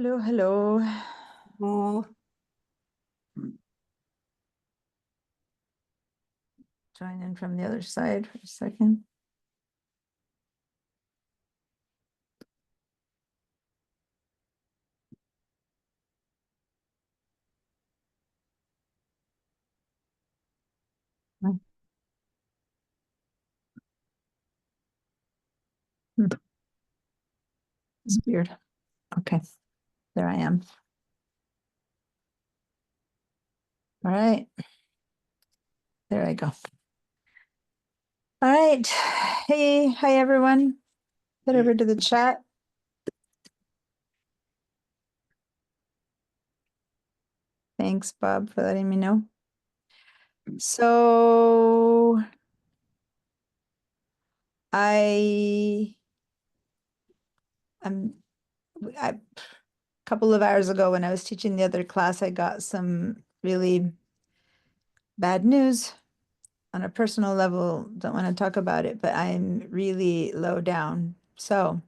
Hello, hello. Oh, Join in from the other side for a second. Hmm. It's weird. Okay, there I am. All right. There I go. All right. Hey, hi everyone. Head over to the chat. Thanks, Bob, for letting me know. So I a couple of hours ago when I was teaching the other class, I got some really bad news on a personal level. Don't want to talk about it, but I'm really low down. So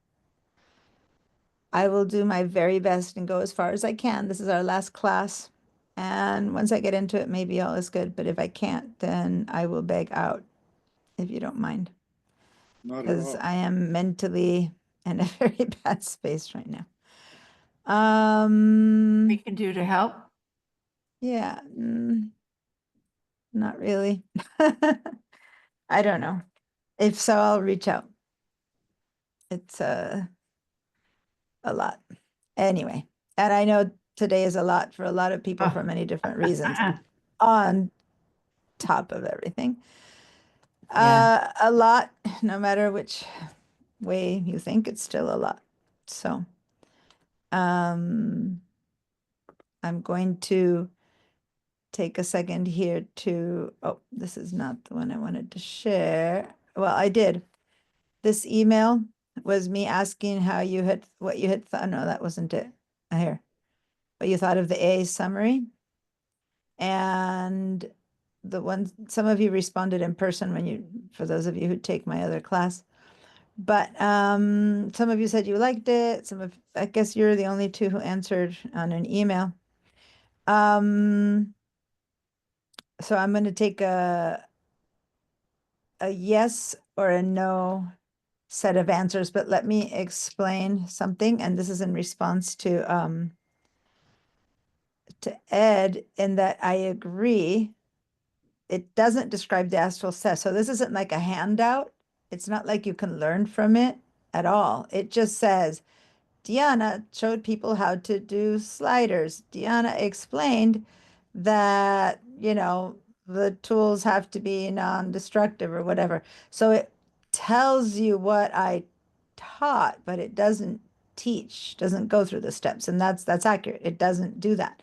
I will do my very best and go as far as I can. This is our last class. And once I get into it, maybe all is good. But if I can't, then I will beg out, if you don't mind. Not at Because all. I am mentally in a very bad space right now. we can do to help. Yeah, not really. I don't know. If so, I'll reach out. It's a lot. Anyway, and I know today is a lot for a lot of people for many different reasons. On top of everything, Yeah. a lot, no matter which way you think, it's still a lot. So, I'm going to take a second here to, oh, this is not the one I wanted to share. Well, I did. This email was me asking how you had, what you had thought. No, that wasn't it. Here, what you thought of the A summary. And the ones, some of you responded in person when you, for those of you who take my other class. But some of you said you liked it. Some of, I guess you're the only two who answered on an email. So I'm going to take a yes or a no set of answers, but let me explain something. And this is in response to Ed, in that I agree. It doesn't describe the astral set. So this isn't like a handout. It's not like you can learn from it at all. It just says, Diana showed people how to do sliders. Diana explained that, the tools have to be non-destructive or whatever. So it tells you what I taught, but it doesn't teach, doesn't go through the steps. And that's accurate. It doesn't do that.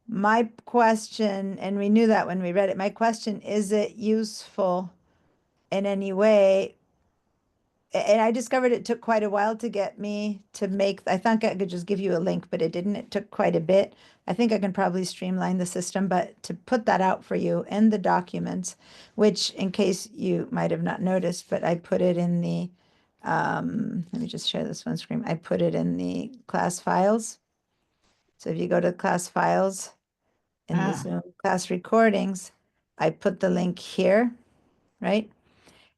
My question, and we knew that when we read it, my question, is it useful in any way? And I discovered it took quite a while to get me to make, I thought I could just give you a link, but it didn't. It took quite a bit. I think I can probably streamline the system, but to put that out for you in the documents, which in case you might have not noticed, but I put it in the, let me just share this one screen. I put it in the class files. So if you go to class files in the Zoom class recordings, I put the link here, right?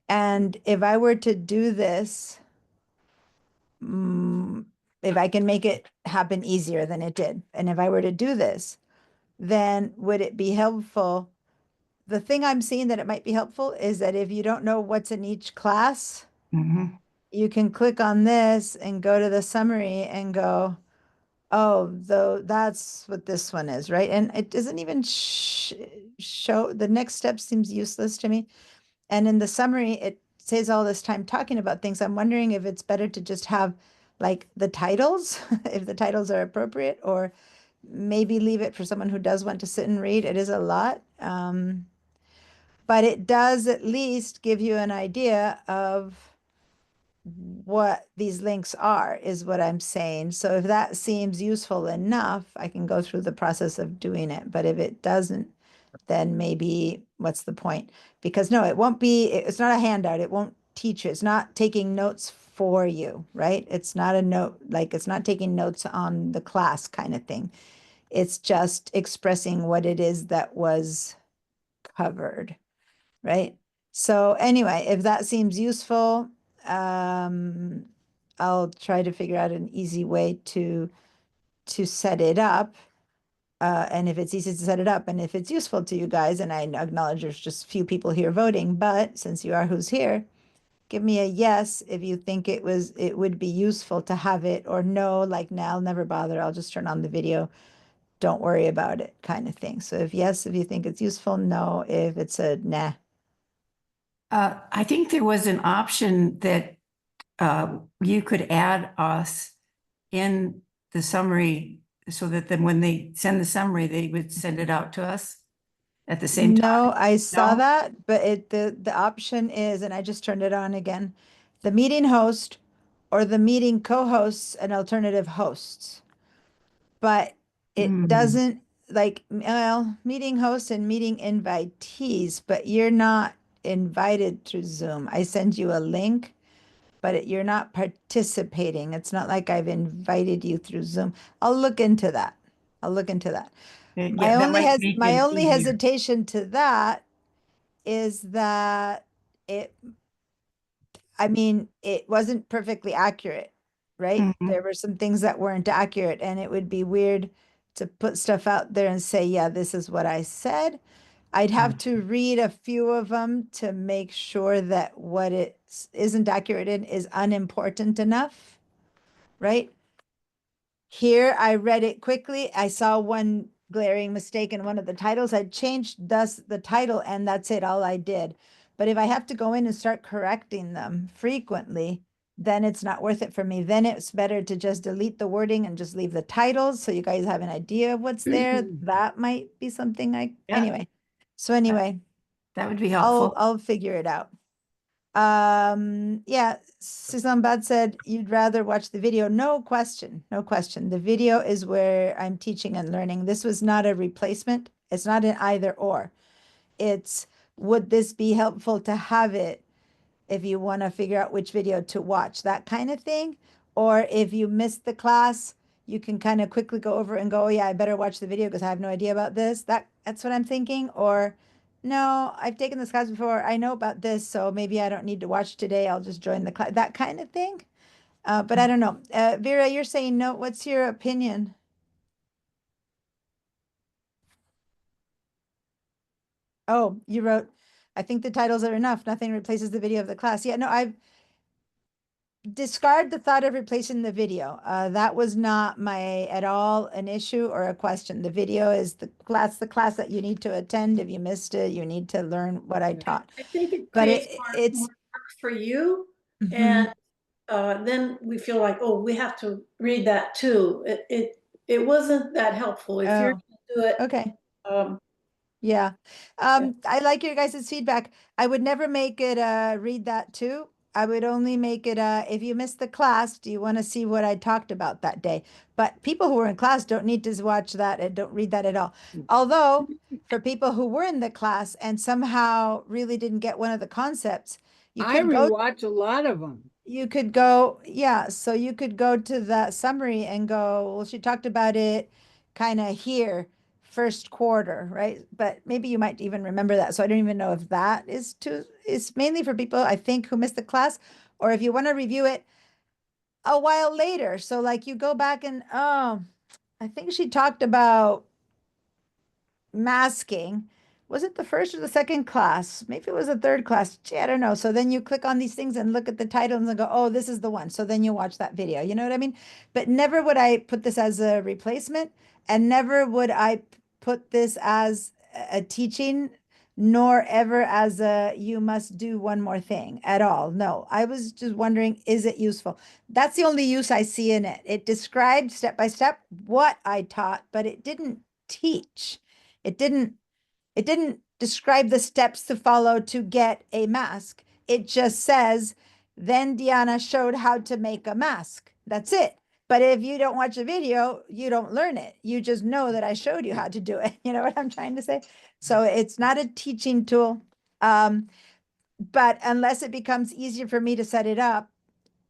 And if I were to do this, if I can make it happen easier than it did, and if I were to do this, then would it be helpful? The thing I'm seeing that it might be helpful is that if you don't know what's in each class, you can click on this and go to the summary and go, oh, though that's what this one is, right? And it doesn't even show, the next step seems useless to me. And in the summary, it says all this time talking about things. I'm wondering if it's better to just have like the titles, if the titles are appropriate, or maybe leave it for someone who does want to sit and read. It is a lot. But it does at least give you an idea of what these links are, is what I'm saying. So if that seems useful enough, I can go through the process of doing it. But if it doesn't, then maybe what's the point? Because no, it won't be, it's not a handout. It won't teach you. It's not taking notes for you, right? It's not a note, like it's not taking notes on the class kind of thing. It's just expressing what it is that was covered, right? So anyway, if that seems useful, I'll try to figure out an easy way to set it up. And if it's easy to set it up and if it's useful to you guys, and I acknowledge there's just few people here voting, but since you are who's here, give me a yes if you think it would be useful to have it, or no, like nah, I'll never bother. I'll just turn on the video. Don't worry about it kind of thing. So if yes, if you think it's useful, no, if it's a nah. I think there was an option that you could add us in the summary so that then when they send the summary, they would send it out to us at the same time. No, I saw No? that, but the option is, and I just turned it on again, the meeting host or the meeting co-hosts and alternative hosts. But it Hmm. doesn't like, well, meeting hosts and meeting invitees, but you're not invited through Zoom. I send you a link, but you're not participating. It's not like I've invited you through Zoom. I'll look into that. I'll look into that. Yeah, that might make My it only easier. hesitation to that is that it, I mean, it wasn't perfectly accurate, right? Mhm. There were some things that weren't accurate, and it would be weird to put stuff out there and say, yeah, this is what I said. I'd have to read a few of them to make sure that what it isn't accurate in is unimportant enough, right? Here, I read it quickly. I saw one glaring mistake in one of the titles. I changed thus the title, and that's it, all I did. But if I have to go in and start correcting them frequently, then it's not worth it for me. Then it's better to just delete the wording and just leave the titles so you guys have an idea of what's there. That might be something Yeah. anyway. So anyway, That would be helpful. I'll figure it out. Yeah, Susan Bad said you'd rather watch the video. No question, no question. The video is where I'm teaching and learning. This was not a replacement. It's not an either or. It's, would this be helpful to have it if you want to figure out which video to watch, that kind of thing. Or if you missed the class, you can kind of quickly go over and go, oh, yeah, I better watch the video because I have no idea about this. That's what I'm thinking. Or no, I've taken this class before. I know about this, so maybe I don't need to watch today. I'll just join the class, that kind of thing. But I don't know. Vera, you're saying no. What's your opinion? Oh, you wrote, I think the titles are enough. Nothing replaces the video of the class. Yeah, no, I've discard the thought of replacing the video. That was not at all an issue or a question. The video is the class that you need to attend. If you missed it, you need to learn what I taught. I think it But creates it's more work for you, Mhm. and then we feel like, oh, we have to read that too. It wasn't that helpful. If you're Oh, gonna do it, okay. um, Yeah. Yeah. I like your guys' feedback. I would never make it read that too. I would only make it if you missed the class, do you want to see what I talked about that day? But people who were in class don't need to watch that and don't read that at all. Although for people who were in the class and somehow really didn't get one of the concepts, you I could go rewatch a lot of them. you could go, yeah, so you could go to the summary and go, well, she talked about it kind of here, first quarter, right? But maybe you might even remember that. So I don't even know if that is mainly for people, I think, who missed the class, or if you want to review it a while later. So like you go back and, oh, I think she talked about masking. Was it the first or the second class? Maybe it was the third class. Gee, I don't know. So then you click on these things and look at the titles and go, oh, this is the one. So then you watch that video. You know what I mean? But never would I put this as a replacement, and never would I put this as a teaching, nor ever as a you must do one more thing at all. No, I was just wondering, is it useful? That's the only use I see in it. It described step by step what I taught, but it didn't teach. It didn't describe the steps to follow to get a mask. It just says, then Diana showed how to make a mask. That's it. But if you don't watch a video, you don't learn it. You just know that I showed you how to do it. You know what I'm trying to say? So it's not a teaching tool. But unless it becomes easier for me to set it up,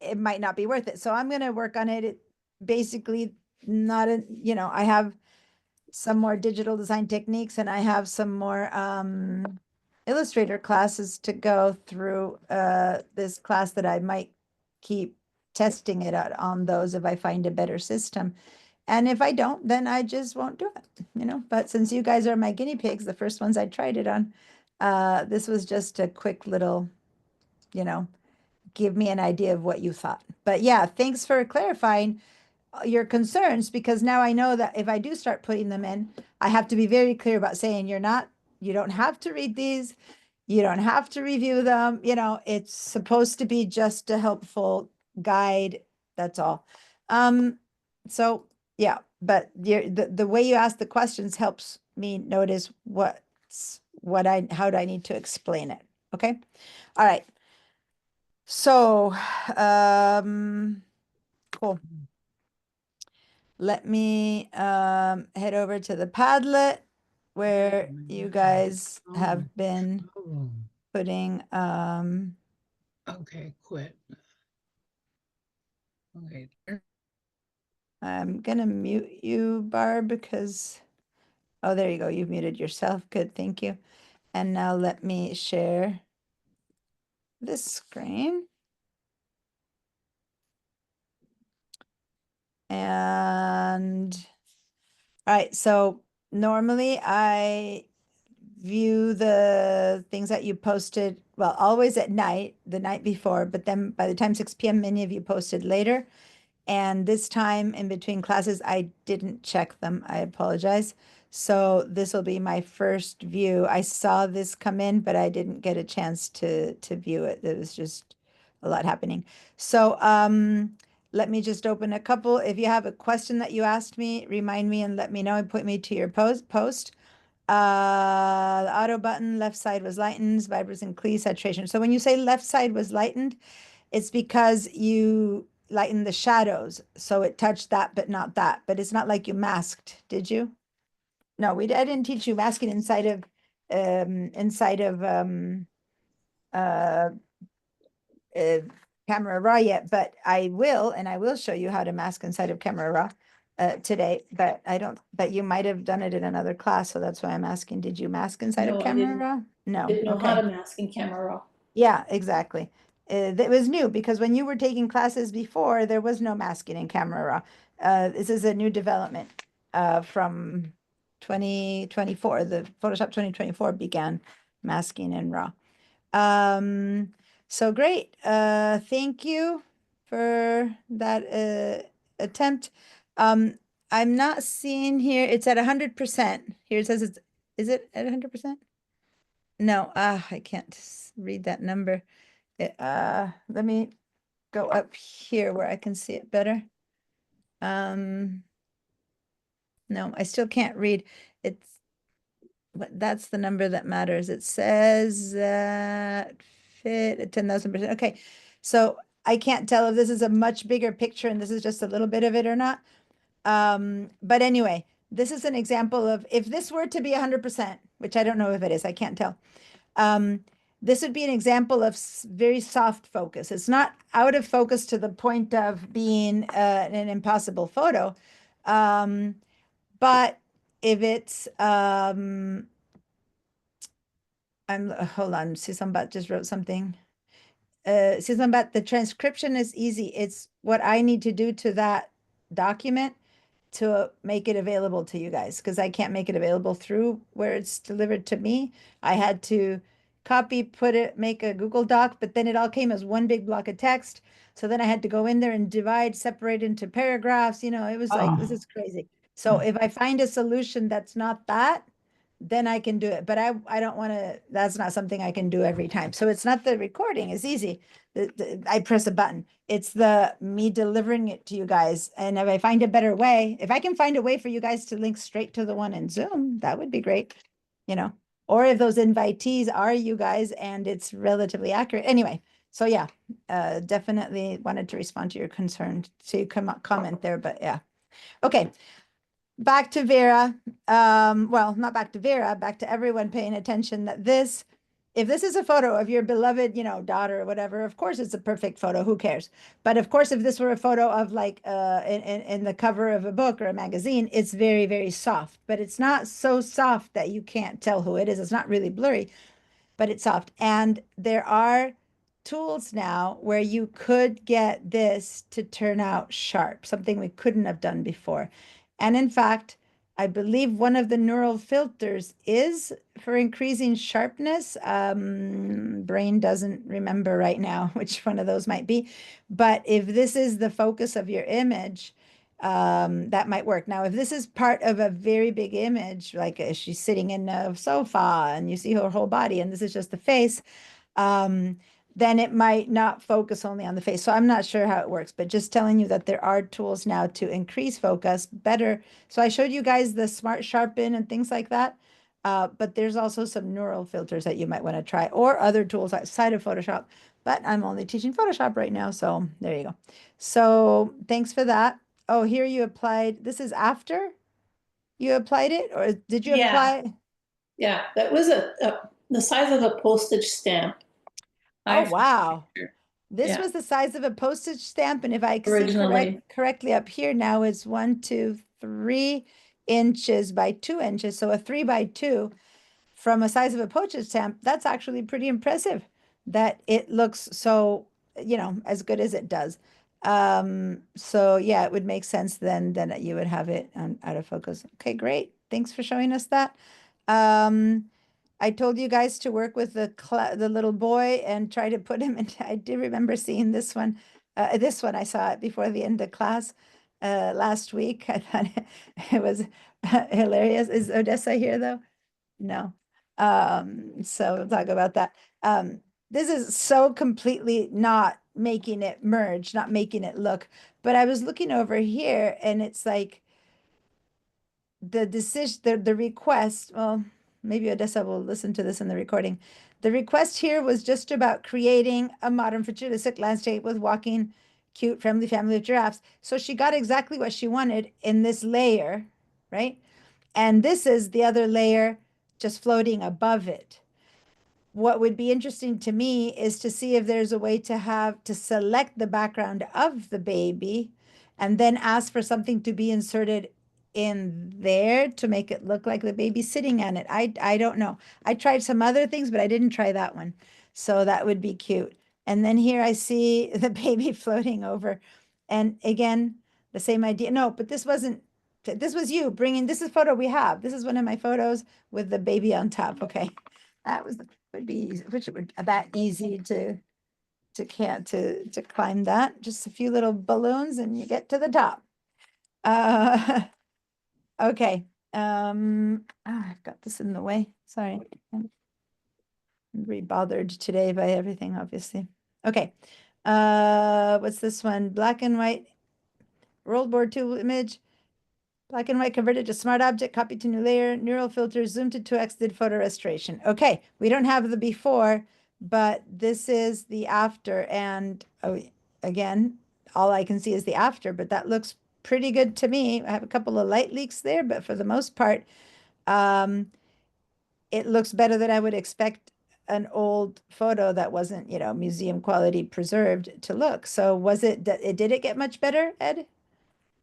it might not be worth it. So I'm gonna work on it. It basically not a, I have some more digital design techniques and I have some more Illustrator classes to go through this class that I might keep testing it out on those if I find a better system. And if I don't, then I just won't do it, but since you guys are my guinea pigs, the first ones I tried it on, this was just a quick little, give me an idea of what you thought. But yeah, thanks for clarifying your concerns, because now I know that if I do start putting them in, I have to be very clear about saying you don't have to read these. You don't have to review them. It's supposed to be just a helpful guide. That's all. So yeah, but the way you ask the questions helps me notice how do I need to explain it. Okay. All right. So, cool. Let me head over to the Padlet where you guys have been Oh, putting okay, quit. Okay. I'm gonna mute you, Barb, because oh, there you go. You've muted yourself. Good, thank you. And now let me share this screen. And all right, so normally I view the things that you posted, well, always at night, the night before, but then by the time 6 p.m., many of you posted later. And this time in between classes, I didn't check them. I apologize. So this will be my first view. I saw this come in, but I didn't get a chance to view it. There was just a lot happening. So let me just open a couple. If you have a question that you asked me, remind me and let me know and point me to your post. The auto button, left side was lightened, vibers and clear saturation. So when you say left side was lightened, it's because you lightened the shadows. So it touched that, but not that. But it's not like you masked, did you? No, I didn't teach you masking inside of uh, Camera Raw yet, but I will, and I will show you how to mask inside of Camera Raw today, but but you might have done it in another class, so that's why I'm asking, did you mask inside of No, I Camera didn't. Raw? No, Didn't know how okay. to mask in Camera Raw. Yeah, exactly. That was new because when you were taking classes before, there was no masking in Camera Raw. This is a new development from 2024. The Photoshop 2024 began masking in Raw. So great. Thank you for that attempt. I'm not seeing here, it's at 100%. Here it says is it at 100%? No, I can't read that number. Let me go up here where I can see it better. No, I still can't read. That's the number that matters. It says that fit at 10,000%. Okay, so I can't tell if this is a much bigger picture and this is just a little bit of it or not. But anyway, this is an example of if this were to be 100%, which I don't know if it is, I can't tell. This would be an example of very soft focus. It's not out of focus to the point of being an impossible photo. But if it's, hold on, Susanbat just wrote something. Susanbat, the transcription is easy. It's what I need to do to that document to make it available to you guys, because I can't make it available through where it's delivered to me. I had to copy, make a Google Doc, but then it all came as one big block of text. So then I had to go in there and divide, separate into paragraphs. It was like, this is crazy. So if I find a solution that's not that, then I can do it. But I don't want to, that's not something I can do every time. So it's not the recording, it's easy. I press a button. It's me delivering it to you guys. And if I find a better way, if I can find a way for you guys to link straight to the one in Zoom, that would be great, or if those invitees are you guys and it's relatively accurate. Anyway, so yeah, definitely wanted to respond to your concern. So you comment there, but yeah. Okay. Back to Vera. Well, not back to Vera, back to everyone paying attention that this if this is a photo of your beloved, daughter or whatever, of course it's a perfect photo. Who cares? But of course, if this were a photo of like in the cover of a book or a magazine, it's very, very soft. But it's not so soft that you can't tell who it is. It's not really blurry, but it's soft. And there are tools now where you could get this to turn out sharp, something we couldn't have done before. And in fact, I believe one of the neural filters is for increasing sharpness. Brain doesn't remember right now which one of those might be. But if this is the focus of your image, that might work. Now, if this is part of a very big image, like she's sitting in a sofa and you see her whole body and this is just the face, then it might not focus only on the face. So I'm not sure how it works, but just telling you that there are tools now to increase focus better. So I showed you guys the Smart Sharpen and things like that. But there's also some neural filters that you might want to try or other tools outside of Photoshop. But I'm only teaching Photoshop right now. So there you go. So thanks for that. Oh, here you applied. This is after you applied it, or did you Yeah. apply? Yeah, that was the size of a postage stamp. Oh, wow. This Yeah. was the size of a postage stamp, and if I see Originally. correctly up here now, it's 1, 2, 3 inches by 2 inches. So a 3 by 2 from a size of a postage stamp, that's actually pretty impressive that it looks so, as good as it does. So yeah, it would make sense then that you would have it out of focus. Okay, great. Thanks for showing us that. I told you guys to work with the little boy and try to put him in. I do remember seeing this one. This one I saw it before the end of class last week. I thought it was hilarious. Is Odessa here though? No. So we'll talk about that. This is so completely not making it merge, not making it look. But I was looking over here and it's like the decision, the request, well, maybe Odessa will listen to this in the recording. The request here was just about creating a modern futuristic landscape with walking, cute, friendly family of giraffes. So she got exactly what she wanted in this layer, right? And this is the other layer just floating above it. What would be interesting to me is to see if there's a way to select the background of the baby and then ask for something to be inserted in there to make it look like the baby sitting on it. I don't know. I tried some other things, but I didn't try that one. So that would be cute. And then here I see the baby floating over. And again, the same idea. No, but this wasn't, this was you bringing, this is a photo we have. This is one of my photos with the baby on top. Okay. That was would be easy, which would that easy to climb that. Just a few little balloons and you get to the top. Okay. I've got this in the way. Sorry. I'm very bothered today by everything, obviously. Okay. What's this one? Black and white World War II image. Black and white converted to smart object, copied to new layer, neural filters, zoomed to 2x, did photo restoration. Okay, we don't have the before, but this is the after. And again, all I can see is the after, but that looks pretty good to me. I have a couple of light leaks there, but for the most part, it looks better than I would expect an old photo that wasn't, museum quality preserved to look. So did it get much better, Ed,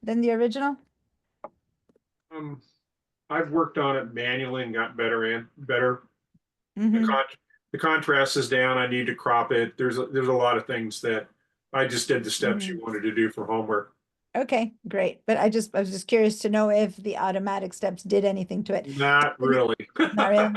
than the original? I've worked on it manually and got better and better. Mhm. The contrast is down. I need to crop it. There's a lot of things that I just did the steps you wanted to do for homework. Okay, great. But I was just curious to know if the automatic steps did anything to it. Not really. Not really.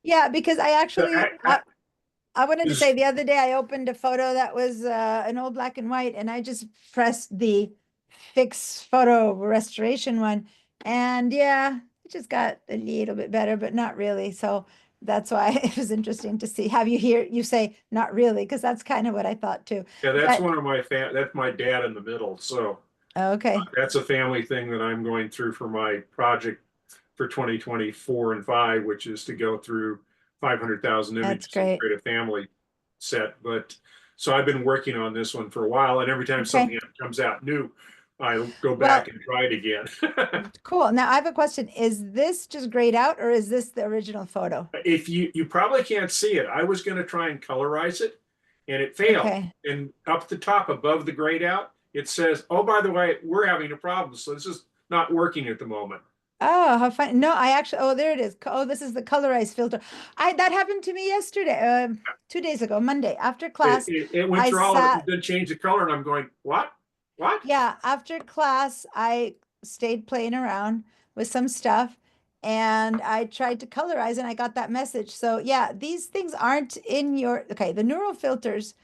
Yeah, because I actually, I wanted to Is- say the other day I opened a photo that was an old black and white and I just pressed the fix photo restoration one. And yeah, it just got a little bit better, but not really. So that's why it was interesting to see. Have you say not really, because that's kind of what I thought too. Yeah, that's But- one of that's my dad in the middle. So Okay. that's a family thing that I'm going through for my project for 2024 and 5, which is to go through 500,000 That's images great. and create a family set. But so I've been working on this one for a while, and every time Okay. something comes out new, I go back and try it again. Cool. Now I have a question. Is this just grayed out or is this the original photo? If you probably can't see it, I was gonna try and colorize it and it failed. Okay. And up the top above the grayed out, it says, oh, by the way, we're having a problem. So this is not working at the moment. Oh, how fun. No, I actually, oh, there it is. Oh, this is the colorized filter. That happened to me yesterday, 2 days ago, Monday, after class. It went I through all of it sat- and then changed the color and I'm going, what? What? Yeah, after class, I stayed playing around with some stuff and I tried to colorize and I got that message. So yeah, these things aren't in your, okay, the neural filters,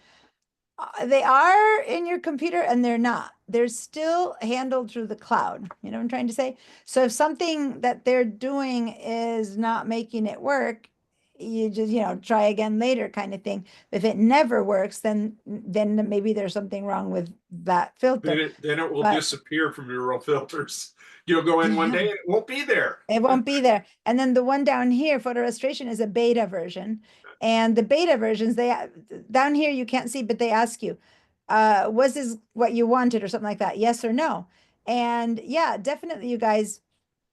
they are in your computer and they're not. They're still handled through the cloud. You know what I'm trying to say? So if something that they're doing is not making it work, you just, try again later kind of thing. If it never works, then maybe there's something wrong with that filter. Then it will But- disappear from neural filters. You'll go in one day and it won't be there. It won't be there. And then the one down here, photo restoration, is a beta version. And the beta versions, down here you can't see, but they ask you, was this what you wanted or something like that? Yes or no? And yeah, definitely you guys,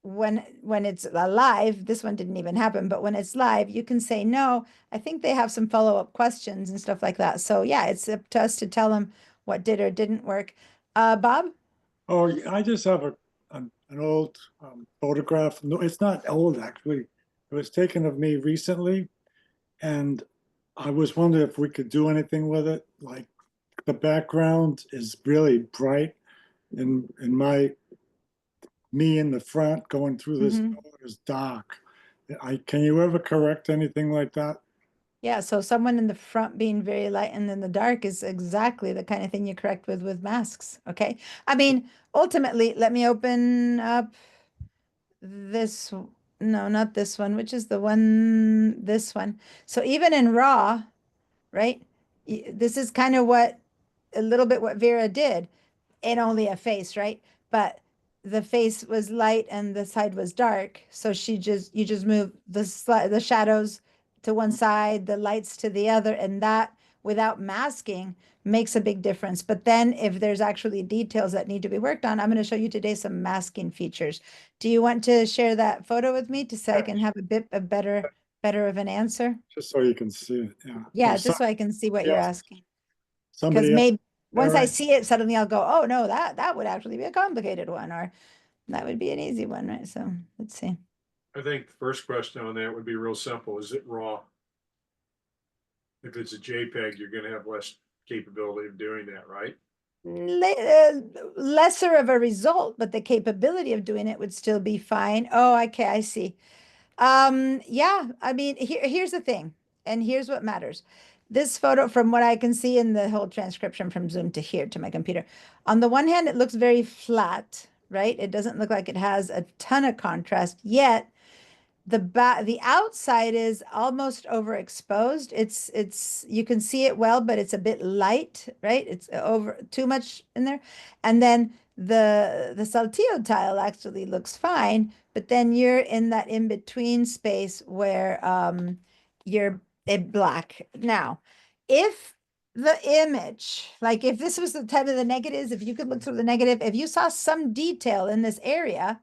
when it's live, this one didn't even happen, but when it's live, you can say no. I think they have some follow-up questions and stuff like that. So yeah, it's up to us to tell them what did or didn't work. Bob? Oh, I just have an old photograph. No, it's not old actually. It was taken of me recently, and I was wondering if we could do anything with it. Like the background is really bright, and me in the front going through this Mhm. door is dark. Can you ever correct anything like that? Yeah, so someone in the front being very light and in the dark is exactly the kind of thing you correct with masks. Okay. I mean, ultimately, let me open up this. No, not this one, which is the one, this one. So even in RAW, right? This is kind of a little bit what Vera did in only a face, right? But the face was light and the side was dark. So you just move the shadows to one side, the lights to the other, and that without masking makes a big difference. But then if there's actually details that need to be worked on, I'm going to show you today some masking features. Do you want to share that photo with me so I can have a better of an answer? Just so you can see it. Yeah. Yeah, So just so I can see what you're yes. asking. Because somebody else- maybe once I right. see it, suddenly I'll go, oh no, that would actually be a complicated one, or that would be an easy one, right? So let's see. I think the first question on that would be real simple. Is it raw? If it's a JPEG, you're gonna have less capability of doing that, right? Lesser of a result, but the capability of doing it would still be fine. Oh, okay, I see. Yeah, I mean, here's the thing, and here's what matters. This photo, from what I can see in the whole transcription from Zoom to here to my computer, on the one hand, it looks very flat, right? It doesn't look like it has a ton of contrast, yet the outside is almost overexposed. It's you can see it well, but it's a bit light, right? It's over too much in there. And then the Saltillo tile actually looks fine, but then you're in that in-between space where you're in black. Now, if the image, like if this was the type of the negatives, if you could look through the negative, if you saw some detail in this area,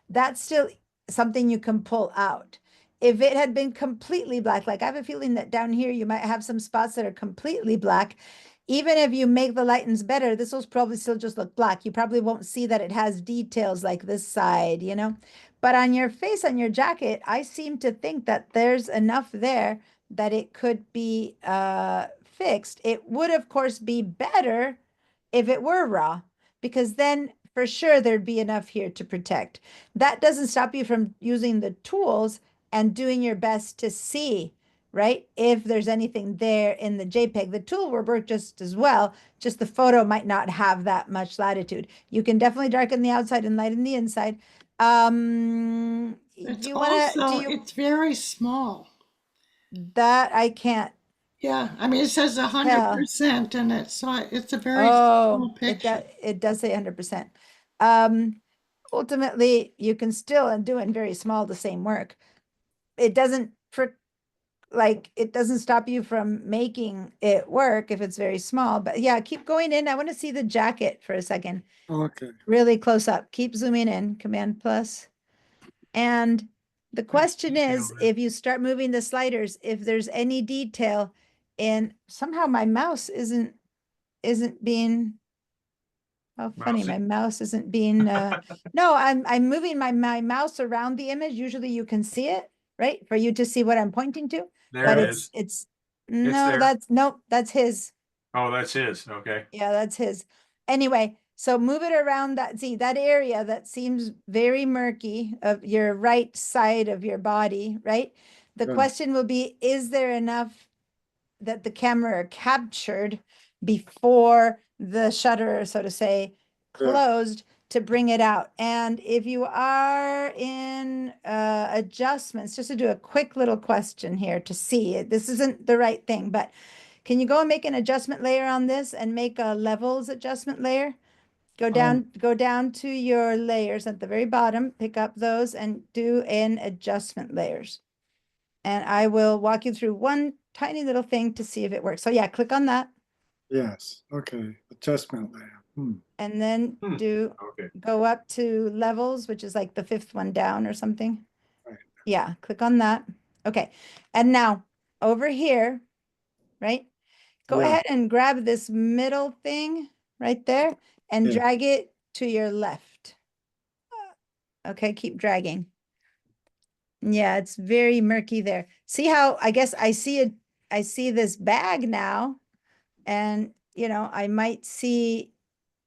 that's still something you can pull out. If it had been completely black, like I have a feeling that down here you might have some spots that are completely black. Even if you make the lightens better, this will probably still just look black. You probably won't see that it has details like this side, But on your face, on your jacket, I seem to think that there's enough there that it could be fixed. It would, of course, be better if it were raw, because then for sure there'd be enough here to protect. That doesn't stop you from using the tools and doing your best to see, right? If there's anything there in the JPEG, the tool will work just as well, just the photo might not have that much latitude. You can definitely darken the outside and lighten the inside. It's You want to, also, it's very small. that I can't, Yeah, I mean, it says 100% and it's a very small picture. it does say 100%. Ultimately, you can still, and doing very small, the same work. It doesn't like, it doesn't stop you from making it work if it's very small, but yeah, keep going in. I want to see the jacket for a second, Okay, really close up. Keep zooming in, Command plus. And the question is, detail there. if you start moving the sliders, if there's any detail in, somehow my mouse isn't being, how funny, my Mousy? mouse isn't being, no, I'm moving my mouse around the image. Usually you can see it, right? For you to see what I'm pointing to, There but it is. it's, no, there. that's, nope, that's his. Oh, that's his, okay. Yeah, that's his. Anyway, so move it around that, see that area that seems very murky of your right side of your body, right? The Yeah. question will be, is there enough that the camera captured before the shutter, so to say, Yeah. closed to bring it out? And if you are in adjustments, just to do a quick little question here to see it, this isn't the right thing, but can you go and make an adjustment layer on this and make a levels adjustment layer? Go down to your layers at the very bottom, pick up those and do an adjustment layers. And I will walk you through one tiny little thing to see if it works. So yeah, click on that yes, okay, adjustment layer. and then Hmm. Okay. go up to levels, which is like the fifth one down or something. Right. Yeah, click on that. Okay. And now over here, right? Go Yeah. ahead and grab this middle thing right there and Yeah. drag it to your left. Okay, keep dragging. Yeah, it's very murky there. See how, I guess I see this bag now, and you know, I might see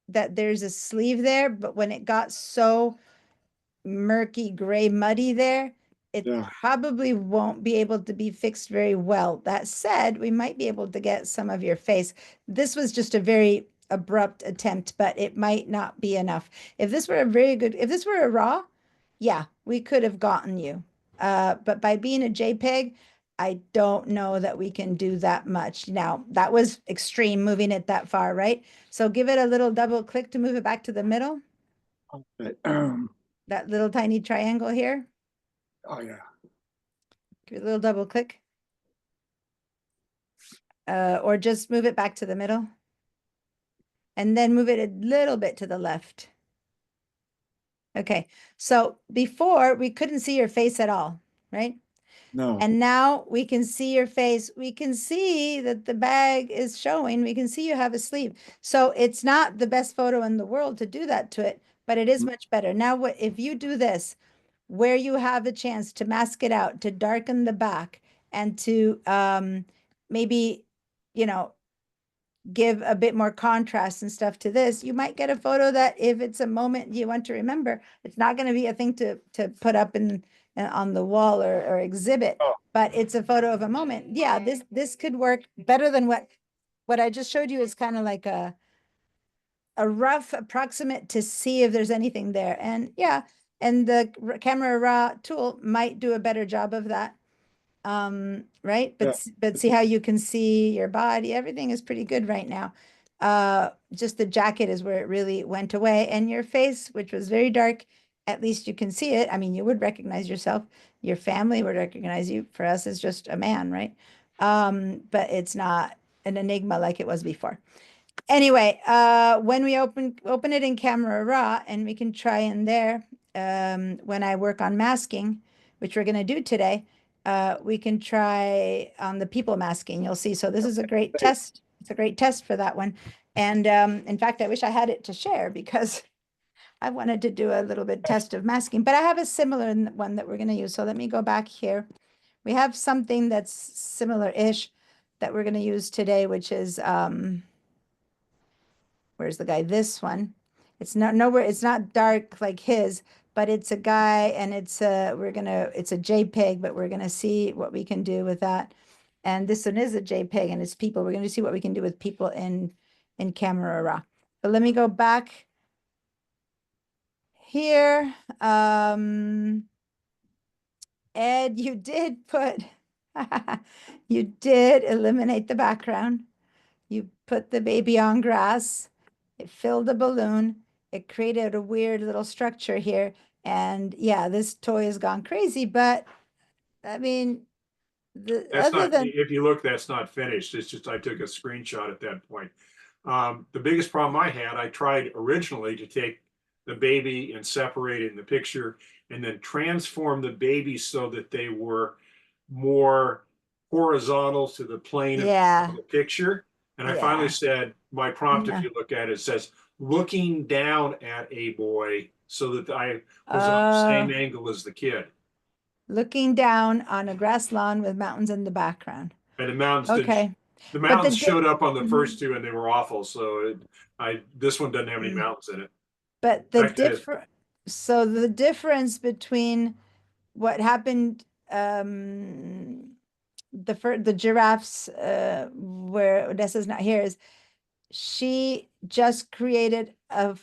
that there's a sleeve there, but when it got so murky, gray, muddy there, it Yeah. probably won't be able to be fixed very well. That said, we might be able to get some of your face. This was just a very abrupt attempt, but it might not be enough. If this were if this were a RAW, yeah, we could have gotten you. But by being a JPEG, I don't know that we can do that much. Now, that was extreme moving it that far, right? So give it a little double click to move it back to the middle, Okay, that little tiny triangle here. oh, yeah, Give it a little double click. Or just move it back to the middle. And then move it a little bit to the left. Okay, so before we couldn't see your face at all, right? no, And now we can see your face. We can see that the bag is showing. We can see you have a sleeve. So it's not the best photo in the world to do that to it, but it is much better. Now, what if you do this, where you have a chance to mask it out, to darken the back, and to maybe, you know, give a bit more contrast and stuff to this, you might get a photo that if it's a moment you want to remember, it's not going to be a thing to put up in on the wall or exhibit, Oh. but it's a photo of a moment. Yeah, this could work better than what I just showed you is kind of like a rough approximate to see if there's anything there. And yeah, and the Camera Raw tool might do a better job of that. Right? But Yeah. but see how you can see your body. Everything is pretty good right now. Just the jacket is where it really went away, and your face, which was very dark, at least you can see it. I mean, you would recognize yourself. Your family would recognize you. For us, it's just a man, right? But it's not an enigma like it was before. Anyway, when we open it in Camera Raw, and we can try in there, when I work on masking, which we're going to do today, we can try on the people masking. You'll see. So this is a great test. It's a great test for that one. And in fact, I wish I had it to share because I wanted to do a little bit test of masking, but I have a similar one that we're going to use. So let me go back here. We have something that's similar-ish that we're going to use today, which is, where's the guy? This one. It's not nowhere. It's not dark like his, but it's a guy, and it's a it's a JPEG, but we're gonna see what we can do with that. And this one is a JPEG, and it's people. We're gonna see what we can do with people in Camera Raw. But let me go back here. Ed, you did put, you did eliminate the background. You put the baby on grass. It filled a balloon. It created a weird little structure here. And yeah, this toy has gone crazy, but I mean, That's other not, than, if you look, that's not finished. It's just I took a screenshot at that point. The biggest problem I had, I tried originally to take the baby and separate it in the picture and then transform the baby so that they were more horizontal to the plane of yeah, the picture. And I yeah. finally said, my prompt, if No. you look at it, says looking down at a boy so that I was on the same angle as the kid. Looking down on a grass lawn with mountains in the background. And the mountains didn't, Okay. the But the mountains di- showed up on the Mhm. first two and they were awful. So this one doesn't have any Mm. mountains in it. But the Back to Ed. so the difference between what happened, the giraffes, where Odessa's not here, is she just created a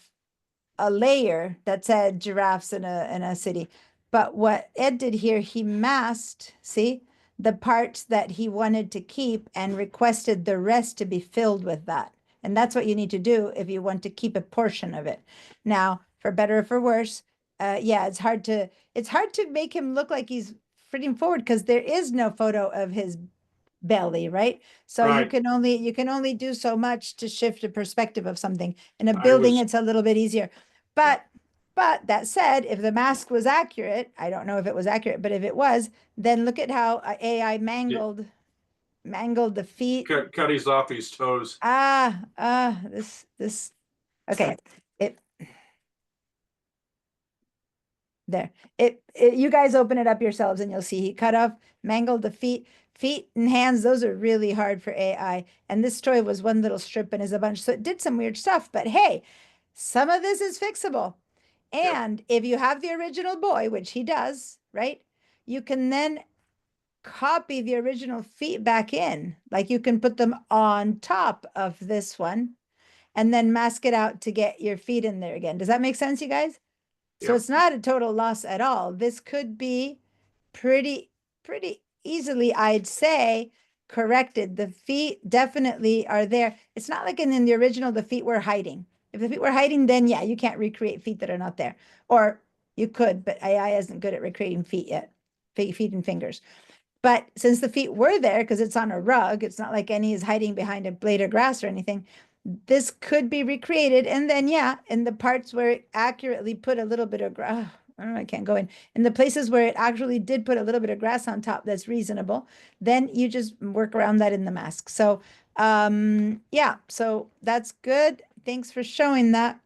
layer that said giraffes in a city. But what Ed did here, he masked, see, the parts that he wanted to keep and requested the rest to be filled with that. And that's what you need to do if you want to keep a portion of it. Now, for better or for worse, yeah, it's hard to make him look like he's fitting forward because there is no photo of his belly, right? So you Right. can only do so much to shift the perspective of something. In a I building, was- it's a little bit easier. But that said, if the mask was accurate, I don't know if it was accurate, but if it was, then look at how AI mangled the feet. cut his off his toes. This okay. You guys open it up yourselves and you'll see he cut off, mangled the feet and hands. Those are really hard for AI. And this toy was one little strip and is a bunch. So it did some weird stuff, but hey, some of this is fixable. And if you have the original boy, which he does, right? You can then copy the original feet back in. Like you can put them on top of this one and then mask it out to get your feet in there again. Does that make sense, you guys? So Yep. it's not a total loss at all. This could be pretty easily, I'd say, corrected. The feet definitely are there. It's not like in the original, the feet were hiding. If the feet were hiding, then yeah, you can't recreate feet that are not there. Or you could, but AI isn't good at recreating feet yet, feet and fingers. But since the feet were there, because it's on a rug, it's not like any is hiding behind a blade of grass or anything. This could be recreated. And then, yeah, in the parts where it accurately put a little bit of grass, I don't know, I can't go in the places where it actually did put a little bit of grass on top, that's reasonable. Then you just work around that in the mask. So, yeah, so that's good. Thanks for showing that.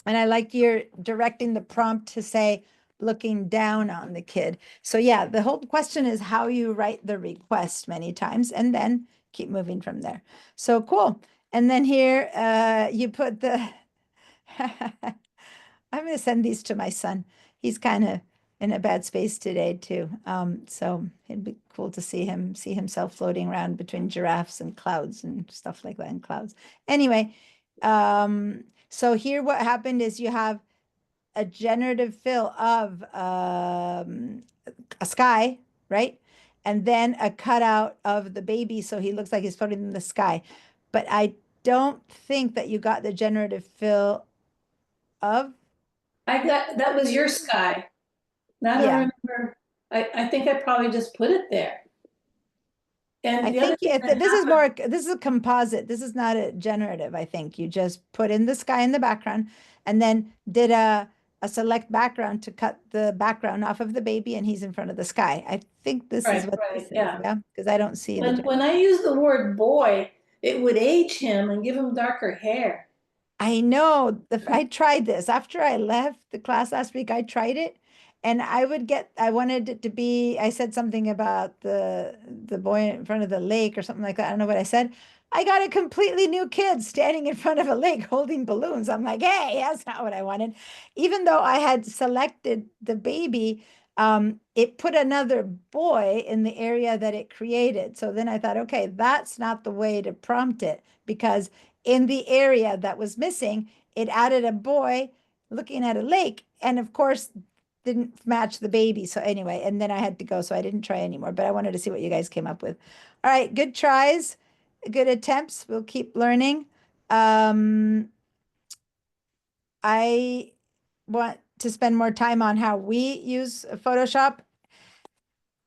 And I like you're directing the prompt to say, looking down on the kid. So yeah, the whole question is how you write the request many times and then keep moving from there. So cool. And then here, you put the, I'm going to send these to my son. He's kind of in a bad space today too. So it'd be cool to see himself floating around between giraffes and clouds and stuff like that in clouds. Anyway, so here what happened is you have a generative fill of a sky, right? And then a cutout of the baby so he looks like he's floating in the sky. But I don't think that you got the generative fill of. That was your sky. I don't Yeah. remember. I think I probably just put it there. And I the other think thing that this is happened- this is a composite. This is not a generative, I think. You just put in the sky in the background and then did a select background to cut the background off of the baby and he's in front of the sky. I think this is Right, what right, this is, yeah. because I don't see the When I use the word boy, it would age him and give him darker hair. I know I tried this after I left the class last week. I tried it and I wanted it to be, I said something about the boy in front of the lake or something like that. I don't know what I said. I got a completely new kid standing in front of a lake holding balloons. I'm like, hey, that's not what I wanted. Even though I had selected the baby, it put another boy in the area that it created. So then I thought, okay, that's not the way to prompt it because in the area that was missing, it added a boy looking at a lake, and of course, didn't match the baby. So anyway, and then I had to go, so I didn't try anymore, but I wanted to see what you guys came up with. All right, good tries, good attempts. We'll keep learning. I want to spend more time on how we use Photoshop.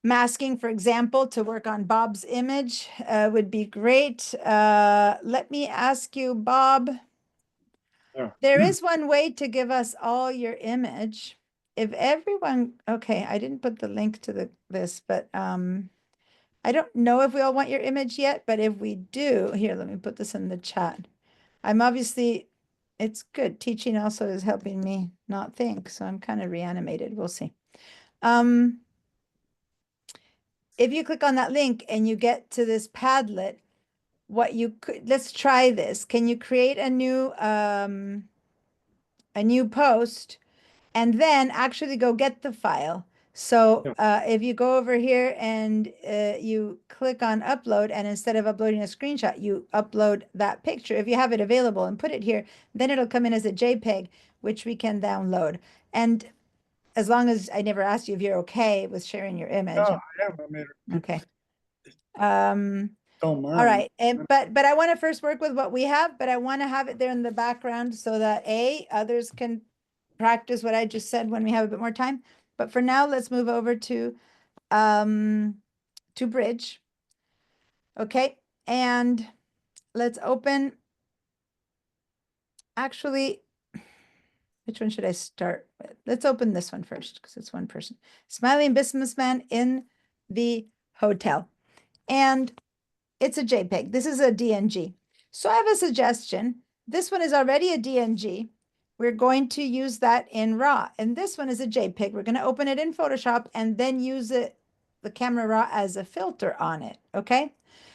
masking, for example, to work on Bob's image would be great. Let me ask you, Bob, Yeah. there is one way to give us all your image. If everyone, okay, I didn't put the link to this, but I don't know if we all want your image yet, but if we do, here, let me put this in the chat. I'm obviously, it's good. Teaching also is helping me not think, so I'm kind of reanimated. We'll see. If you click on that link and you get to this Padlet, what you could, let's try this. Can you create a new post and then actually go get the file? So if you go over here and you click on upload, and instead of uploading a screenshot, you upload that picture. If you have it available and put it here, then it'll come in as a JPEG, which we can download. And as long as I never asked you if you're okay with sharing your image. Yeah, I am. I mean, Okay. don't All mind. right. And but I want to first work with what we have, but I want to have it there in the background so that others can practice what I just said when we have a bit more time. But for now, let's move over to Bridge. Okay. And let's open. Actually, which one should I start with? Let's open this one first because it's one person. Smiling Businessman in the Hotel. And it's a JPEG. This is a DNG. So I have a suggestion. This one is already a DNG. We're going to use that in RAW. And this one is a JPEG. We're going to open it in Photoshop and then use it, the Camera Raw, as a filter on it. Okay.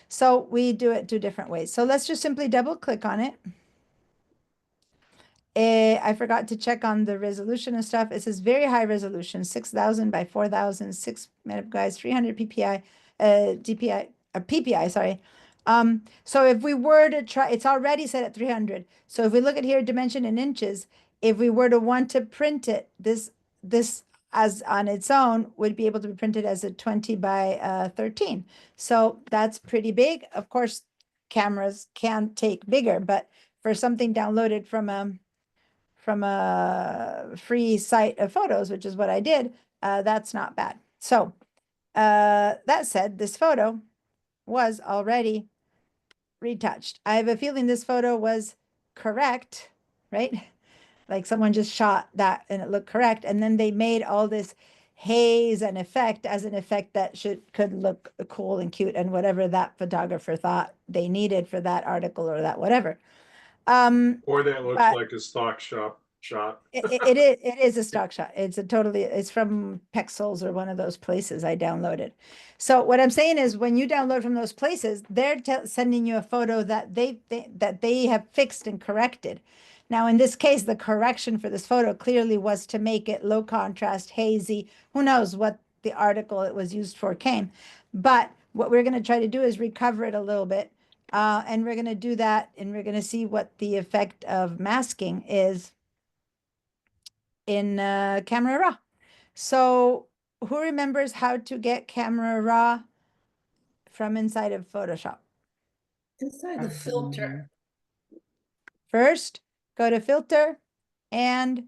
So we do it 2 different ways. So let's just simply double click on it. I forgot to check on the resolution and stuff. It says very high resolution, 6,000 by 4,000, 6 megabytes, 300 PPI, PPI, sorry. So if we were to try, it's already set at 300. So if we look at here, dimension in inches, if we were to want to print it, this as on its own would be able to be printed as a 20 by 13. So that's pretty big. Of course, cameras can take bigger, but for something downloaded from a free site of photos, which is what I did, that's not bad. So that said, this photo was already retouched. I have a feeling this photo was correct, right? Like someone just shot that and it looked correct. And then they made all this haze and effect as an effect that could look cool and cute and whatever that photographer thought they needed for that article or that whatever. Or that looks but- like a stock shot. It is a stock shot. It's from Pexels or one of those places I downloaded. So what I'm saying is when you download from those places, they're sending you a photo that they have fixed and corrected. Now, in this case, the correction for this photo clearly was to make it low contrast, hazy. Who knows what the article it was used for came. But what we're going to try to do is recover it a little bit. And we're going to do that, and we're going to see what the effect of masking is in Camera Raw. So who remembers how to get Camera Raw from inside of Photoshop? Inside the filter. First, go to Filter and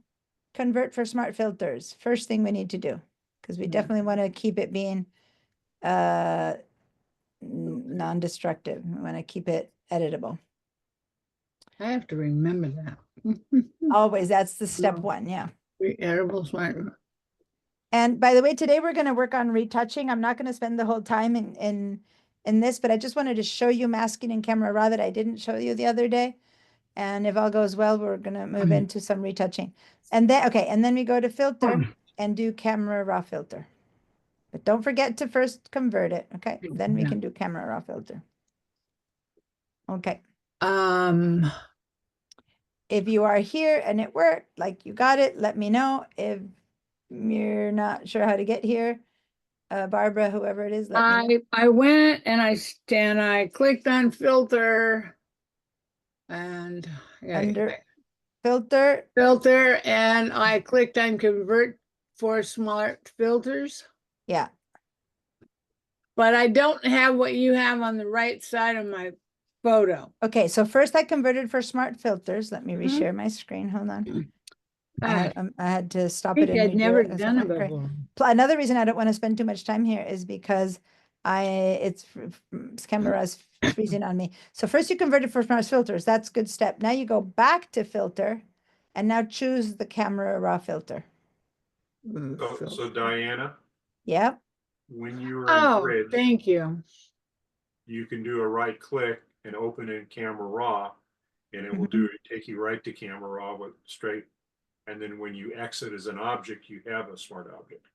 Convert for Smart Filters. First thing we need to do, because we definitely want to keep it being non-destructive. We want to keep it editable. I have to remember that. Always, that's the step 1, yeah. Edible smart. And by the way, today we're going to work on retouching. I'm not going to spend the whole time in this, but I just wanted to show you masking in Camera Raw that I didn't show you the other day. And if all goes well, we're going to move into some retouching. And then, okay, and then we go to Filter and do Camera Raw Filter. But don't forget to first convert it, okay? Then we can do Camera Raw Filter. Okay. If you are here and it worked, like you got it, let me know. If you're not sure how to get here, Barbara, whoever it is, let me know. I went and I clicked on filter and Under Filter, filter and I clicked on convert for smart filters. yeah. But I don't have what you have on the right side of my photo. Okay, so first I converted for smart filters. Let me reshare my screen. Hold on. I had to stop I it think and I'd redo never it. done it Great. before. Another reason I don't want to spend too much time here is because camera's freezing on me. So first you convert it for smart filters. That's good step. Now you go back to filter and now choose the camera raw filter. So Diana, Yep. when you are in Oh, Bridge, thank you. you can do a right click and open in Camera Raw, and it will take you right to Camera Raw with straight. And then when you exit as an object, you have a smart object.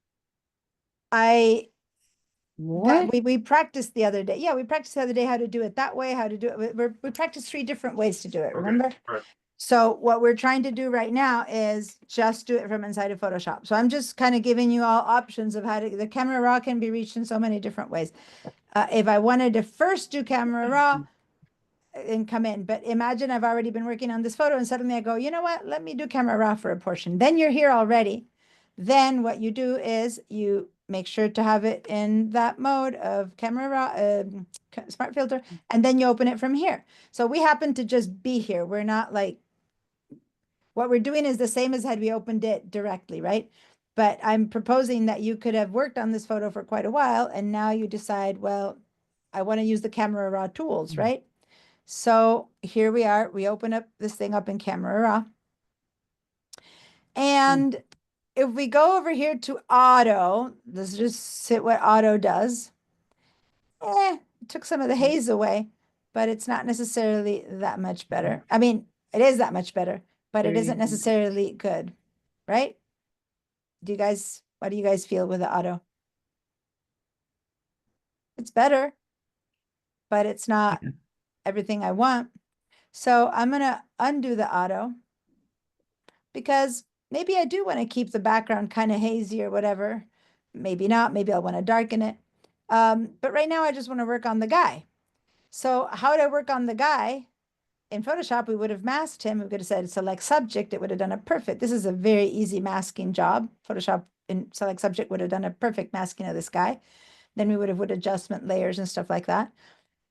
What? We practiced the other day. Yeah, we practiced the other day how to do it that way, how to do it. We practiced 3 different ways to do it, remember? Okay, right. So what we're trying to do right now is just do it from inside of Photoshop. So I'm just kind of giving you all options of how to, the Camera Raw can be reached in so many different ways. If I wanted to first do Camera Raw and come in, but imagine I've already been working on this photo and suddenly I go, you know what, let me do Camera Raw for a portion. Then you're here already. Then what you do is you make sure to have it in that mode of Camera Raw, Smart Filter, and then you open it from here. So we happen to just be here. We're not like, what we're doing is the same as had we opened it directly, right? But I'm proposing that you could have worked on this photo for quite a while, and now you decide, well, I want to use the Camera Raw tools, right? So here we are. We open up this thing up in Camera Raw. And if we go over here to auto, let's just see what auto does. It took some of the haze away, but it's not necessarily that much better. I mean, it is that much better, but it isn't necessarily good, right? What do you guys feel with the auto? It's better, but it's not everything I want. So I'm going to undo the auto because maybe I do want to keep the background kind of hazy or whatever. Maybe not. Maybe I'll want to darken it. But right now I just want to work on the guy. So how would I work on the guy? In Photoshop, we would have masked him. We could have said select subject. It would have done it perfect. This is a very easy masking job. Photoshop in select subject would have done a perfect masking of this guy. Then we would have adjustment layers and stuff like that.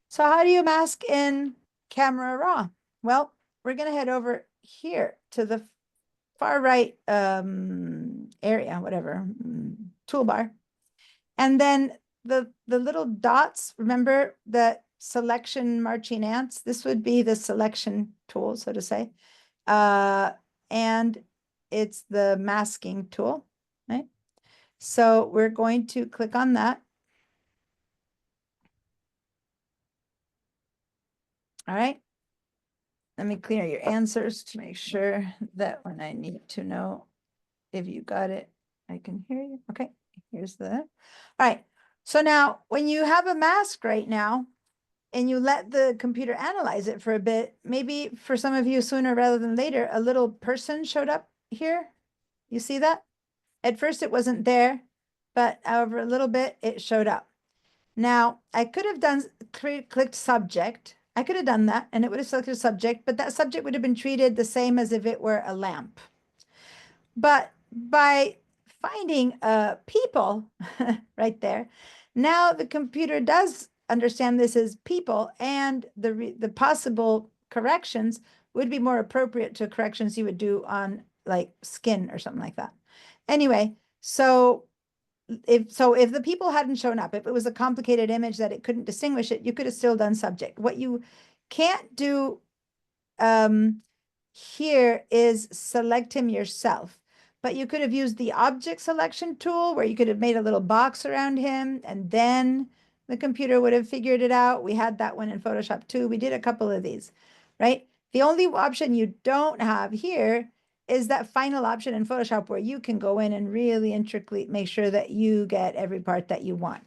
So how do you mask in Camera Raw? Well, we're going to head over here to the far right area, whatever, toolbar. And then the little dots, remember that selection marching ants? This would be the selection tool, so to say. And it's the masking tool, right? So we're going to click on that. All right. Let me clear your answers to make sure that when I need to know if you got it, I can hear you. Okay, here's the, all right. So now when you have a mask right now and you let the computer analyze it for a bit, maybe for some of you sooner rather than later, a little person showed up here. You see that? At first it wasn't there, but over a little bit it showed up. Now I could have done clicked subject. I could have done that and it would have selected a subject, but that subject would have been treated the same as if it were a lamp. But by finding people right there, now the computer does understand this as people, and the possible corrections would be more appropriate to corrections you would do on like skin or something like that. Anyway, so if the people hadn't shown up, if it was a complicated image that it couldn't distinguish it, you could have still done subject. What you can't do here is select him yourself. But you could have used the object selection tool where you could have made a little box around him and then the computer would have figured it out. We had that one in Photoshop too. We did a couple of these, right? The only option you don't have here is that final option in Photoshop where you can go in and really intricately make sure that you get every part that you want.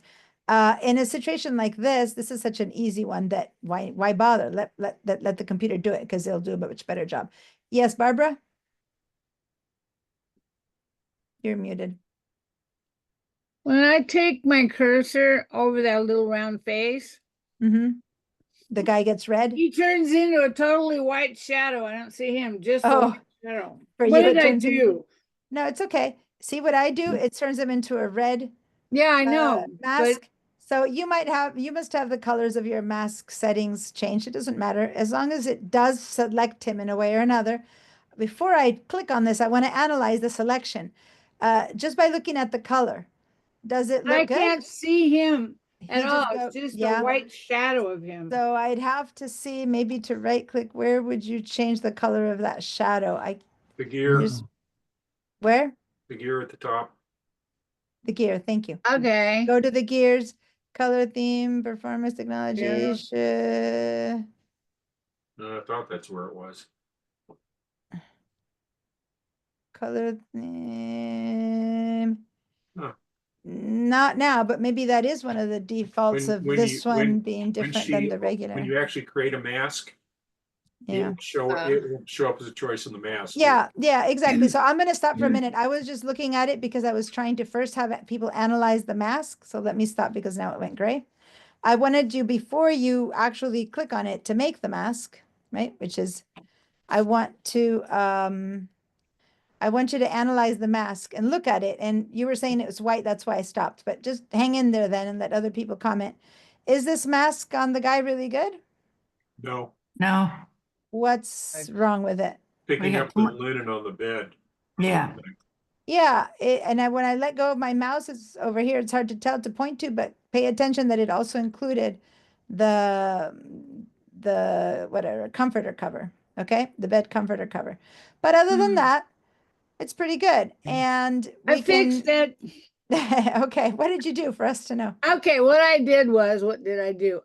In a situation like this is such an easy one that why bother? Let the computer do it because they'll do a much better job. Yes, Barbara? You're muted. When I take my cursor over that little round face, the guy gets red. He turns into a totally white shadow. I don't see him, just a white shadow. For what you, did I do? No, it's okay. See what I do? It turns him into a red. Yeah, I know. Mask. So you must have the colors of your mask settings changed. It doesn't matter as long as it does select him in a way or another. before I click on this, I want to analyze the selection. Just by looking at the color, does it I look good? can't see him He at all. just It's go- just yeah. a white shadow of him. So I'd have to see maybe to right click, where would you change the color of that shadow? The gear, There's- where? the gear at the top. The gear, thank you. Okay. Go to the gears, color theme, performance technology, Yeah. I thought that's where it was. color theme. Huh. Not now, but maybe that is one of the defaults When- of when this you- one when- being When different than the when regular. you actually create a mask, it Yeah. will show, it will show up as a choice in the mask. too. Yeah, yeah, exactly. So I'm gonna stop for a minute. I was just looking at it because I was trying to first have people analyze the mask. So let me stop because now it went gray. I wanted you, before you actually click on it, to make the mask, right? Which is, I want you to analyze the mask and look at it. And you were saying it was white, that's why I stopped. But just hang in there then and let other people comment. Is this mask on the guy really good? No, No, What's wrong with it? picking got up the too much- linen on the bed. yeah, Yeah, when I let go of my mouse, it's over here. It's hard to tell to point to, but pay attention that it also included the whatever comforter cover. Okay, the bed comforter cover. But other than that, it's pretty good. And I we fixed can. it. Okay, what did you do for us to know? Okay, what I did was, what did I do?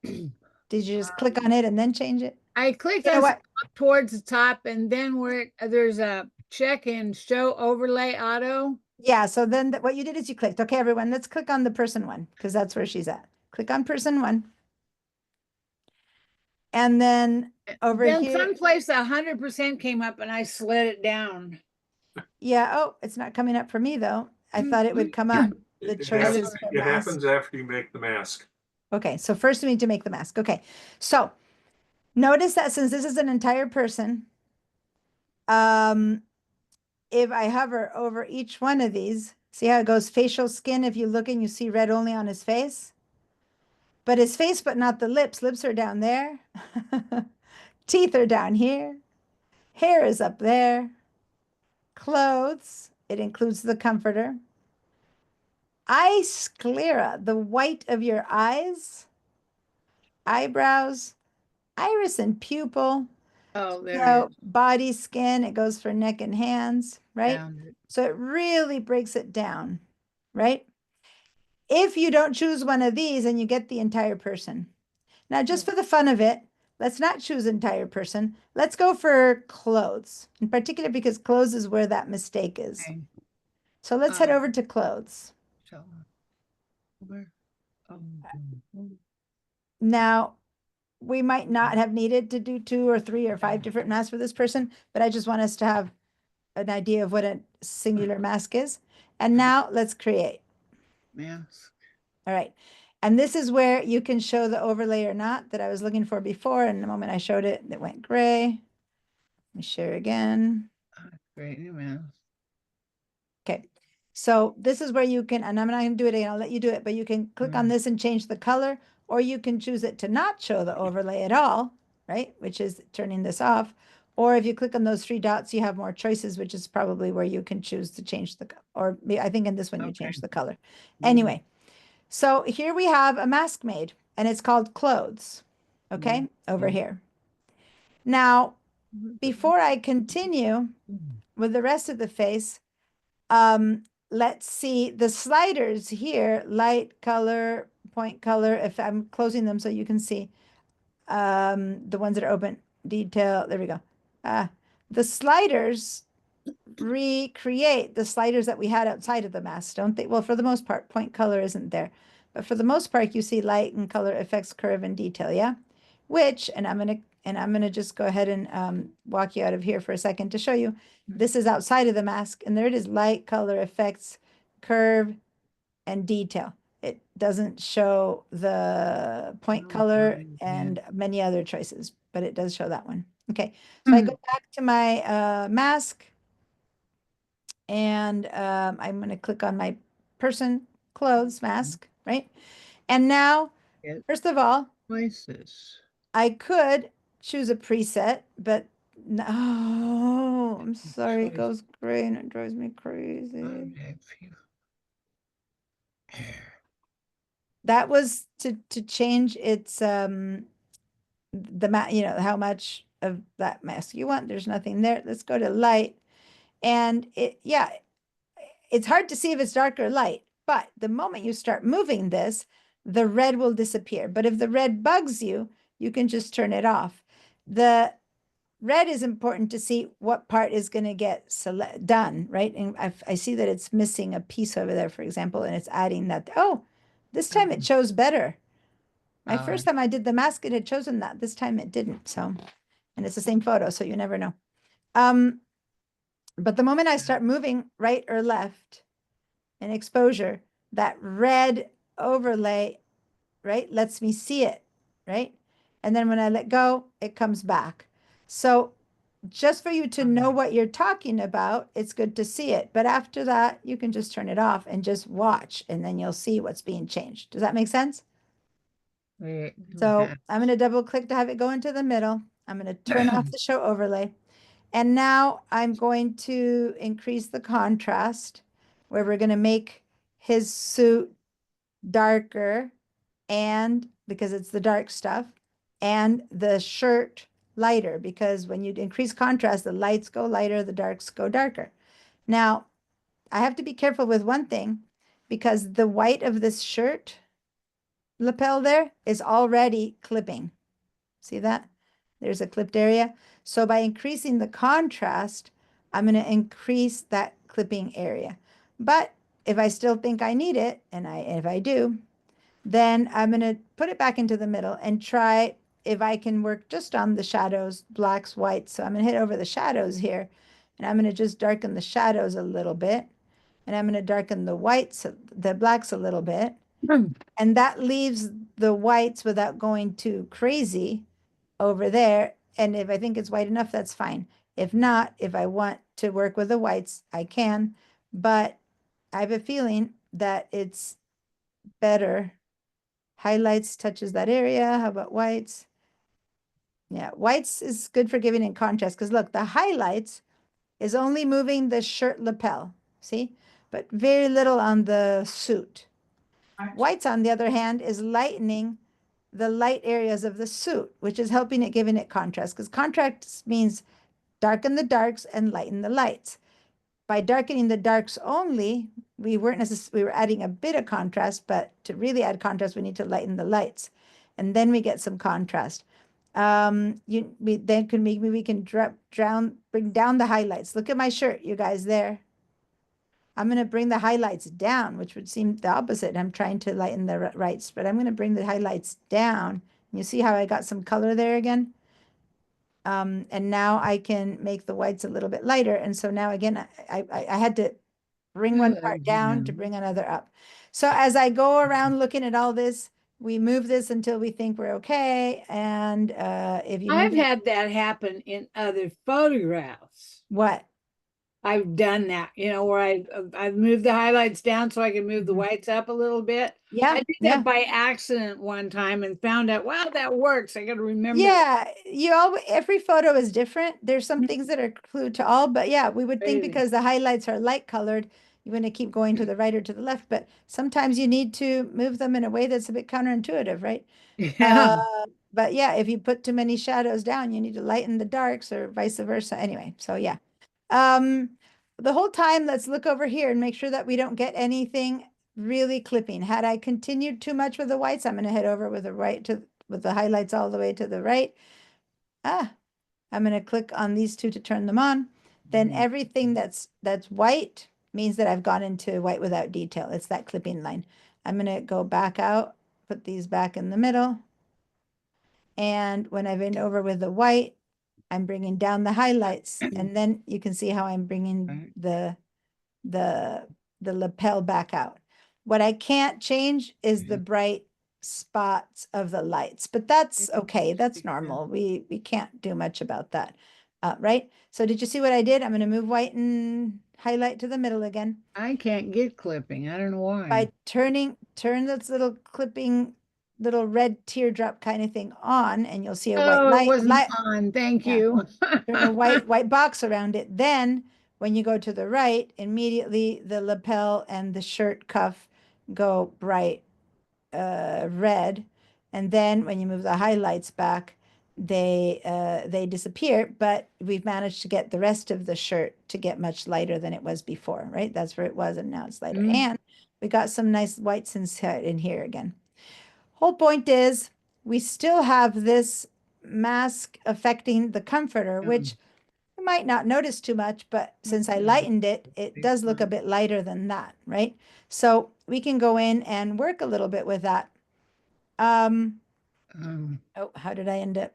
Did you just click on it and then change it? I clicked You know on what? up towards the top, and then where there's a check in show overlay auto. Yeah, so then what you did is you clicked. Okay, everyone, let's click on the person one because that's where she's at. Click on person one. And then over Then here, someplace 100% came up, and I slid it down. yeah, oh, it's not coming up for me though. I thought it would come up, the It choices happens- for It mask. happens after you make the mask. Okay, so first we need to make the mask. Okay, so notice that since this is an entire person, if I hover over each one of these, see how it goes facial skin? If you look and you see red only on his face, but his face, but not the lips. Lips are down there. Teeth are down here. Hair is up there. Clothes, it includes the comforter. Eye sclera, the white of your eyes, eyebrows, iris and pupil. Oh, there So it is. body skin, it goes for neck and hands, right? Found it. So it really breaks it down, right? If you don't choose one of these and you get the entire person. Now, just for the fun of it, let's not choose entire person. Let's go for clothes, in particular because clothes is where that mistake is. Okay. So let's head over to clothes. So, where? Now, we might not have needed to do 2 or 3 or 5 different masks for this person, but I just want us to have an idea of what a singular mask is. And now let's create. Mask. All right. And this is where you can show the overlay or not that I was looking for before. And the moment I showed it, it went gray. Let me share again. Great new mask. Okay. So this is where you can, and I'm not going to do it again. I'll let you do it, but you can click on this and change the color, or you can choose it to not show the overlay at all, right? Which is turning this off. Or if you click on those 3 dots, you have more choices, which is probably where you can choose to change the, or I think in this one, you change the color. Anyway, so here we have a mask made and it's called clothes. Okay, over here. Now, before I continue with the rest of the face, let's see the sliders here, light, color, point color, if I'm closing them so you can see the ones that are open, detail, there we go. The sliders recreate the sliders that we had outside of the mask, don't they? Well, for the most part, point color isn't there. But for the most part, you see light and color effects, curve and detail, yeah? Which, and I'm gonna just go ahead and walk you out of here for a second to show you. This is outside of the mask, and there it is, light, color, effects, curve, and detail. It doesn't show the point color and many other choices, but it does show that one. Okay, so I go back to my mask, and I'm going to click on my person clothes mask, right? And now, Yes. first of all, Places. I could choose a preset, but No, I'm sorry, it Choice. goes gray and it drives me crazy. Object view. That was to change its you know, how much of that mask you want. There's nothing there. Let's go to light. And yeah, it's hard to see if it's dark or light, but the moment you start moving this, the red will disappear. But if the red bugs you, you can just turn it off. The red is important to see what part is going to get done, right? And I see that it's missing a piece over there, for example, and it's adding that. Oh, this time it shows better. My first time I did the mask, it had chosen that. This time it didn't. So, and it's the same photo, so you never know. But the moment I start moving right or left in exposure, that red overlay, right, lets me see it, right? And then when I let go, it comes back. So just for you to know what you're talking about, it's good to see it. But after that, you can just turn it off and just watch, and then you'll see what's being changed. Does that make sense? So I'm going to double click to have it go into the middle. I'm going to turn off the show overlay. And now I'm going to increase the contrast where we're going to make his suit darker, and because it's the dark stuff, and the shirt lighter, because when you increase contrast, the lights go lighter, the darks go darker. Now, I have to be careful with one thing, because the white of this shirt lapel there is already clipping. See that? There's a clipped area. So by increasing the contrast, I'm going to increase that clipping area. But if I still think I need it, and if I do, then I'm going to put it back into the middle and try if I can work just on the shadows, blacks, whites. So I'm going to hit over the shadows here, and I'm going to just darken the shadows a little bit. And I'm going to darken the whites, the blacks a little bit. And that leaves the whites without going too crazy over there. And if I think it's white enough, that's fine. If not, if I want to work with the whites, I can. But I have a feeling that it's better. Highlights touches that area. How about whites? Yeah, whites is good for giving in contrast, because look, the highlights is only moving the shirt lapel, see? But very little on the suit. Whites, on the other hand, is lightening the light areas of the suit, which is helping it, giving it contrast, because contrast means darken the darks and lighten the lights. By darkening the darks only, we were adding a bit of contrast, but to really add contrast, we need to lighten the lights, and then we get some contrast. Then maybe we can bring down the highlights. Look at my shirt, you guys there. I'm going to bring the highlights down, which would seem the opposite. I'm trying to lighten the rights, but I'm going to bring the highlights down. You see how I got some color there again? And now I can make the whites a little bit lighter. And so now again, I had to bring one part down to bring another up. So as I go around looking at all this, we move this until we think we're okay. And if you I've move it- had that happen in other photographs. what? I've done that, where I've moved the highlights down so I can move the Mhm. whites up a little bit. Yeah, I did yeah. that by accident one time and found out, wow, that works. I got to remember. Yeah, every photo is different. There's some things that are clue to all, but yeah, we would think Crazy. because the highlights are light colored, you're going to keep going to the right or to the left, but sometimes you need to move them in a way that's a bit counterintuitive, right? Yeah. But yeah, if you put too many shadows down, you need to lighten the darks or vice versa. Anyway, so yeah. The whole time, let's look over here and make sure that we don't get anything really clipping. Had I continued too much with the whites, I'm going to head over with the highlights all the way to the right. I'm going to click on these two to turn them on. Then everything that's white means that I've gone into white without detail. It's that clipping line. I'm going to go back out, put these back in the middle. And when I've been over with the white, I'm bringing down the highlights, and then you can see how I'm bringing the lapel back out. What I can't change is the bright spots of the lights, but that's okay. That's normal. We can't do much about that, right? So did you see what I did? I'm going to move white and highlight to the middle again. I can't get clipping. I don't know why. By turn this little clipping little red teardrop kind of thing on, and you'll see a white Oh, it light, wasn't on. Thank Yeah. you. turn a white box around it. Then when you go to the right, immediately the lapel and the shirt cuff go bright red. And then when you move the highlights back, they disappear, but we've managed to get the rest of the shirt to get much lighter than it was before, right? That's where it was, and now it's lighter. Mm. And we got some nice whites in here again. Whole point is we still have this mask affecting the comforter, which you might not notice too much, but since I lightened it, it does look a bit lighter than that, right? So we can go in and work a little bit with that. Oh, how did I end up?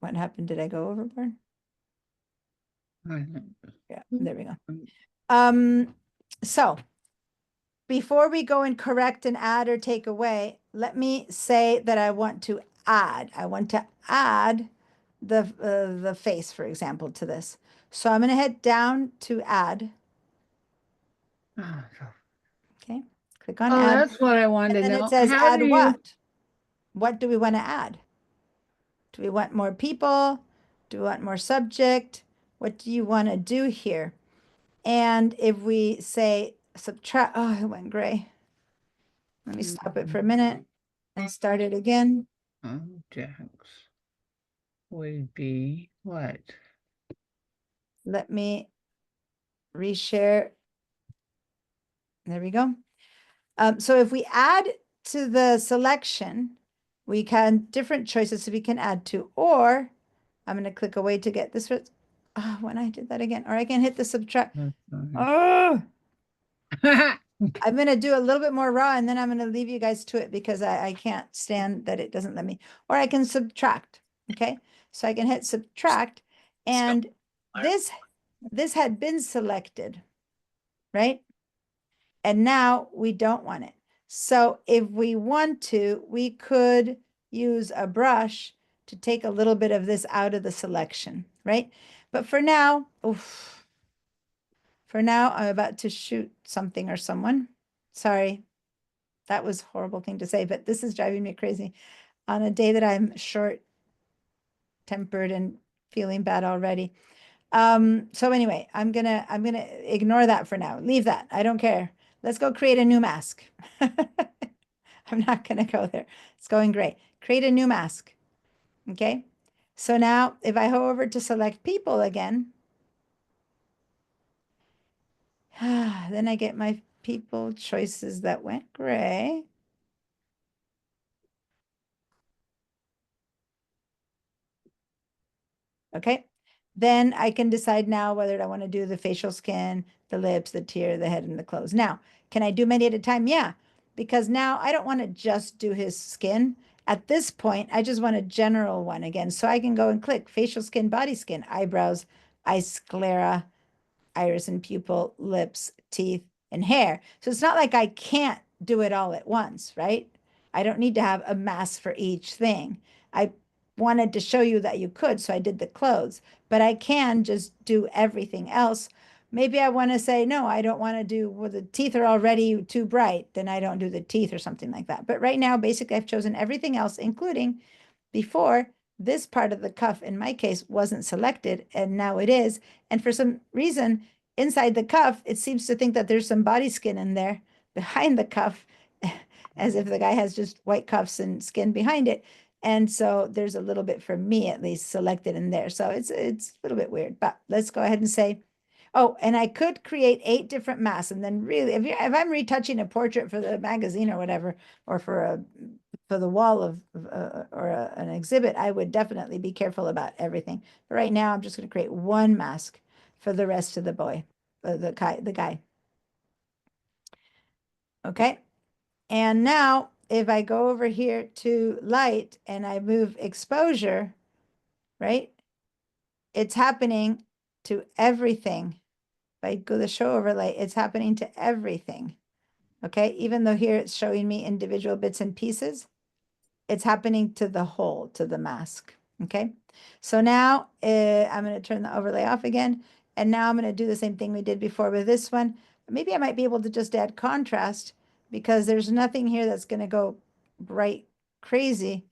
What happened? Did I go overboard? Yeah, there we go. So before we go and correct and add or take away, let me say that I want to add. I want to add the face, for example, to this. So I'm going to head down to add. Okay, click on Oh, add. that's what I wanted to And then know. it says How add do you? what? What do we want to add? Do we want more people? Do we want more subject? What do you want to do here? And if we say subtract, oh, it went gray. Let me stop it for a minute and start it again. Objects would be what? Let me reshare. There we go. So if we add to the selection, we can different choices so we can add to, or I'm going to click away to get this. Oh, when I did that again, or I can hit the subtract. Oh, I'm going to do a little bit more raw, and then I'm going to leave you guys to it because I can't stand that it doesn't let me, or I can subtract. Okay. So I can hit subtract, and this had been selected, right? And now we don't want it. So if we want to, we could use a brush to take a little bit of this out of the selection, right? But for now, oof, for now, I'm about to shoot something or someone. Sorry, that was a horrible thing to say, but this is driving me crazy on a day that I'm short-tempered and feeling bad already. So anyway, I'm gonna ignore that for now. Leave that. I don't care. Let's go create a new mask. I'm not gonna go there. It's going great. Create a new mask. Okay. So now if I go over to select people again, then I get my people choices that went gray. Okay. Then I can decide now whether I want to do the facial skin, the lips, the tear, the head, and the clothes. Now, can I do many at a time? Yeah, because now I don't want to just do his skin. At this point, I just want a general one again. So I can go and click facial skin, body skin, eyebrows, eye sclera, iris and pupil, lips, teeth, and hair. So it's not like I can't do it all at once, right? I don't need to have a mask for each thing. I wanted to show you that you could, so I did the clothes, but I can just do everything else. Maybe I want to say, no, I don't want to do, well, the teeth are already too bright, then I don't do the teeth or something like that. But right now, basically, I've chosen everything else, including before this part of the cuff, in my case, wasn't selected, and now it is. And for some reason, inside the cuff, it seems to think that there's some body skin in there behind the cuff, as if the guy has just white cuffs and skin behind it. And so there's a little bit for me at least selected in there. So it's a little bit weird, but let's go ahead and say, oh, and I could create 8 different masks. And then really, if I'm retouching a portrait for the magazine or whatever, or for the wall of an exhibit, I would definitely be careful about everything. But right now, I'm just going to create one mask for the rest of the boy, the guy. Okay. And now if I go over here to light and I move exposure, right? It's happening to everything. If I go to show overlay, it's happening to everything. Okay. Even though here it's showing me individual bits and pieces, it's happening to the whole, to the mask. Okay. So now I'm going to turn the overlay off again. And now I'm going to do the same thing we did before with this one. Maybe I might be able to just add contrast because there's nothing here that's going to go bright crazy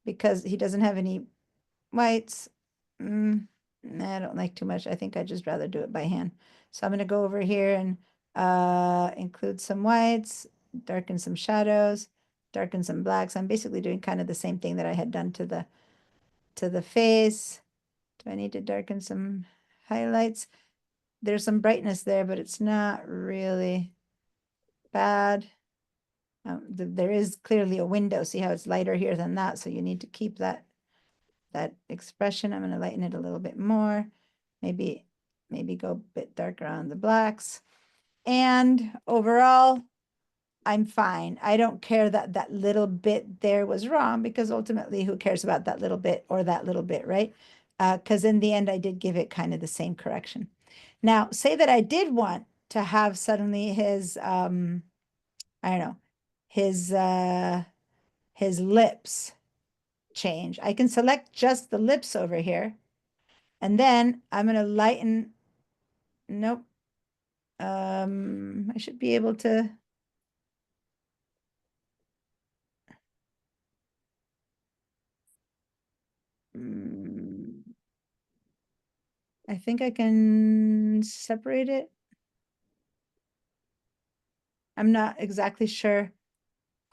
because he doesn't have any whites. Nah, I don't like too much. I think I'd just rather do it by hand. So I'm gonna go over here and include some whites, darken some shadows, darken some blacks. I'm basically doing kind of the same thing that I had done to the face. Do I need to darken some highlights? There's some brightness there, but it's not really bad. There is clearly a window. See how it's lighter here than that, so you need to keep that expression. I'm going to lighten it a little bit more. Maybe go a bit darker on the blacks. And overall, I'm fine. I don't care that that little bit there was wrong, because ultimately, who cares about that little bit or that little bit, right? Because in the end, I did give it kind of the same correction. Now, say that I did want to have suddenly his, I don't know, his lips change. I can select just the lips over here, and then I'm going to lighten. Nope. I should be able to. I think I can separate it. I'm not exactly sure.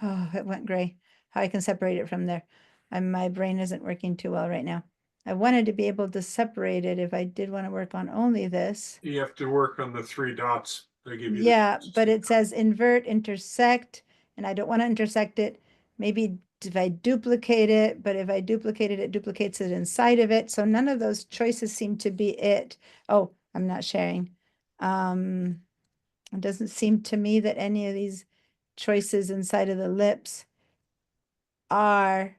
Oh, it went gray. How I can separate it from there. And my brain isn't working too well right now. I wanted to be able to separate it if I did want to work on only this. You have to work on the 3 dots. They give you. Yeah, but it says invert, intersect, and I don't want to intersect it. Maybe if I duplicate it, but if I duplicate it, it duplicates it inside of it. So none of those choices seem to be it. Oh, I'm not sharing. It doesn't seem to me that any of these choices inside of the lips are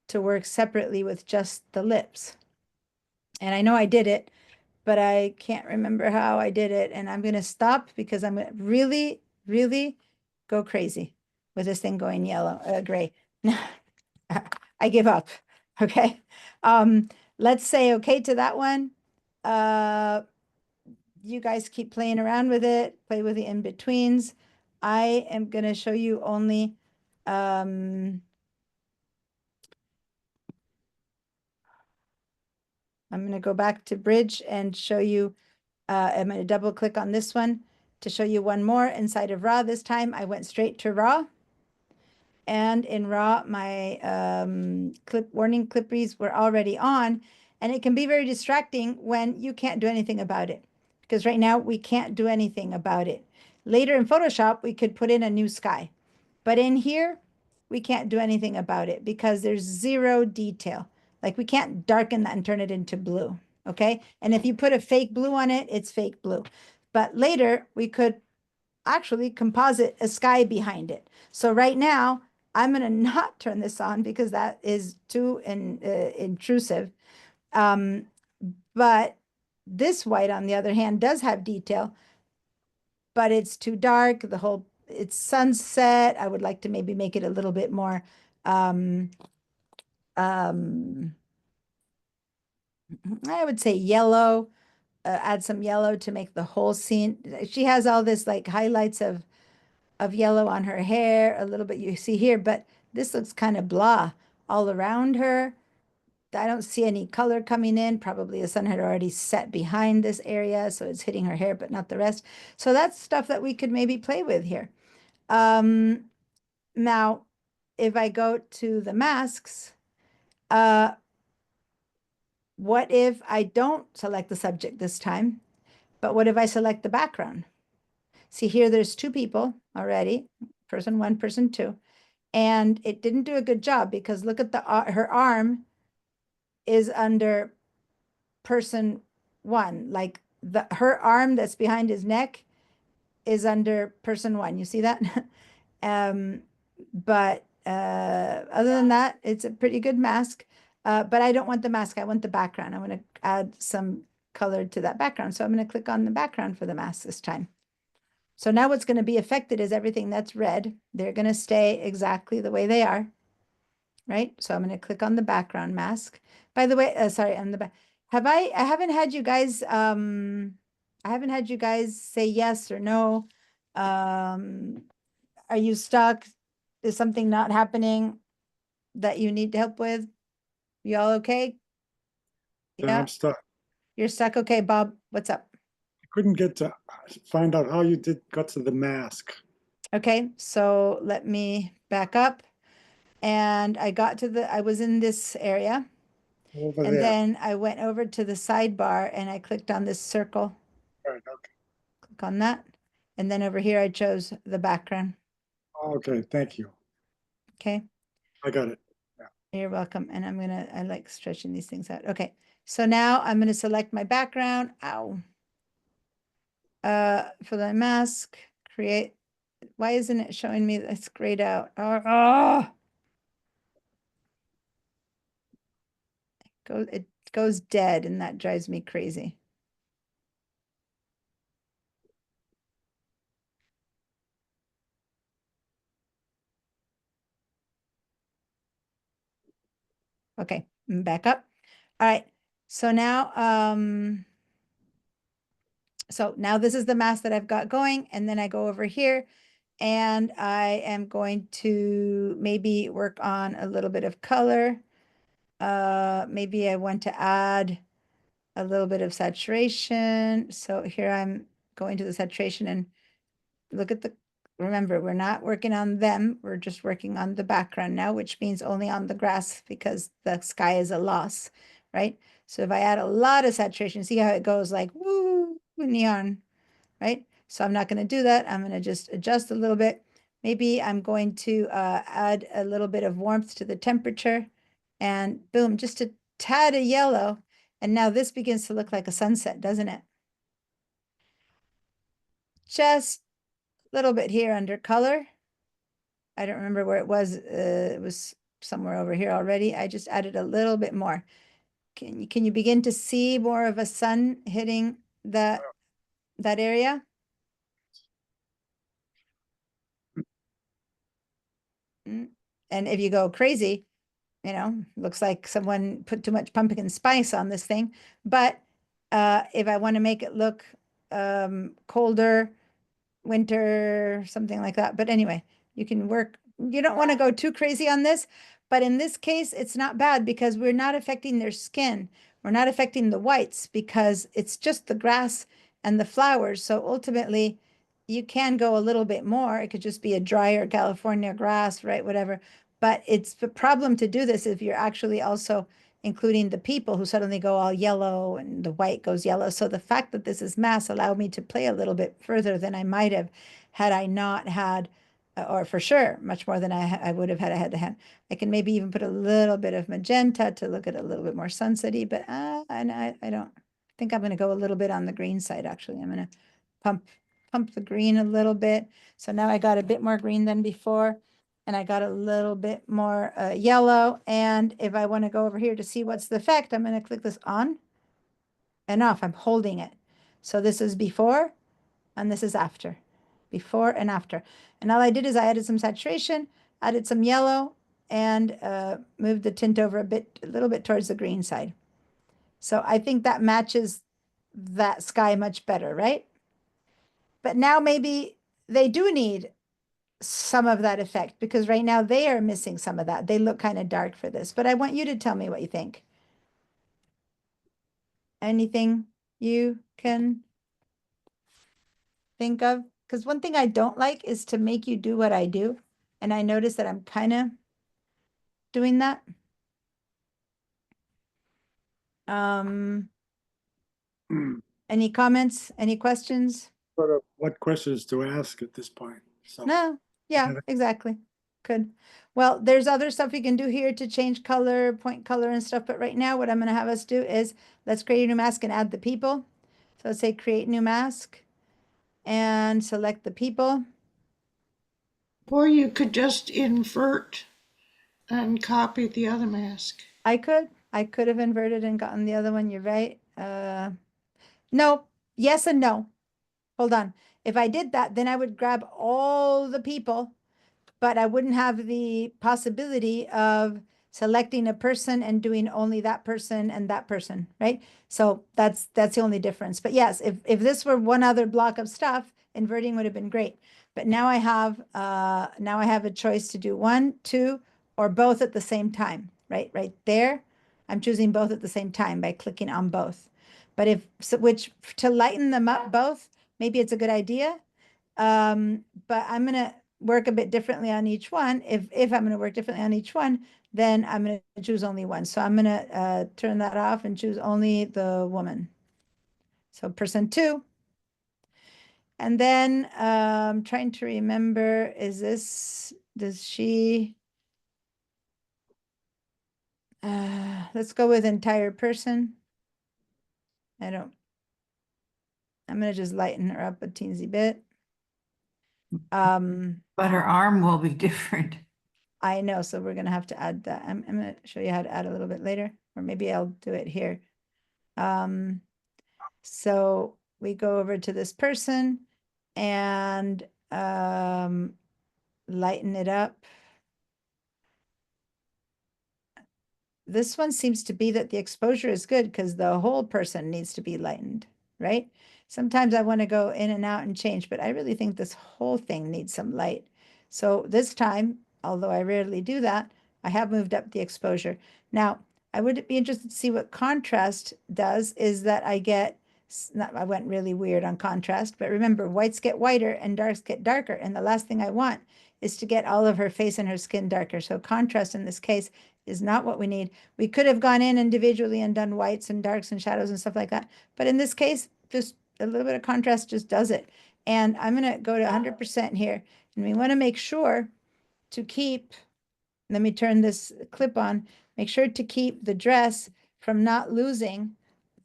to work separately with just the lips. And I know I did it, but I can't remember how I did it. And I'm going to stop because I'm going to really, really go crazy with this thing going yellow, gray. I give up. Okay. Let's say okay to that one. You guys keep playing around with it, play with the in-betweens. I am going to show you only, I'm going to go back to Bridge and show you, I'm going to double click on this one to show you one more inside of Raw. This time I went straight to Raw. And in Raw, my warning clippies were already on. And it can be very distracting when you can't do anything about it. Because right now we can't do anything about it. Later in Photoshop, we could put in a new sky. But in here, we can't do anything about it because there's zero detail. Like we can't darken that and turn it into blue, okay? And if you put a fake blue on it, it's fake blue. But later, we could actually composite a sky behind it. So right now, I'm going to not turn this on because that is too intrusive. But this white, on the other hand, does have detail, but it's too dark. It's sunset. I would like to maybe make it a little bit more I would say yellow, add some yellow to make the whole scene. She has all this like highlights of yellow on her hair, a little bit you see here, but this looks kind of blah all around her. I don't see any color coming in. Probably the sun had already set behind this area, so it's hitting her hair, but not the rest. So that's stuff that we could maybe play with here. Now, if I go to the masks, what if I don't select the subject this time, but what if I select the background? See here, there's 2 people already, person 1, person 2, and it didn't do a good job because look at her arm is under person 1, like her arm that's behind his neck is under person 1. You see that? But other than that, it's a pretty good mask. But I don't want the mask. I want the background. I want to add some color to that background. So I'm going to click on the background for the mask this time. So now what's going to be affected is everything that's red. They're going to stay exactly the way they are, right? So I'm going to click on the background mask. By the way, sorry, on the back. I haven't had you guys say yes or no. Are you stuck? Is something not happening? that you need help with? You all okay? Yeah, Yeah, I'm stuck. you're stuck. Okay, Bob, what's up? I couldn't get to find out how you got to the mask. Okay, so let me back up. And I got to I was in this area. Over And there. then I went over to the sidebar and I clicked on this circle, Right, okay. click on that. And then over here, I chose the background. Okay, thank you. Okay, I got it. you're welcome. And I like stretching these things out. Okay, so now I'm gonna select my background. Ow. For the mask, create. Why isn't it showing me it's grayed out? It goes dead and that drives me crazy. Okay, back up. All right, so now, so now this is the mask that I've got going, and then I go over here and I am going to maybe work on a little bit of color. Maybe I want to add a little bit of saturation. So here I'm going to the saturation and look at remember, we're not working on them. We're just working on the background now, which means only on the grass because the sky is a loss, right? So if I add a lot of saturation, see how it goes like, woo, neon, right? So I'm not going to do that. I'm going to just adjust a little bit. Maybe I'm going to add a little bit of warmth to the temperature and boom, just a tad of yellow. And now this begins to look like a sunset, doesn't it? Just a little bit here under color. I don't remember where it was. It was somewhere over here already. I just added a little bit more. Can you begin to see more of a sun hitting that area? And if you go crazy, you know, looks like someone put too much pumpkin spice on this thing. But if I want to make it look colder, winter, something like that. But anyway, you can work. You don't want to go too crazy on this. But in this case, it's not bad because we're not affecting their skin. We're not affecting the whites because it's just the grass and the flowers. So ultimately, you can go a little bit more. It could just be a drier California grass, right? Whatever. But it's the problem to do this if you're actually also including the people who suddenly go all yellow and the white goes yellow. So the fact that this is mass allowed me to play a little bit further than I might have had I not had, or for sure, much more than I would have had I had the hand. I can maybe even put a little bit of magenta to look at a little bit more sunsetty, but and I don't think I'm going to go a little bit on the green side. Actually, I'm going to pump the green a little bit. So now I got a bit more green than before. And I got a little bit more yellow. And if I want to go over here to see what's the effect, I'm going to click this on and off. I'm holding it. So this is before and this is after. Before and after. And all I did is I added some saturation, added some yellow, and moved the tint over a little bit towards the green side. So I think that matches that sky much better, right? But now maybe they do need some of that effect because right now they are missing some of that. They look kind of dark for this, but I want you to tell me what you think. Anything you can think of? Because one thing I don't like is to make you do what I do. And I notice that I'm kind of doing that. Any comments? Any questions? What questions to ask at this point? So No, yeah, exactly. Good. Well, there's other stuff we can do here to change color, point color and stuff. But right now, what I'm going to have us do is let's create a new mask and add the people. So let's say create new mask and select the people. Or you could just invert and copy the other mask. I could have inverted and gotten the other one. You're right. No, yes and no. Hold on. If I did that, then I would grab all the people, but I wouldn't have the possibility of selecting a person and doing only that person and that person, right? So that's the only difference. But yes, if this were one other block of stuff, inverting would have been great. But now I have a choice to do 1, 2, or both at the same time, right there. I'm choosing both at the same time by clicking on both. But if, so, which, to lighten them up both, maybe it's a good idea. But I'm gonna work a bit differently on each one. If I'm gonna work differently on each one, then I'm gonna choose only one. So I'm gonna turn that off and choose only the woman. So person 2. And then trying to remember, does she, let's go with entire person. I'm gonna just lighten her up a teensy bit. But her arm will be different. I know, so we're gonna have to add that. I'm gonna show you how to add a little bit later, or maybe I'll do it here. So we go over to this person and lighten it up. This one seems to be that the exposure is good because the whole person needs to be lightened, right? Sometimes I want to go in and out and change, but I really think this whole thing needs some light. So this time, although I rarely do that, I have moved up the exposure. Now, I would be interested to see what contrast does, is that I get, I went really weird on contrast, but remember, whites get whiter and darks get darker. And the last thing I want is to get all of her face and her skin darker. So contrast in this case is not what we need. We could have gone in individually and done whites and darks and shadows and stuff like that. But in this case, just a little bit of contrast just does it. And I'm going to go to 100% here. And we want to make sure to keep, let me turn this clip on, make sure to keep the dress from not losing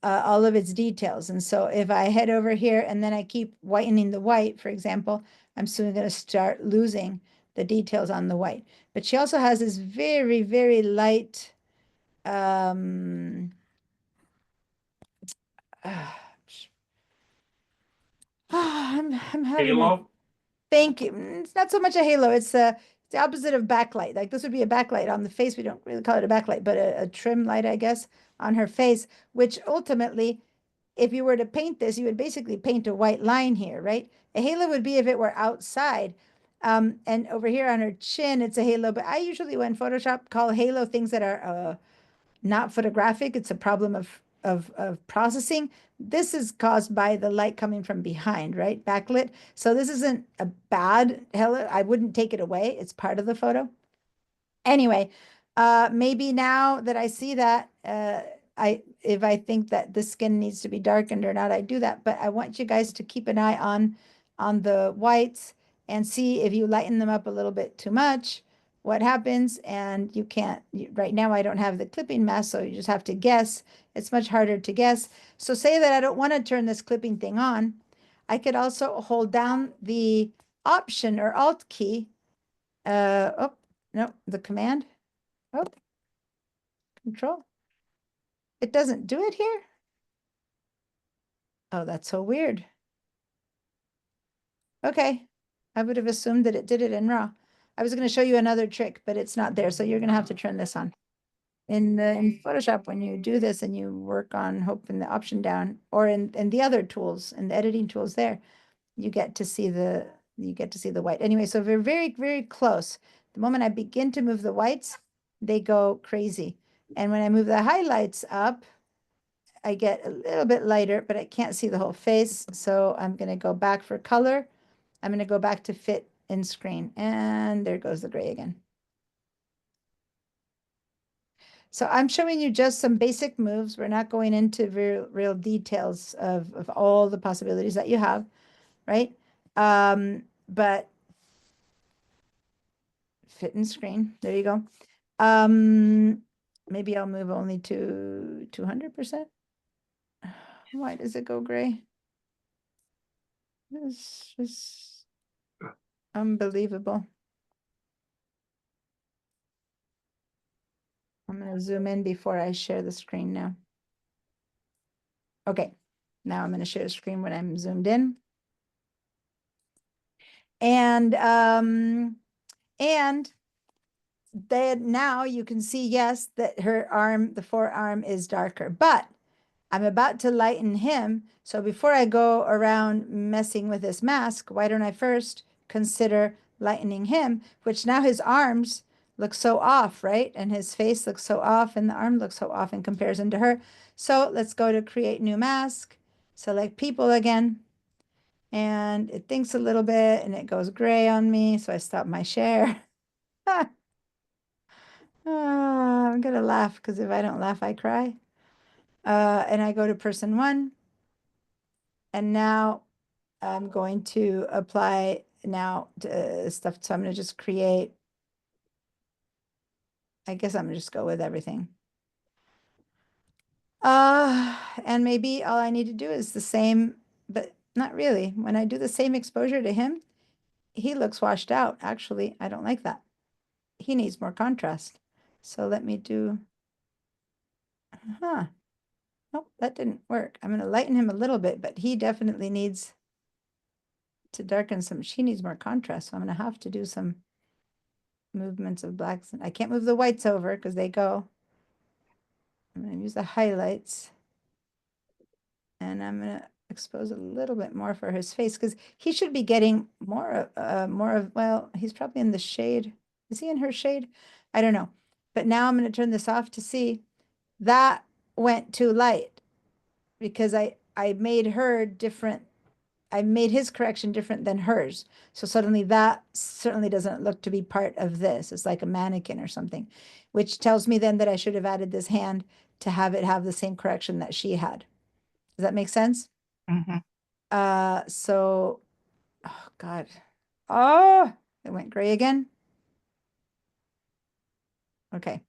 all of its details. And so if I head over here and then I keep whitening the white, for example, I'm soon going to start losing the details on the white. But she also has this very, very light, I'm having a, Halo, thank you. It's not so much a halo. It's the opposite of backlight. Like this would be a backlight on the face. We don't really call it a backlight, but a trim light, I guess, on her face, which ultimately, if you were to paint this, you would basically paint a white line here, right? A halo would be if it were outside. And over here on her chin, it's a halo. But I usually, when Photoshop, call halo things that are not photographic. It's a problem of processing. This is caused by the light coming from behind, right? Backlit. So this isn't a bad halo. I wouldn't take it away. It's part of the photo. Anyway, maybe now that I see that, if I think that the skin needs to be darkened or not, I do that. But I want you guys to keep an eye on the whites and see if you lighten them up a little bit too much, what happens. And you can't, right now I don't have the clipping mask, so you just have to guess. It's much harder to guess. So say that I don't want to turn this clipping thing on. I could also hold down the Option or Alt key. Oh, no, the command. Oh, Control. It doesn't do it here. Oh, that's so weird. Okay, I would have assumed that it did it in RAW. I was going to show you another trick, but it's not there, so you're going to have to turn this on. In Photoshop, when you do this and you work on hoping the option down, or in the other tools, in the editing tools there, you get to see the white. Anyway, so we're very, very close. The moment I begin to move the whites, they go crazy. And when I move the highlights up, I get a little bit lighter, but I can't see the whole face. So I'm going to go back for color. I'm going to go back to fit in screen. And there goes the gray again. So I'm showing you just some basic moves. We're not going into real details of all the possibilities that you have, right? But fit in screen. There you go. Maybe I'll move only to 200%. Why does it go gray? It's just unbelievable. I'm going to zoom in before I share the screen now. Okay, now I'm going to share the screen when I'm zoomed in. And then now you can see, yes, that her arm, the forearm is darker, but I'm about to lighten him. So before I go around messing with this mask, why don't I first consider lightening him, which now his arms looks so off, right? And his face looks so off and the arm looks so off in comparison to her. So let's go to create new mask, select people again. And it thinks a little bit and it goes gray on me. So I stop my share. I'm gonna laugh because if I don't laugh, I cry. And I go to person 1. And now I'm going to apply now to stuff. So I'm gonna just create. I guess I'm gonna just go with everything. And maybe all I need to do is the same, but not really. When I do the same exposure to him, he looks washed out. Actually, I don't like that. He needs more contrast. So let me do, nope, that didn't work. I'm gonna lighten him a little bit, but he definitely needs to darken some, she needs more contrast. So I'm gonna have to do some movements of blacks. I can't move the whites over because they go. I'm gonna use the highlights. And I'm gonna expose a little bit more for his face because he should be getting more of, well, he's probably in the shade. Is he in her shade? I don't know. But now I'm gonna turn this off to see that went too light because I made her different. I made his correction different than hers. So suddenly that certainly doesn't look to be part of this. It's like a mannequin or something, which tells me then that I should have added this hand to have it have the same correction that she had. Does that make sense? Mhm. So, oh God. Oh, it went gray again. Okay.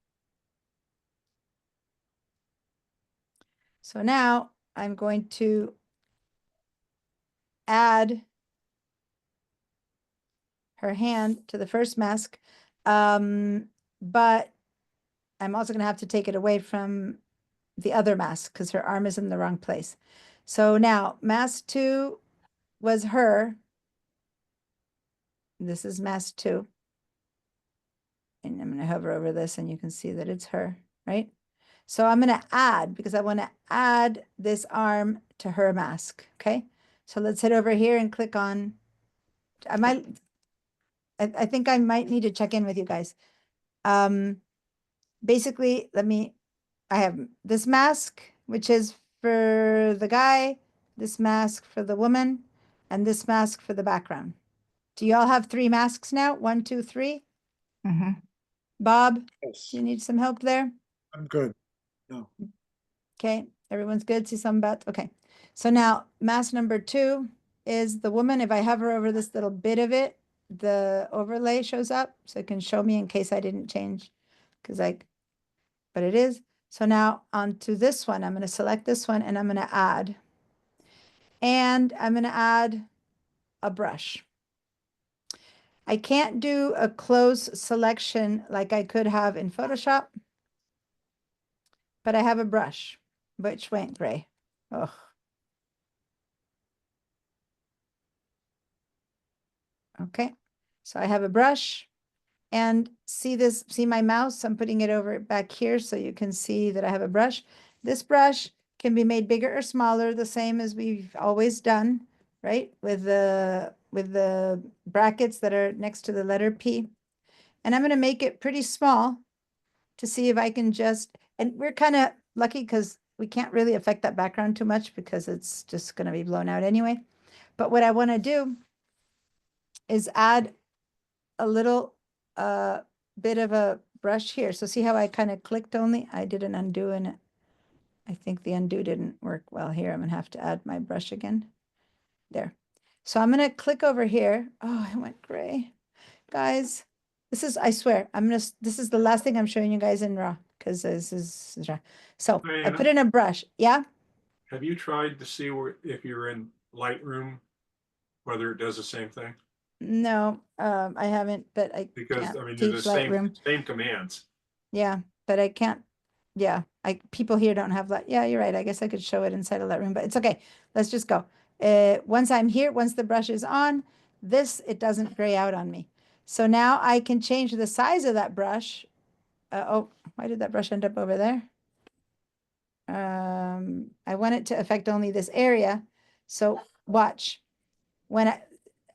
So now I'm going to add her hand to the first mask. But I'm also going to have to take it away from the other mask because her arm is in the wrong place. So now mask 2 was her. This is mask 2. And I'm going to hover over this and you can see that it's her, right? So I'm going to add, because I want to add this arm to her mask, okay? So let's head over here and click on, I think I might need to check in with you guys. Basically, I have this mask, which is for the guy, this mask for the woman, and this mask for the background. Do you all have 3 masks now? 1, 2, 3? Mhm. Bob, Yes, do you need some help there? I'm good. No, Okay, everyone's good. See some bets. Okay, so now mask number 2 is the woman. If I hover over this little bit of it, the overlay shows up, so it can show me in case I didn't change, but it is. So now onto this one, I'm going to select this one and I'm going to add. And I'm going to add a brush. I can't do a close selection like I could have in Photoshop, but I have a brush, which went gray. Oh. Okay, so I have a brush and see my mouse? I'm putting it over back here so you can see that I have a brush. This brush can be made bigger or smaller, the same as we've always done, right? With the brackets that are next to the letter P. And I'm going to make it pretty small to see if I can and we're kind of lucky because we can't really affect that background too much because it's just going to be blown out anyway. But what I want to do is add a little bit of a brush here. So see how I kind of clicked only? I did an undo and I think the undo didn't work well here. I'm gonna have to add my brush again. There. So I'm gonna click over here. Oh, it went gray. Guys, I swear, this is the last thing I'm showing you guys in RAW because this is RAW. So I Diana? put in a brush. Yeah? Have you tried to see if you're in Lightroom, whether it does the same thing? No, I haven't, but I Because can't I mean, they're teach the same, Lightroom. same commands. Yeah, but I can't. Yeah, people here don't have that. Yeah, you're right. I guess I could show it inside of Lightroom, but it's okay. Let's just go. Once I'm here, once the brush is on, it doesn't gray out on me. So now I can change the size of that brush. Oh, why did that brush end up over there? I want it to affect only this area. So watch when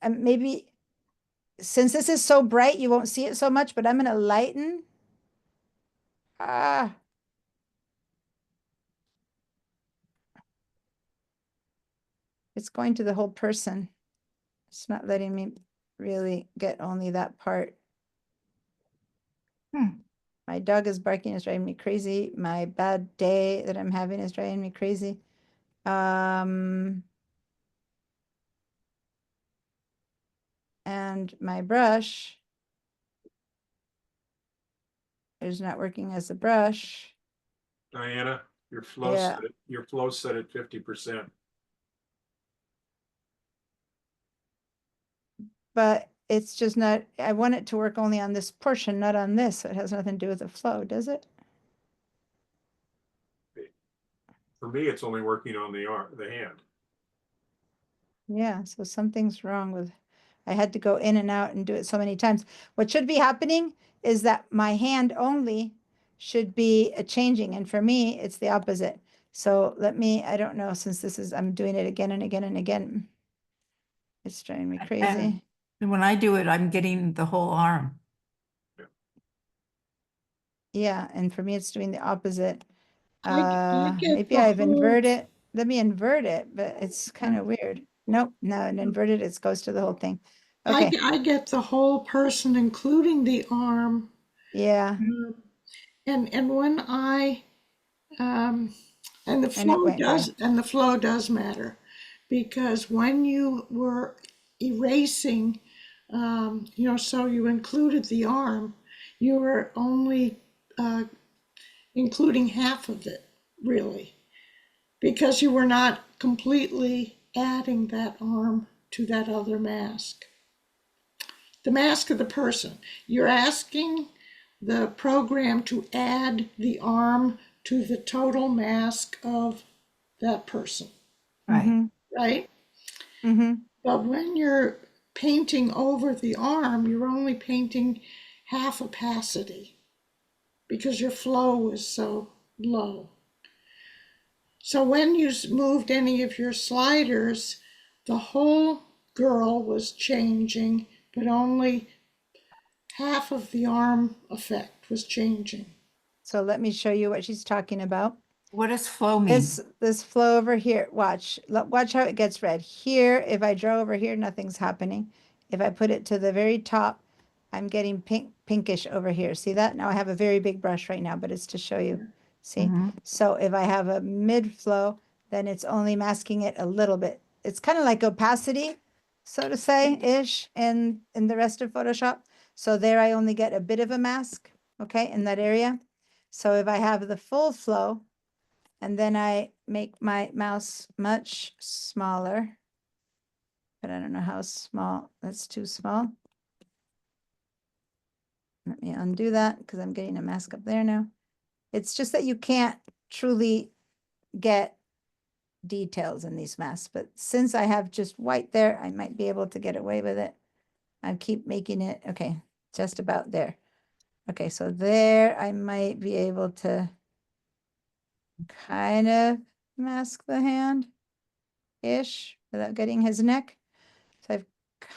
maybe since this is so bright, you won't see it so much, but I'm gonna lighten. Ah. It's going to the whole person. It's not letting me really get only that part. My dog is barking, is driving me crazy. My bad day that I'm having is driving me crazy. And my brush is not working as a brush. Diana, your flow Yeah. set, your flow set at 50%. But it's just not, I want it to work only on this portion, not on this. So it has nothing to do with the flow, does it? For me, it's only working on the arm, the hand. Yeah, so something's wrong with, I had to go in and out and do it so many times. What should be happening is that my hand only should be changing. And for me, it's the opposite. So let me, I don't know, since this is, I'm doing it again and again and again. It's driving me crazy. And when I do it, I'm getting the whole arm. Yeah, and for me, it's doing the opposite. I get Maybe the I've whole- inverted. Let me invert it, but it's kind of weird. Nope, no, and inverted, it goes to the whole thing. Okay, I get the whole person, including the arm. yeah, And when I and the and it flow went does dry. and the flow does matter, because when you were erasing, so you included the arm, you were only including half of it, really, because you were not completely adding that arm to that other mask. The mask of the person. You're asking the program to add the arm to the total mask of that person, Right. right? Mm-hmm. But when you're painting over the arm, you're only painting half opacity because your flow is so low. So when you moved any of your sliders, the whole girl was changing, but only half of the arm effect was changing. So let me show you what she's talking about. What does flow mean? This flow over here, watch how it gets red. Here, if I draw over here, nothing's happening. If I put it to the very top, I'm getting pinkish over here. See that? Now I have a very big brush right now, but it's to show you. See? So if I have a mid flow, then it's only masking it a little bit. It's kind of like opacity, so to say, ish, in the rest of Photoshop. So there I only get a bit of a mask, okay, in that area. So if I have the full flow, and then I make my mouse much smaller, but I don't know how small, that's too small. Let me undo that because I'm getting a mask up there now. It's just that you can't truly get details in these masks, but since I have just white there, I might be able to get away with it. I keep making it, okay, just about there. Okay, so there I might be able to kind of mask the hand-ish without getting his neck. So I've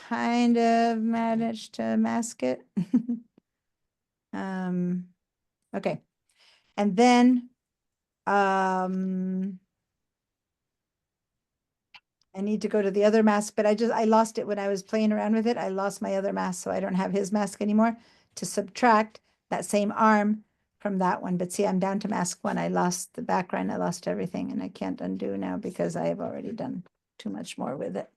kind of managed to mask it. Okay. And then I need to go to the other mask, but I lost it when I was playing around with it. I lost my other mask, so I don't have his mask anymore to subtract that same arm from that one. But see, I'm down to mask one. I lost the background, I lost everything, and I can't undo now because I have already done too much more with it.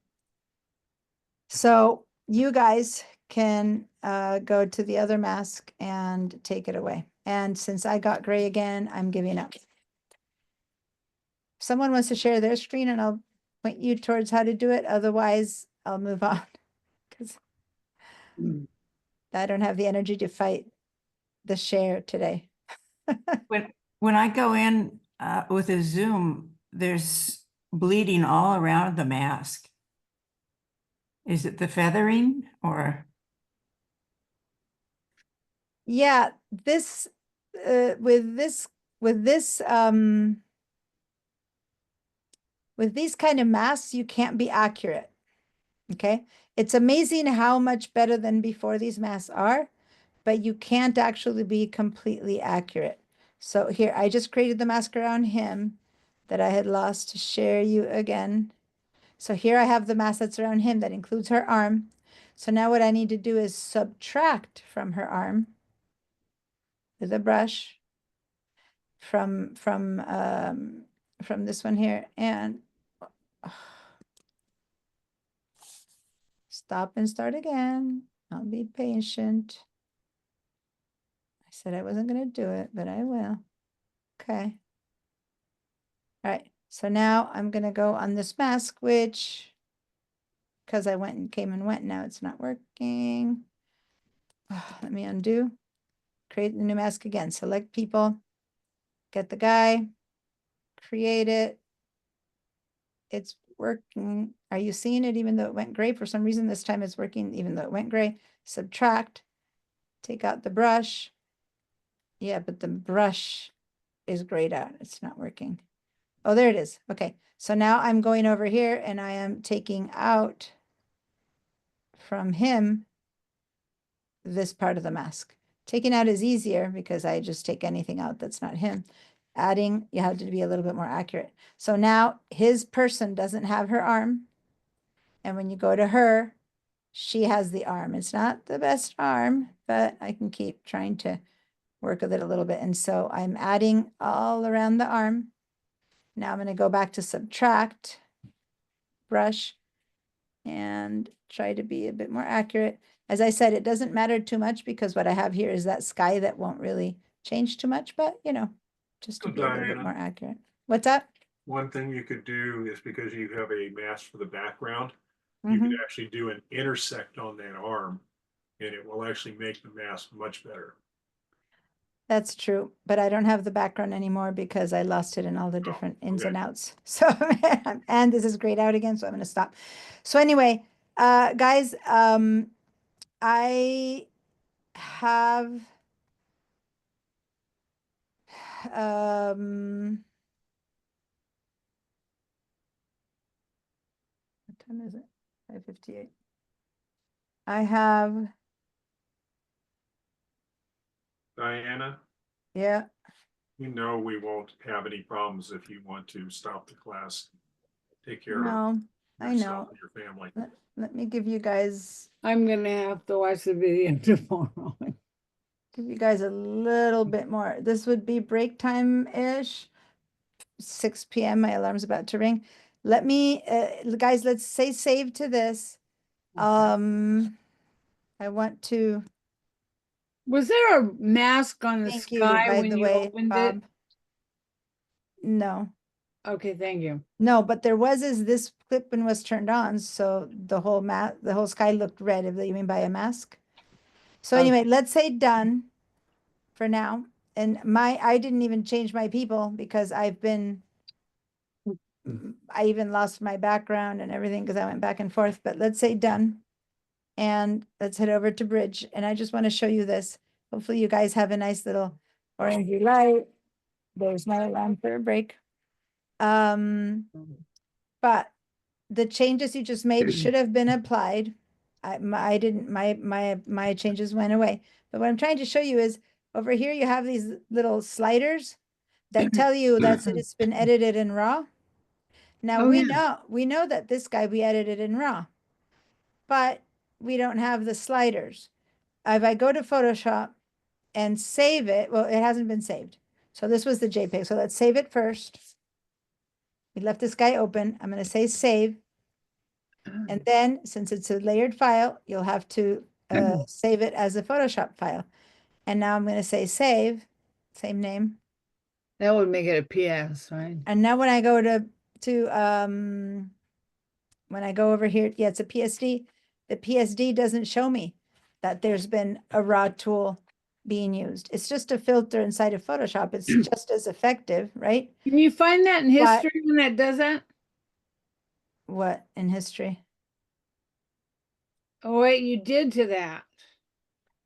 So you guys can go to the other mask and take it away. And since I got gray again, I'm giving up. If someone wants to share their screen and I'll point you towards how to do it. Otherwise, I'll move on because I don't have the energy to fight the share today. When I go in with a zoom, there's bleeding all around the mask. Is it the feathering or? Yeah, this with these kind of masks, you can't be accurate. Okay. It's amazing how much better than before these masks are, but you can't actually be completely accurate. So here, I just created the mask around him that I had lost to share you again. So here I have the mask that's around him that includes her arm. So now what I need to do is subtract from her arm with a brush from this one here, and stop and start again. I'll be patient. I said I wasn't going to do it, but I will. Okay. All right. So now I'm going to go on this mask, which, because I went and came and went, now it's not working. Let me undo. Create the new mask again. Select people. Get the guy. Create it. It's working. Are you seeing it even though it went gray? For some reason, this time it's working even though it went gray. Subtract. Take out the brush. Yeah, but the brush is grayed out. It's not working. Oh, there it is. Okay. So now I'm going over here and I am taking out from him this part of the mask. Taking out is easier because I just take anything out that's not him. Adding, you have to be a little bit more accurate. So now his person doesn't have her arm. And when you go to her, she has the arm. It's not the best arm, but I can keep trying to work with it a little bit. And so I'm adding all around the arm. Now I'm going to go back to subtract, brush, and try to be a bit more accurate. As I said, it doesn't matter too much because what I have here is that sky that won't really change too much, but you know, just to So be a little bit Diana, more accurate. What's up? one thing you could do is because you have a mask for the background, you Mhm. could actually do an intersect on that arm and it will actually make the mask much better. That's true, but I don't have the background anymore because I lost it in all the different ins and okay. outs. So, and this is grayed out again, so I'm going to stop. So anyway, guys, I have, what time is it? 5:58. I have, Diana, yeah, you know we won't have any problems if you want to stop the class. Take care of no, I yourself know. and your family. Let me give you guys I'm gonna have to watch the video tomorrow. a little bit more. This would be break time-ish. 6 p.m. My alarm's about to ring. Let me, guys, let's say save to this. I want to Was there a mask on the thank you, sky by when the you way, opened Bob. it? No, Okay, thank you. no, but there was as this clip and was turned on, so the whole sky looked red. If you mean by a mask. So Okay. anyway, let's say done for now. And I didn't even change my people because I've been, I even lost my background and everything because I went back and forth, but let's say done. And let's head over to Bridge. And I just want to show you this. Hopefully you guys have a nice little orangey light. There's my alarm for a break. But the changes you just made should have been applied. I didn't, my changes went away. But what I'm trying to show you is over here, you have these little sliders that tell you that it's been edited in RAW. Now Oh, we yeah. know that this guy we edited in RAW, but we don't have the sliders. If I go to Photoshop and save it, well, it hasn't been saved. So this was the JPEG. So let's save it first. We left this guy open. I'm going to say save. And then since it's a layered file, you'll have to save it as a Photoshop file. And now I'm going to say save, same name. That would make it a PS, right? And now when I go when I go over here, yeah, it's a PSD. The PSD doesn't show me that there's been a raw tool being used. It's just a filter inside of Photoshop. It's just as effective, right? Can you find that in But- history when that does that? What in history? Oh, wait, you did to that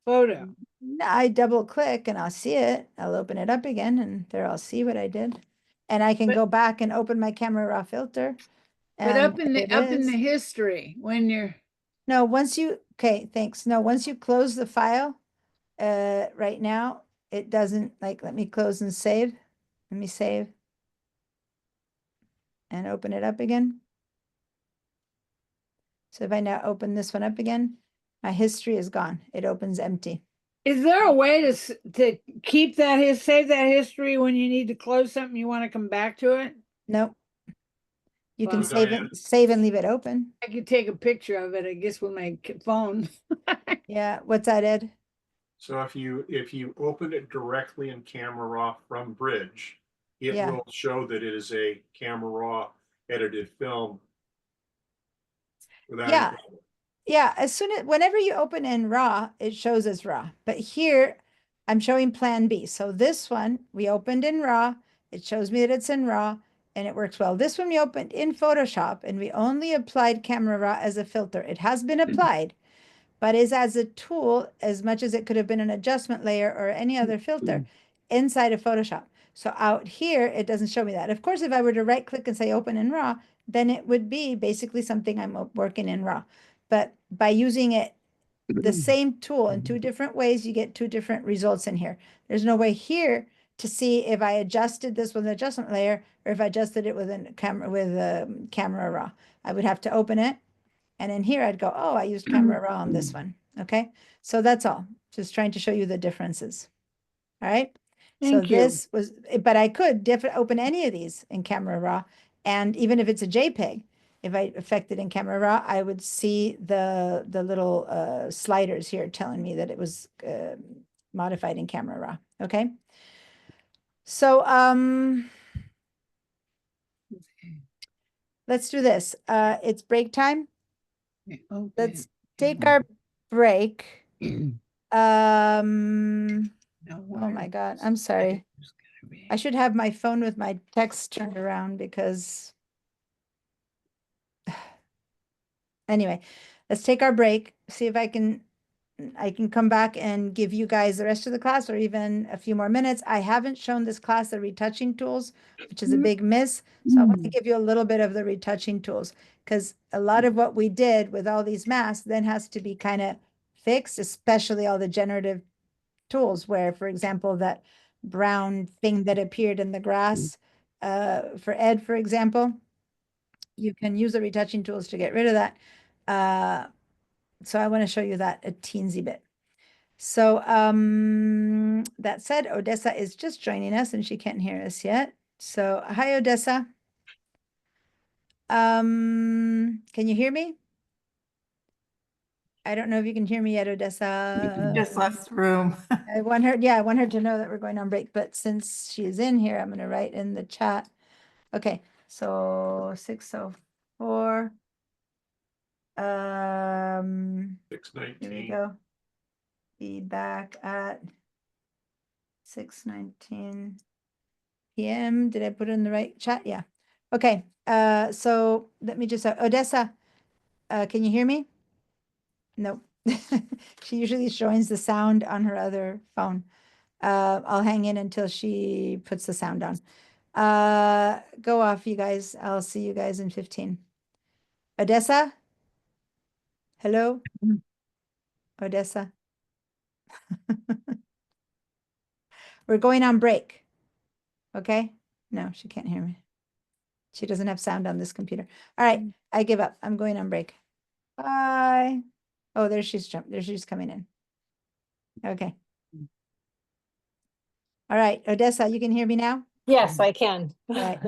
photo. I double click and I'll see it. I'll open it up again and there I'll see what I did. And I can But- go back and open my camera raw filter. But and up in it the is. history when you're No, once you, okay, thanks. No, once you close the file, right now, it doesn't like, let me close and save. Let me save. And open it up again. So if I now open this one up again, my history is gone. It opens empty. Is there a way to keep that save that history when you need to close something, you want to come back to it? Nope. You can Wow. Diane? save and leave it open. I could take a picture of it, I guess, with my phone. Yeah, what's that, Ed? So if you open it directly in Camera Raw from Bridge, it Yeah. will show that it is a Camera Raw edited film. Without any Yeah. problem. Yeah, as soon as whenever you open in raw, it shows as raw. But here I'm showing plan B. So this one we opened in raw, it shows me that it's in raw and it works well. This one we opened in Photoshop and we only applied Camera Raw as a filter. It has been applied, but is as a tool as much as it could have been an adjustment layer or any other filter inside of Photoshop. So out here, it doesn't show me that. Of course, if I were to right click and say open in raw, then it would be basically something I'm working in raw. But by using it, the same tool in two different ways, you get two different results in here. There's no way here to see if I adjusted this with an adjustment layer or if I adjusted it with a camera raw. I would have to open it. And in here, I'd go, oh, I used Camera Raw on this one. Okay. So that's all. Just trying to show you the differences. All right. So Thank you. this was, but I could open any of these in Camera Raw. And even if it's a JPEG, if I affected in Camera Raw, I would see the little sliders here telling me that it was modified in Camera Raw. Okay. So let's do this. It's break time. Let's take our break. Oh my God, I'm sorry. I should have my phone with my text turned around because anyway, let's take our break, see if I can come back and give you guys the rest of the class or even a few more minutes. I haven't shown this class the retouching tools, which is a big miss. So I want to give you a little bit of the retouching tools because a lot of what we did with all these masks then has to be kind of fixed, especially all the generative tools where, for example, that brown thing that appeared in the grass for Ed, for example, you can use the retouching tools to get rid of that. So I want to show you that a teensy bit. So that said, Odessa is just joining us and she can't hear us yet. So hi, Odessa. Can you hear me? I don't know if you can hear me yet, Odessa. Just left the room. I want her, yeah, I want her to know that we're going on break, but since she is in here, I'm gonna write in the chat. Okay, so 6:04. Here we 6:19. go. Be back at 6:19 PM. Did I put it in the right chat? Yeah. Okay, so let me just, Odessa, can you hear me? Nope. She usually joins the sound on her other phone. I'll hang in until she puts the sound on. Go off, you guys. I'll see you guys in 15. Odessa? Hello? Odessa? We're going on break. Okay? No, she can't hear me. She doesn't have sound on this computer. All right, I give up. I'm going on break. Bye. Oh, there she's jumped. There she's coming in. Okay. All right, Odessa, you can hear me now? Yes, I can. Right.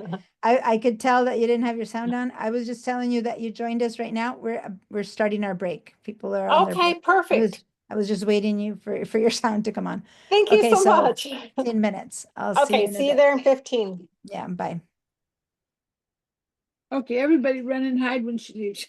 I could tell that you didn't have your sound on. I was just telling you that you joined us right now. We're starting our break. People are on their Okay, break. perfect. I was just waiting you for your sound to come on. Thank you Okay, so so much. 15 minutes. I'll see you Okay, in a see you bit. there in 15. Yeah, bye. Okay, everybody run and hide when she leaves.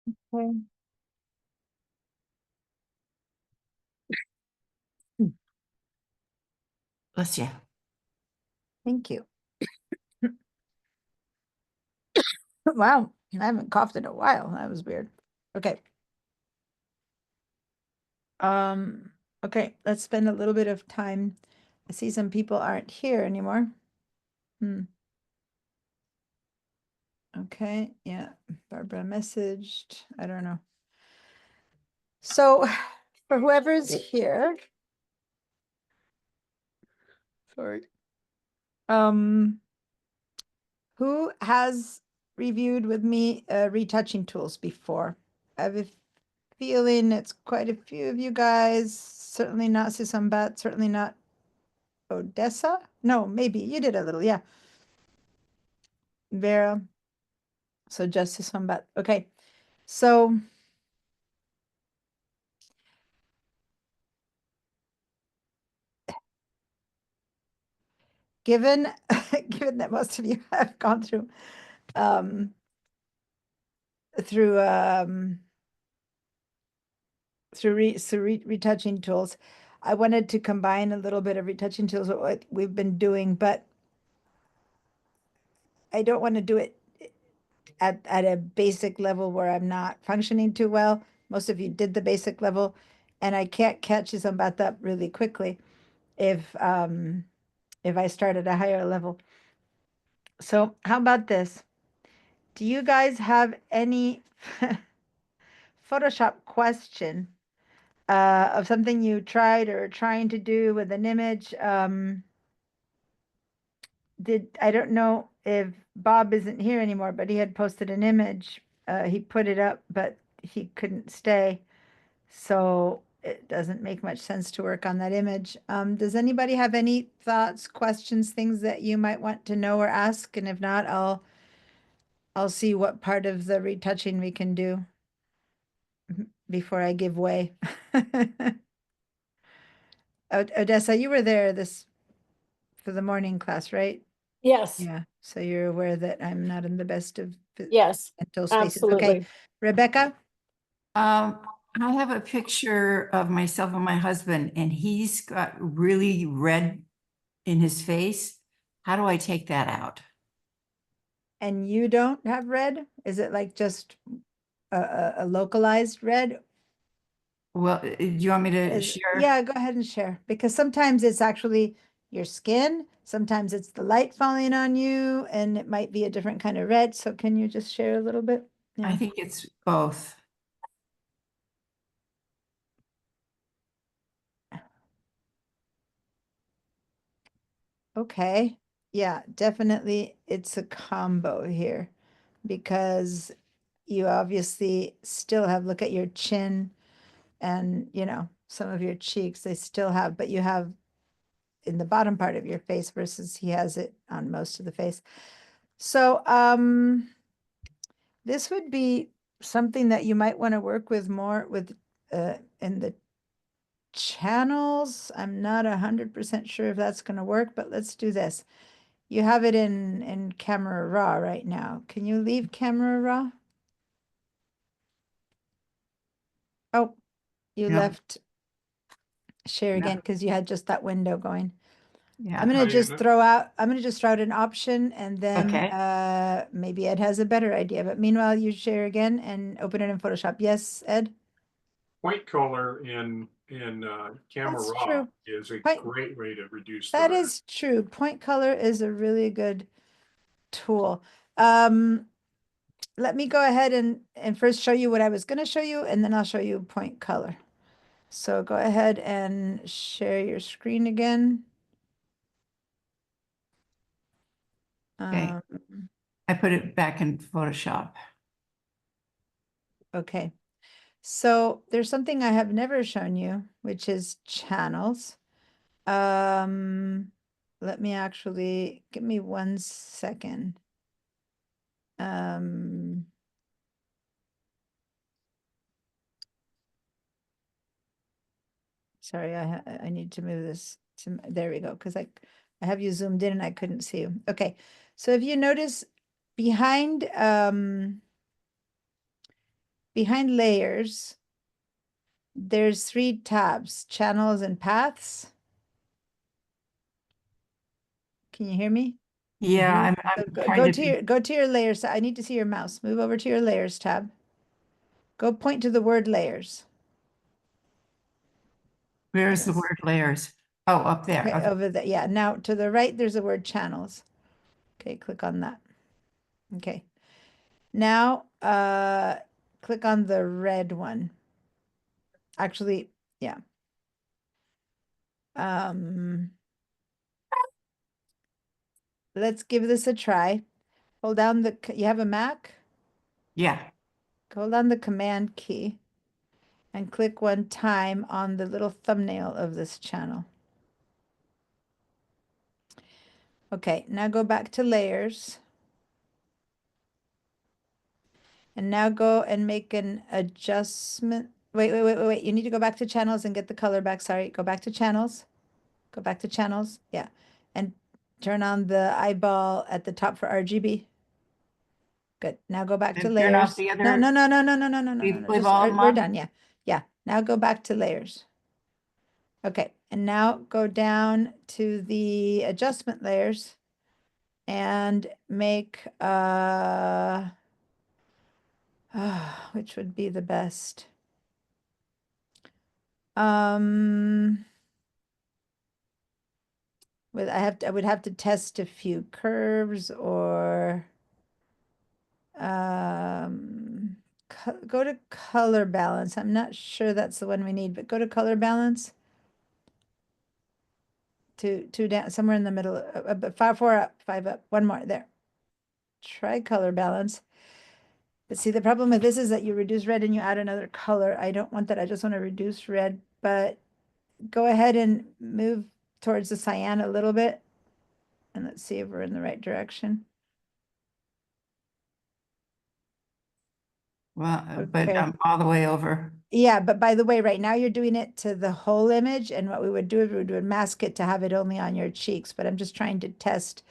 Okay. Bless you. Thank you. Wow, I haven't coughed in a while. That was weird. Okay. Okay, let's spend a little bit of time. I see some people aren't here anymore. Okay, yeah, Barbara messaged. I don't know. So for whoever's here, sorry. Who has reviewed with me retouching tools before? I have a feeling it's quite a few of you guys. Certainly not Susambat, certainly not Odessa. No, maybe you did a little, yeah. Vera. So just Susambat. Okay. So given given that most of you have gone through retouching tools, I wanted to combine a little bit of retouching tools with what we've been doing, but I don't want to do it at a basic level where I'm not functioning too well. Most of you did the basic level, and I can't catch Susambat up really quickly if I start at a higher level. So how about this? Do you guys have any Photoshop question of something you tried or trying to do with an image? I don't know if Bob isn't here anymore, but he had posted an image. He put it up, but he couldn't stay. So it doesn't make much sense to work on that image. Does anybody have any thoughts, questions, things that you might want to know or ask? And if not, I'll see what part of the retouching we can do before I give way. Odessa, you were there for the morning class, right? Yes, Yeah, so you're aware that I'm not in the best of yes, mental spaces. Okay, absolutely. Rebecca? I have a picture of myself and my husband, and he's got really red in his face. How do I take that out? And you don't have red? Is it like just a localized red? Well, do you want me to share? Yeah, go ahead and share, because sometimes it's actually your skin, sometimes it's the light falling on you, and it might be a different kind of red. So can you just share a little bit? I Yeah. think it's both. Okay. Yeah, definitely it's a combo here because you obviously still have, look at your chin and, some of your cheeks, they still have, but you have in the bottom part of your face versus he has it on most of the face. So, this would be something that you might want to work with more with in the channels. I'm not 100% sure if that's going to work, but let's do this. You have it in Camera Raw right now. Can you leave Camera Raw? Oh, you No. left share No. again because you had just that window going. Yeah. I'm gonna Oh, yeah, just no- throw out, I'm gonna just throw out an option and then Okay. maybe Ed has a better idea. But meanwhile, you share again and open it in Photoshop. Yes, Ed? Point color in Camera That's Raw true. is a Point- great way to reduce the That red. is true. Point color is a really good tool. Let me go ahead and first show you what I was gonna show you, and then I'll show you point color. So go ahead and share your screen again. Okay. Um, I put it back in Photoshop. okay. So there's something I have never shown you, which is channels. Let me actually, give me 1 second. Sorry, I need to move this to, there we go, because I have you zoomed in and I couldn't see you. Okay, so if you notice behind behind layers, there's 3 tabs, channels and paths. Can you hear me? Yeah, I'm So go, trying go to to think. your go to your layers. I need to see your mouse. Move over to your layers tab. Go point to the word layers. Where's the Yes. word layers? Oh, up there. Okay, Okay. over there. Yeah. Now to the right, there's the word channels. Okay, click on that. Okay. Now, click on the red one. Actually, yeah. Let's give this a try. Hold down you have a Mac? Yeah. Hold down the command key and click 1 time on the little thumbnail of this channel. Okay, now go back to layers. And now go and make an adjustment. Wait. You need to go back to channels and get the color back. Sorry, go back to channels. Go back to channels. Yeah. And turn on the eyeball at the top for RGB. Good. Now go back to And turn off layers. the No, other. no, no, no, no, no, no, no, no, We've- no. we've Just, all we're marked- done. Yeah. Yeah. Now go back to layers. Okay. And now go down to the adjustment layers and make, which would be the best? With I would have to test a few curves or go to color balance. I'm not sure that's the one we need, but go to color balance. Two down, somewhere in the middle, but 4 up, 5 up, 1 more there. Try color balance. But see, the problem with this is that you reduce red and you add another color. I don't want that. I just want to reduce red, but go ahead and move towards the cyan a little bit. And let's see if we're in the right direction. Well, but Okay. I'm all the way over. Yeah, but by the way, right now you're doing it to the whole image, and what we would do is we would mask it to have it only on your cheeks, but I'm just trying to test.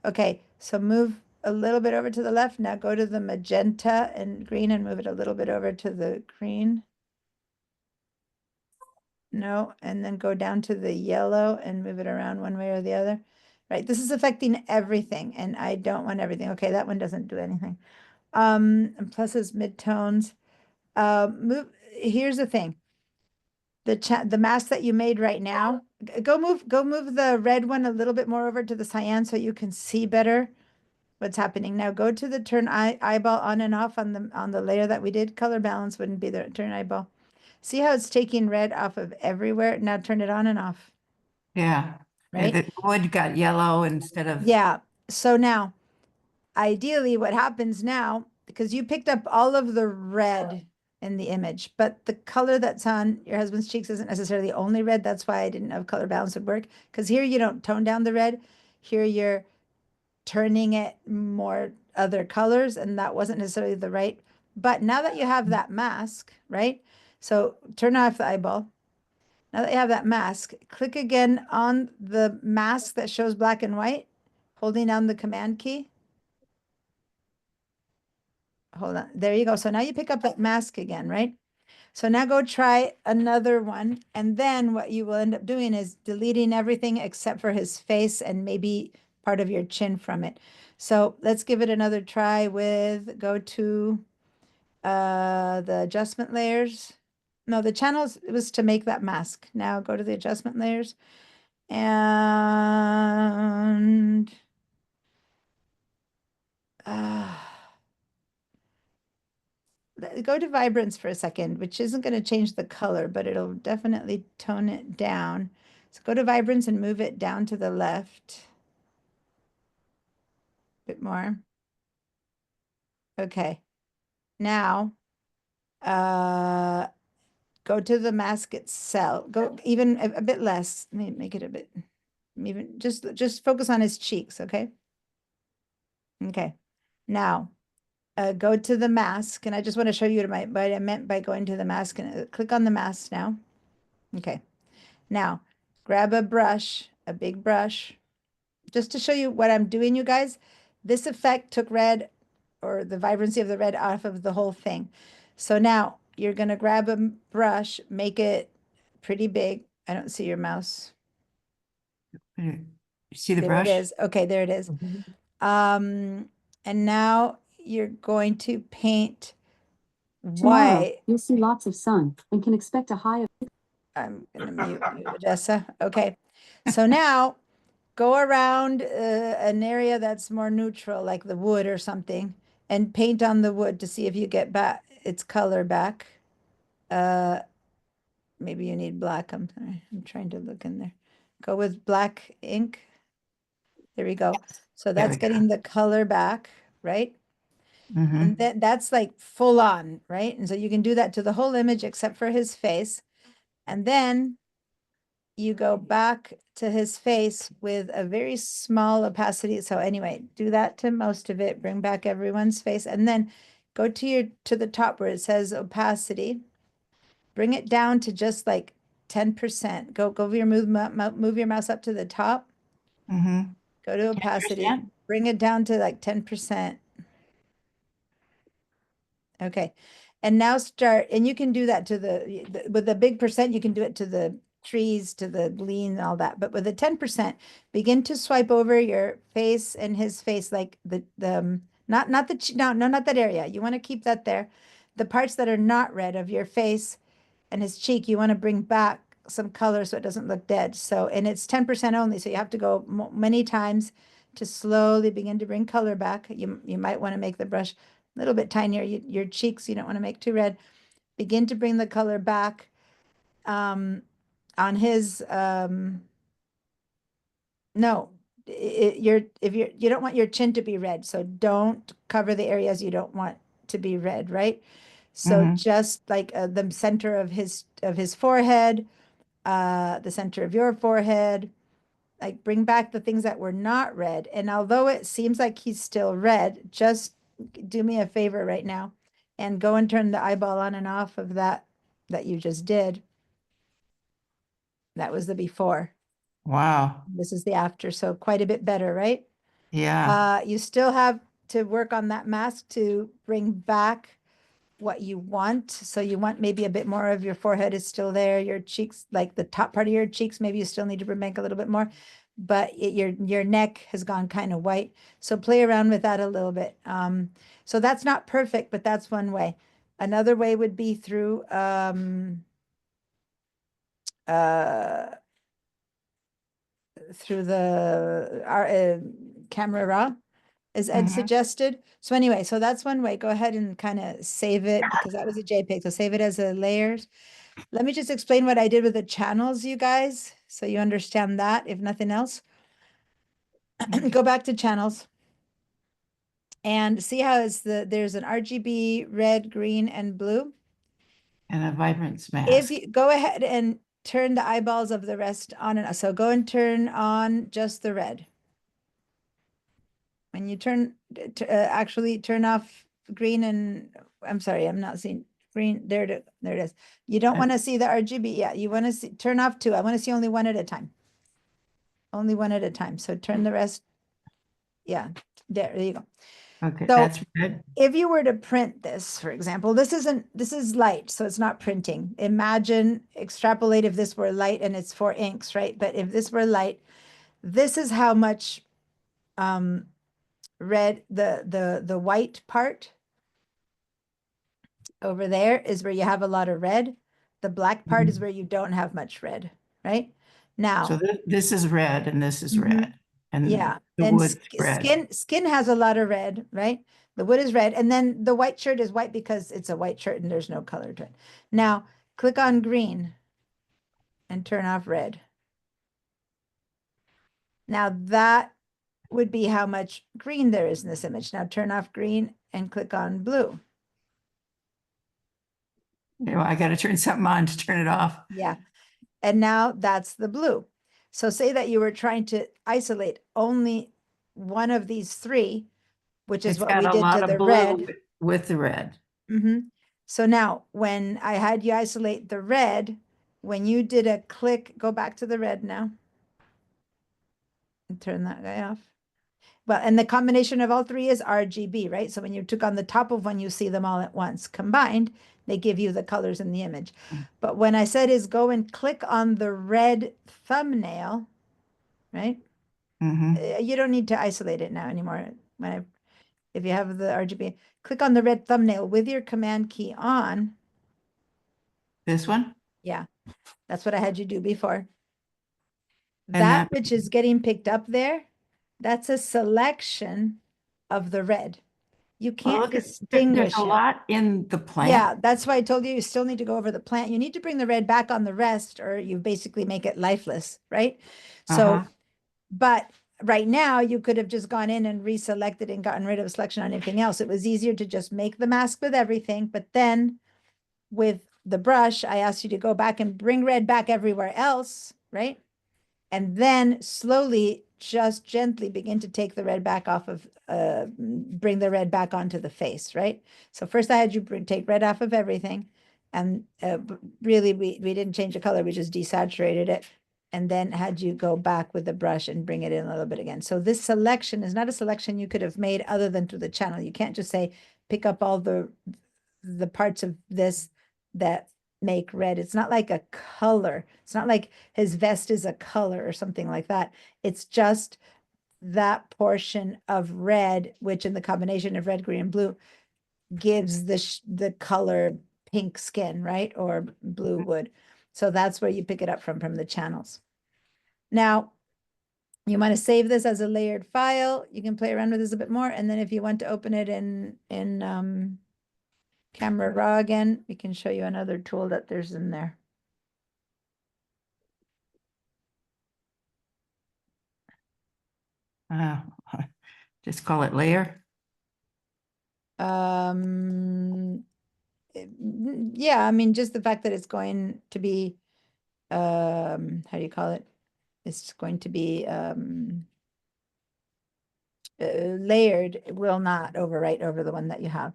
Okay, so move a little bit over to the left. Now go to the magenta and green and move it a little bit over to the green. No, and then go down to the yellow and move it around one way or the other. Right, this is affecting everything, and I don't want everything. Okay, that one doesn't do anything. And pluses, midtones. Here's the thing. The mask that you made right now, go move the red one a little bit more over to the cyan so you can see better what's happening. Now go to the turn eyeball on and off on the layer that we did. Color balance wouldn't be the turn eyeball. See how it's taking red off of everywhere? Now turn it on and off. Yeah. Right? The wood got yellow instead of. Yeah. So now, ideally, what happens now, because you picked up all of the red in the image, but the color that's on your husband's cheeks isn't necessarily only red. That's why I didn't know if color balance would work. Because here you don't tone down the red. Here you're turning it more other colors, and that wasn't necessarily the right. But now that you have that mask, right? So turn off the eyeball. Now that you have that mask, click again on the mask that shows black and white, holding down the command key. Hold on. There you go. So now you pick up that mask again, right? So now go try another one. And then what you will end up doing is deleting everything except for his face and maybe part of your chin from it. So let's give it another try with, go to the adjustment layers. No, the channels, it was to make that mask. Now go to the adjustment layers and go to vibrance for a second, which isn't going to change the color, but it'll definitely tone it down. So go to vibrance and move it down to the left. A bit more. Okay. Now, go to the mask itself. Go even a bit less. Make it a bit, even just focus on his cheeks, okay? Okay. Now, go to the mask, and I just want to show you what I meant by going to the mask, and click on the mask now. Okay. Now, grab a brush, a big brush, just to show you what I'm doing, you guys. This effect took red, or the vibrancy of the red, off of the whole thing. So now you're gonna grab a brush, make it pretty big. I don't see your mouse. You see the There brush? it is. Okay, there it is. And now you're going to paint Tomorrow, white. you'll see lots of sun and can expect a high of I'm gonna mute you, Odessa. Okay. So now go around an area that's more neutral, like the wood or something, and paint on the wood to see if you get back its color back. Maybe you need black. I'm sorry. I'm trying to look in there. Go with black ink. There we go. So There that's we go. getting the color back, right? Mhm. And then that's like full on, right? And so you can do that to the whole image except for his face. And then you go back to his face with a very small opacity. So anyway, do that to most of it, bring back everyone's face, and then go to the top where it says opacity. Bring it down to just like 10%. Go over your move your mouse up to the top. Mhm. Go to opacity. understand? Bring it down to like 10%. Okay. And now start, and you can do that to with the big percent, you can do it to the trees, to the lean, and all that. But with the 10%, begin to swipe over your face and his face, like not the, no, not that area. You want to keep that there. The parts that are not red of your face and his cheek, you want to bring back some color so it doesn't look dead. So, and it's 10% only. So you have to go many times to slowly begin to bring color back. You might want to make the brush a little bit tinier. Your cheeks, you don't want to make too red. Begin to bring the color back on his, no, you don't want your chin to be red. So don't cover the areas you don't want to be red, right? So Mhm. just like the center of his forehead, the center of your forehead, like bring back the things that were not red. And although it seems like he's still red, just do me a favor right now and go and turn the eyeball on and off of that you just did. That was the before. Wow. This is the after. So quite a bit better, right? Yeah. You still have to work on that mask to bring back what you want. So you want maybe a bit more of your forehead is still there. Your cheeks, like the top part of your cheeks, maybe you still need to bring back a little bit more, but your neck has gone kind of white. So play around with that a little bit. So that's not perfect, but that's one way. Another way would be through through the camera raw, as Ed Mhm. suggested. So anyway, so that's one way. Go ahead and kind of save it because that was a JPEG. So save it as a layers. Let me just explain what I did with the channels, you guys, so you understand that, if nothing else. Go back to channels and see how there's an RGB, red, green, and blue. And a vibrance If mask. you go ahead and turn the eyeballs of the rest on and off. So go and turn on just the red. When you actually turn off green and, I'm sorry, I'm not seeing green. There it is. You don't want to see the RGB. Yeah, you want to turn off two. I want to see only one at a time. Only one at a time. So turn the rest. Yeah, there you go. Okay, So that's red. if you were to print this, for example, this is light, so it's not printing. Imagine, extrapolate if this were light and it's for inks, right? But if this were light, this is how much red, the white part over there is where you have a lot of red. The black part is Mhm. where you don't have much red, right? So Now, this is red and this is Mhm. red. And yeah, the and wood's red. skin has a lot of red, right? The wood is red, and then the white shirt is white because it's a white shirt and there's no color to it. Now, click on green and turn off red. Now that would be how much green there is in this image. Now turn off green and click on blue. You know, I got to turn something on to turn it off. Yeah. And now that's the blue. So say that you were trying to isolate only one of these three, which is It's what got we a did lot to of the blue red. with the red. So now when I had you isolate the red, when you did a click, go back to the red now and turn that guy off. Well, and the combination of all three is RGB, right? So when you took on the top of one, you see them all at once. Combined, they give you the colors in the image. But when I said is go and click on the red thumbnail, right? Mhm. You don't need to isolate it now anymore. If you have the RGB, click on the red thumbnail with your command key on. This one? Yeah, that's what I had you do before. And That that- which is getting picked up there, that's a selection of the red. You Well, can't look, distinguish there's a it. lot in the plant. Yeah, that's why I told you you still need to go over the plant. You need to bring the red back on the rest, or you basically make it lifeless, right? So, Uh-huh. but right now you could have just gone in and reselected and gotten rid of a selection on anything else. It was easier to just make the mask with everything, but then with the brush, I asked you to go back and bring red back everywhere else, right? And then slowly, just gently begin to take the red back off of, bring the red back onto the face, right? So first I had you take red off of everything. And really, we didn't change the color, we just desaturated it. And then had you go back with the brush and bring it in a little bit again. So this selection is not a selection you could have made other than through the channel. You can't just say, pick up all the parts of this that make red. It's not like a color. It's not like his vest is a color or something like that. It's just that portion of red, which in the combination of red, green, and blue gives the color pink skin, right? Or blue wood. So that's where you pick it up from the channels. Now, you want to save this as a layered file. You can play around with this a bit more. And then if you want to open it in Camera Raw again, we can show you another tool that there's in there. Uh, just call it layer. Yeah, I mean, just the fact that it's going to be, how do you call it? It's going to be layered, it will not overwrite over the one that you have.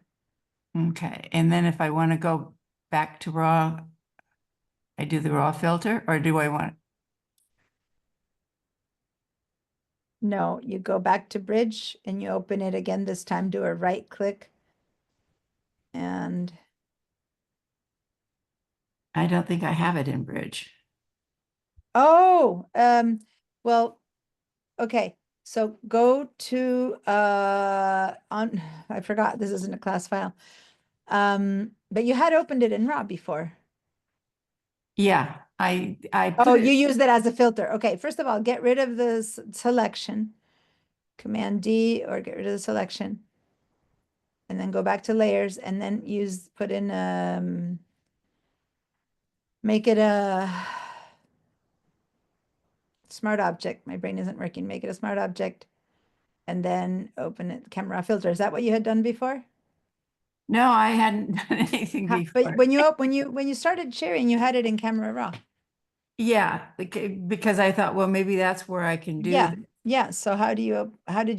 Okay, and then if I want to go back to raw, I do the raw filter, or do I want? No, you go back to Bridge and you open it again, this time do a right click. And I don't think I have it in Bridge. oh, well, okay. So go to on I forgot this isn't a class file. But you had opened it in RAW before. Yeah, I Oh, put you it, used it as a filter. Okay, first of all, get rid of the selection. Command D or get rid of the selection. And then go back to layers and then put in make it a smart object. My brain isn't working. Make it a smart object. And then open it, camera filter. Is that what you had done before? no, I hadn't done anything before. But when you started sharing, you had it in Camera Raw. Yeah, because I thought, well, maybe that's where I can do. Yeah, yeah. So how did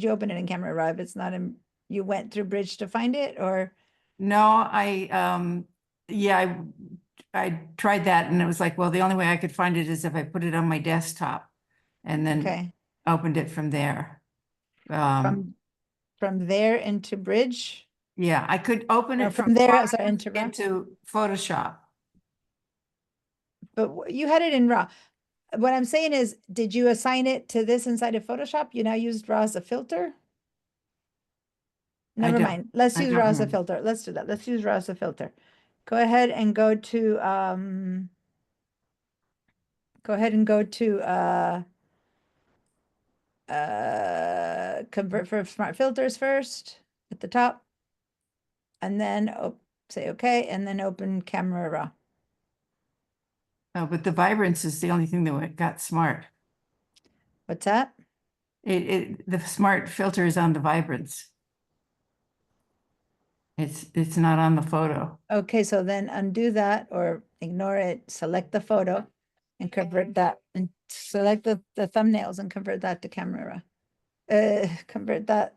you open it in Camera Raw? If it's not in, you went through Bridge to find it, or? No, yeah, I tried that and it was like, well, the only way I could find it is if I put it on my desktop and then Okay, opened it from there. from there into Bridge? Yeah, I could open Or it from there, Photoshop sorry, into Raw? into Photoshop. But you had it in RAW. What I'm saying is, did you assign it to this inside of Photoshop? You now used RAW as a filter? Never don't- mind. Let's I use don't RAW as a remember. filter. Let's do that. Let's use RAW as a filter. Go ahead and go to convert for smart filters first at the top. And then say okay, and then open Camera Raw. Oh, but the vibrance is the only thing that got smart. What's that? The smart filter is on the vibrance. It's not on the photo. Okay, so then undo that or ignore it, select the photo and convert that and select the thumbnails and convert that to camera. Convert that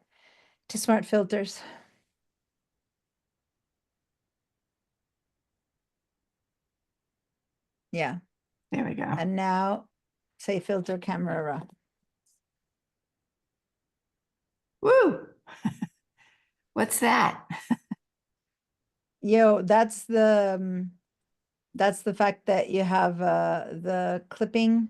to smart filters. Yeah, There we go. and now say filter camera. Woo! What's that? Yo, that's the fact that you have the clipping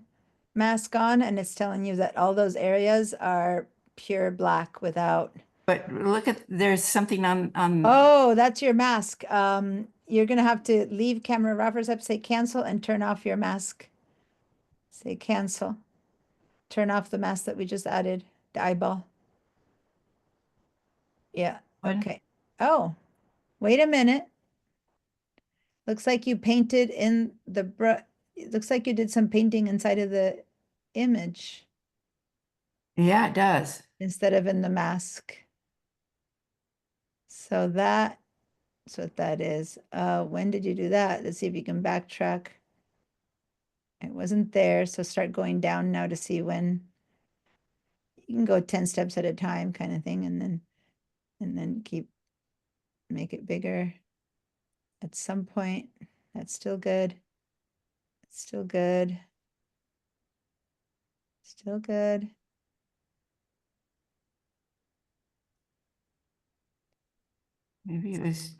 mask on, and it's telling you that all those areas are pure black without. But look at, there's something on. Oh, that's your mask. You're gonna have to leave camera raw for a sec, say cancel and turn off your mask. Say cancel. Turn off the mask that we just added, the eyeball. Yeah, What? okay. Oh, wait a minute. Looks like you painted in the it looks like you did some painting inside of the image Yeah, it does. instead of in the mask. So that's what that is. When did you do that? Let's see if you can backtrack. It wasn't there, so start going down now to see when. You can go 10 steps at a time kind of thing, and then make it bigger. At some point, that's still good. It's still good. Still good. Maybe it was,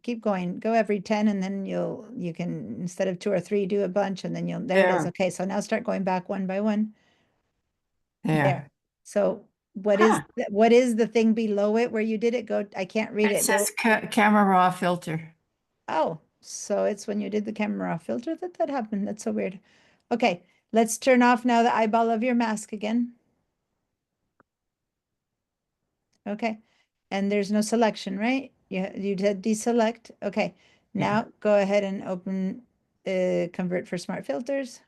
Keep going. Go every 10, and then you can, instead of 2 or 3, do a bunch, and then there it is. There. Okay, so now start going back one by one. there. So what Huh. is the thing below it where you did it? Go, I can't read It it. Go. says camera raw filter. Oh, so it's when you did the camera off filter that happened. That's so weird. Okay, let's turn off now the eyeball of your mask again. Okay, and there's no selection, right? You did deselect. Okay, now go ahead and open convert for smart filters.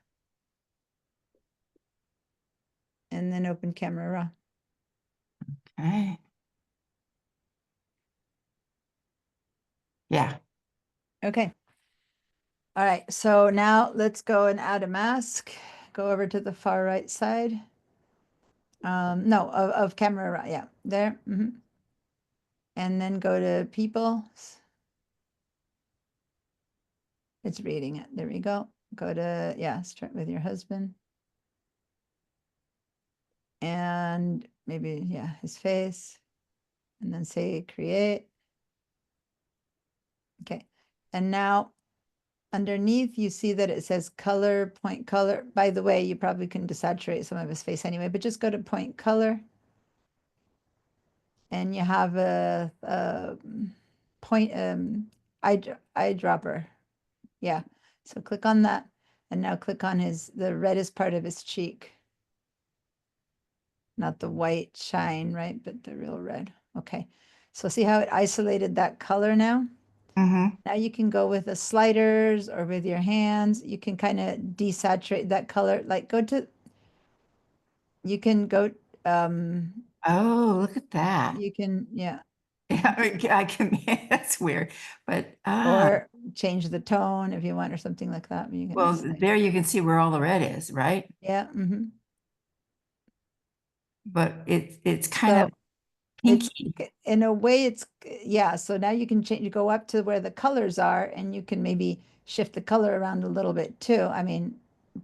And then open camera raw. Okay. Yeah. Okay. All right, so now let's go and add a mask. Go over to the far right side. No, of camera raw, yeah, there. And then go to people. It's reading it. There we go. Go to, yeah, start with your husband. And maybe, yeah, his face. And then say create. Okay. And now underneath you see that it says color, point color. By the way, you probably can desaturate some of his face anyway, but just go to point color. And you have a point eyedropper. Yeah. So click on that. And now click on the reddest part of his cheek. Not the white shine, right? But the real red. Okay. So see how it isolated that color now? Mm-hmm. Now you can go with the sliders or with your hands. You can kind of desaturate that color. Like you can go, Oh, look at that. you can, yeah. Yeah, I can, that's weird, but, Or change the tone if you want or something like that. You can well, just, there you can see where all the red is, right? yeah. But it's kind of It's pinky. in a way yeah, so now you can change, you go up to where the colors are, and you can maybe shift the color around a little bit too. I mean,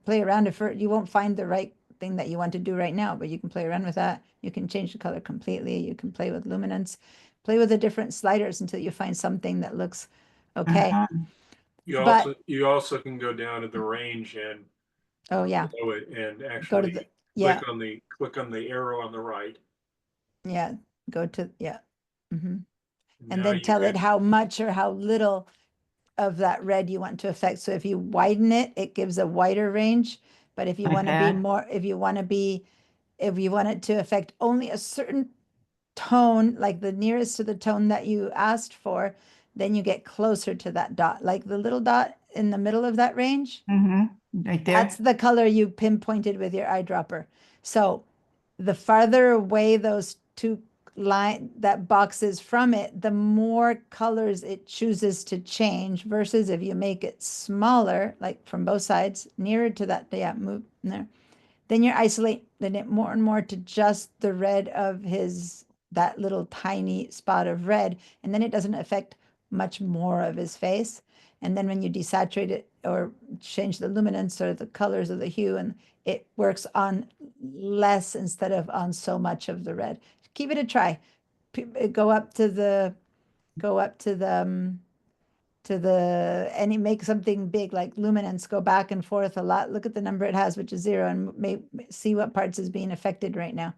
play around you won't find the right thing that you want to do right now, but you can play around with that. You can change the color completely. You can play with luminance, play with the different sliders until you find something that looks okay. Uh-huh. You also can go down to the range and Oh yeah, below it and go to actually yeah, click on the arrow on the right. yeah, go to, yeah. And Now then you tell it can- how much or how little of that red you want to affect. So if you widen it, it gives a wider range. But if you Like want to be that? more, if you want it to affect only a certain tone, like the nearest to the tone that you asked for, then you get closer to that dot. Like the little dot in the middle of that range, Right there. that's the color you pinpointed with your eyedropper. So the farther away those two that box is from it, the more colors it chooses to change, versus if you make it smaller, like from both sides, nearer to that, yeah, move there, then you're isolating it more and more to just the red of that little tiny spot of red, and then it doesn't affect much more of his face. And then when you desaturate it or change the luminance or the colors of the hue, and it works on less instead of on so much of the red. Give it a try. Go up to the, and make something big like luminance, go back and forth a lot. Look at the number it has, which is 0, and see what parts is being affected right now.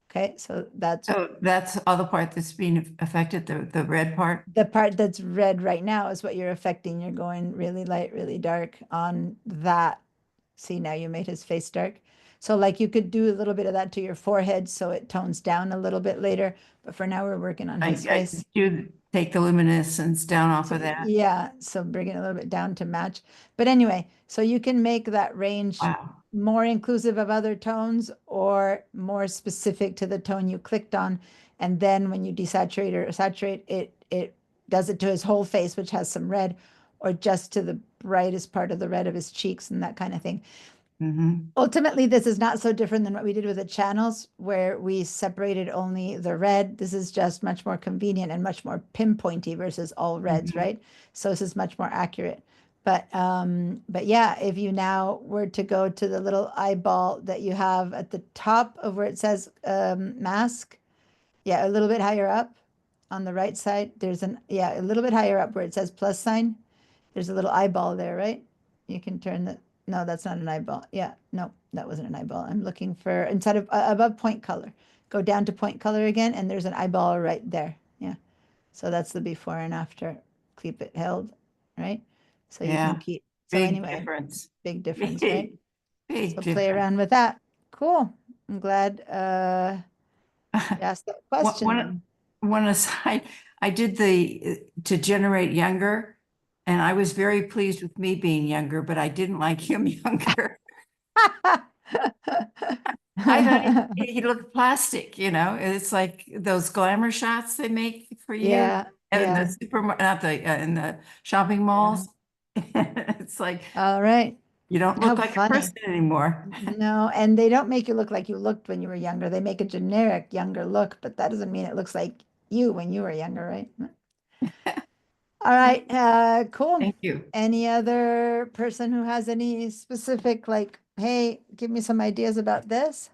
Okay, so that's So that's the other part that's being affected, the red part. the part that's red right now is what you're affecting. You're going really light, really dark on that. See, now you made his face dark. So like you could do a little bit of that to your forehead so it tones down a little bit later. But for now, we're working on his I face. do take the luminescence down off of that. Yeah, so bring it a little bit down to match. But anyway, so you can make that range Wow. more inclusive of other tones or more specific to the tone you clicked on. And then when you desaturate or saturate, it does it to his whole face, which has some red, or just to the brightest part of the red of his cheeks and that kind of thing. Mhm. Ultimately, this is not so different than what we did with the channels where we separated only the red. This is just much more convenient and much more pinpointy versus all reds, Mhm. right? So this is much more accurate. But yeah, if you now were to go to the little eyeball that you have at the top of where it says mask, yeah, a little bit higher up on the right side, there's a little bit higher up where it says plus sign. There's a little eyeball there, right? You can turn the, no, that's not an eyeball. Yeah, no, that wasn't an eyeball. I'm looking for, inside of, above point color. Go down to point color again, and there's an eyeball right there. Yeah. So that's the before and after. Keep it held, right? So you Yeah. can keep, so Big anyway, difference. big difference, right? Big So difference. play around with that. Cool. I'm glad you asked that question. One aside, I did to generate younger, and I was very pleased with me being younger, but I didn't like him younger. I thought he looked plastic, it's like those glamour shots they make for you. Yeah, And yeah. the not in the shopping malls. It's like, All right. you don't How look like a funny. person anymore. No, and they don't make you look like you looked when you were younger. They make a generic younger look, but that doesn't mean it looks like you when you were younger, right? All right, cool. Thank you. Any other person who has any specific, like, hey, give me some ideas about this?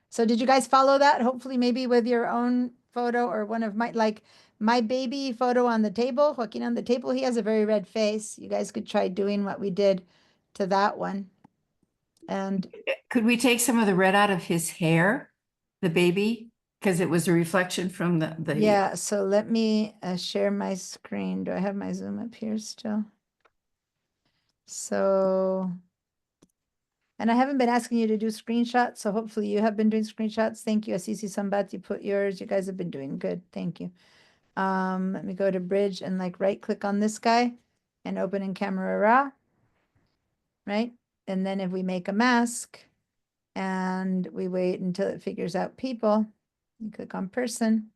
So did you guys follow that? Hopefully maybe with your own photo or one of my baby photo on the table, Joaquin on the table, he has a very red face. You guys could try doing what we did to that one. And Could we take some of the red out of his hair, the baby? Because it was a reflection from the. yeah, so let me share my screen. Do I have my Zoom up here still? So, and I haven't been asking you to do screenshots, so hopefully you have been doing screenshots. Thank you, Asisi Sambat, you put yours. You guys have been doing good. Thank you. Let me go to Bridge and like right click on this guy and open in Camera Raw, right? And then if we make a mask and we wait until it figures out people, you click on person.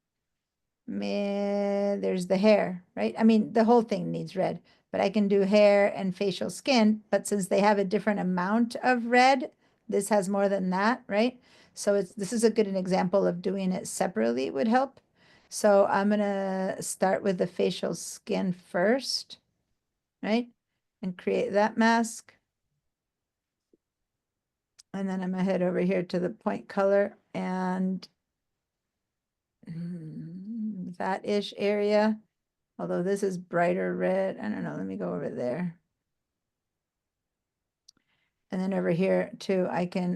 There's the hair, right? I mean, the whole thing needs red, but I can do hair and facial skin. But since they have a different amount of red, this has more than that, right? So this is a good example of doing it separately would help. So I'm gonna start with the facial skin first, right? And create that mask. And then I'm gonna head over here to the point color and that-ish area. Although this is brighter red. I don't know, let me go over there. And then over here too, I can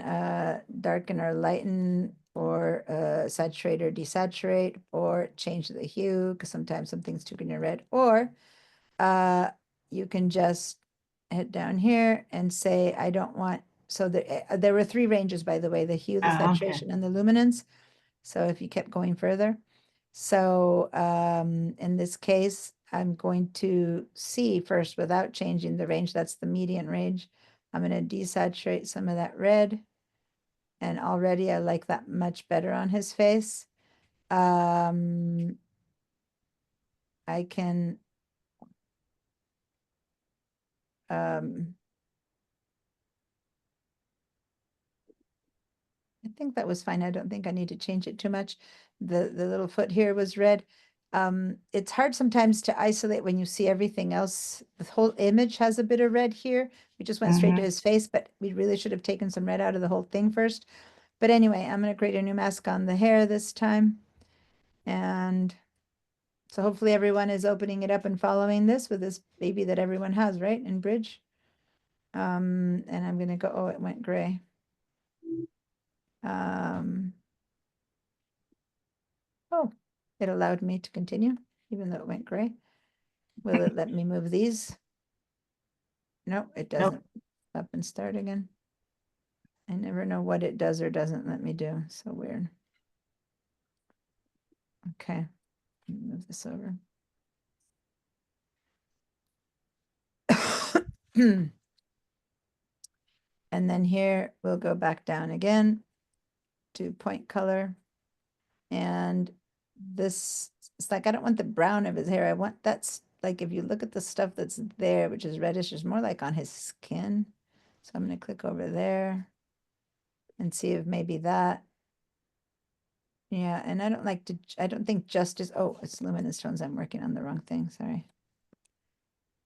darken or lighten or saturate or desaturate or change the hue because sometimes something's too green or red. Or you can just head down here and say, I don't want, so there were 3 ranges, by the way, the hue, the Ah, okay. saturation, and the luminance. So if you kept going further. So in this case, I'm going to see first without changing the range. That's the median range. I'm going to desaturate some of that red. And already I like that much better on his face. I can I think that was fine. I don't think I need to change it too much. The little foot here was red. It's hard sometimes to isolate when you see everything else. The whole image has a bit of red here, which We just went straight to Mhm. his face, but we really should have taken some red out of the whole thing first. But anyway, I'm gonna create a new mask on the hair this time. And so hopefully everyone is opening it up and following this with this baby that everyone has, right, in Bridge. And I'm gonna go, oh, it went gray. Oh, it allowed me to continue, even though it went gray. Will it let me move these? No, it doesn't. Up and start again. I never know what it does or doesn't let me do. So weird. Okay, move this over. And then here we'll go back down again to point color. And this, it's like, I don't want the brown of his hair. I want that's like, if you look at the stuff that's there, which is reddish, is more like on his skin. So I'm going to click over there and see if maybe that. Yeah, and I don't like to, I don't think justice, oh, it's luminous tones. I'm working on the wrong thing. Sorry.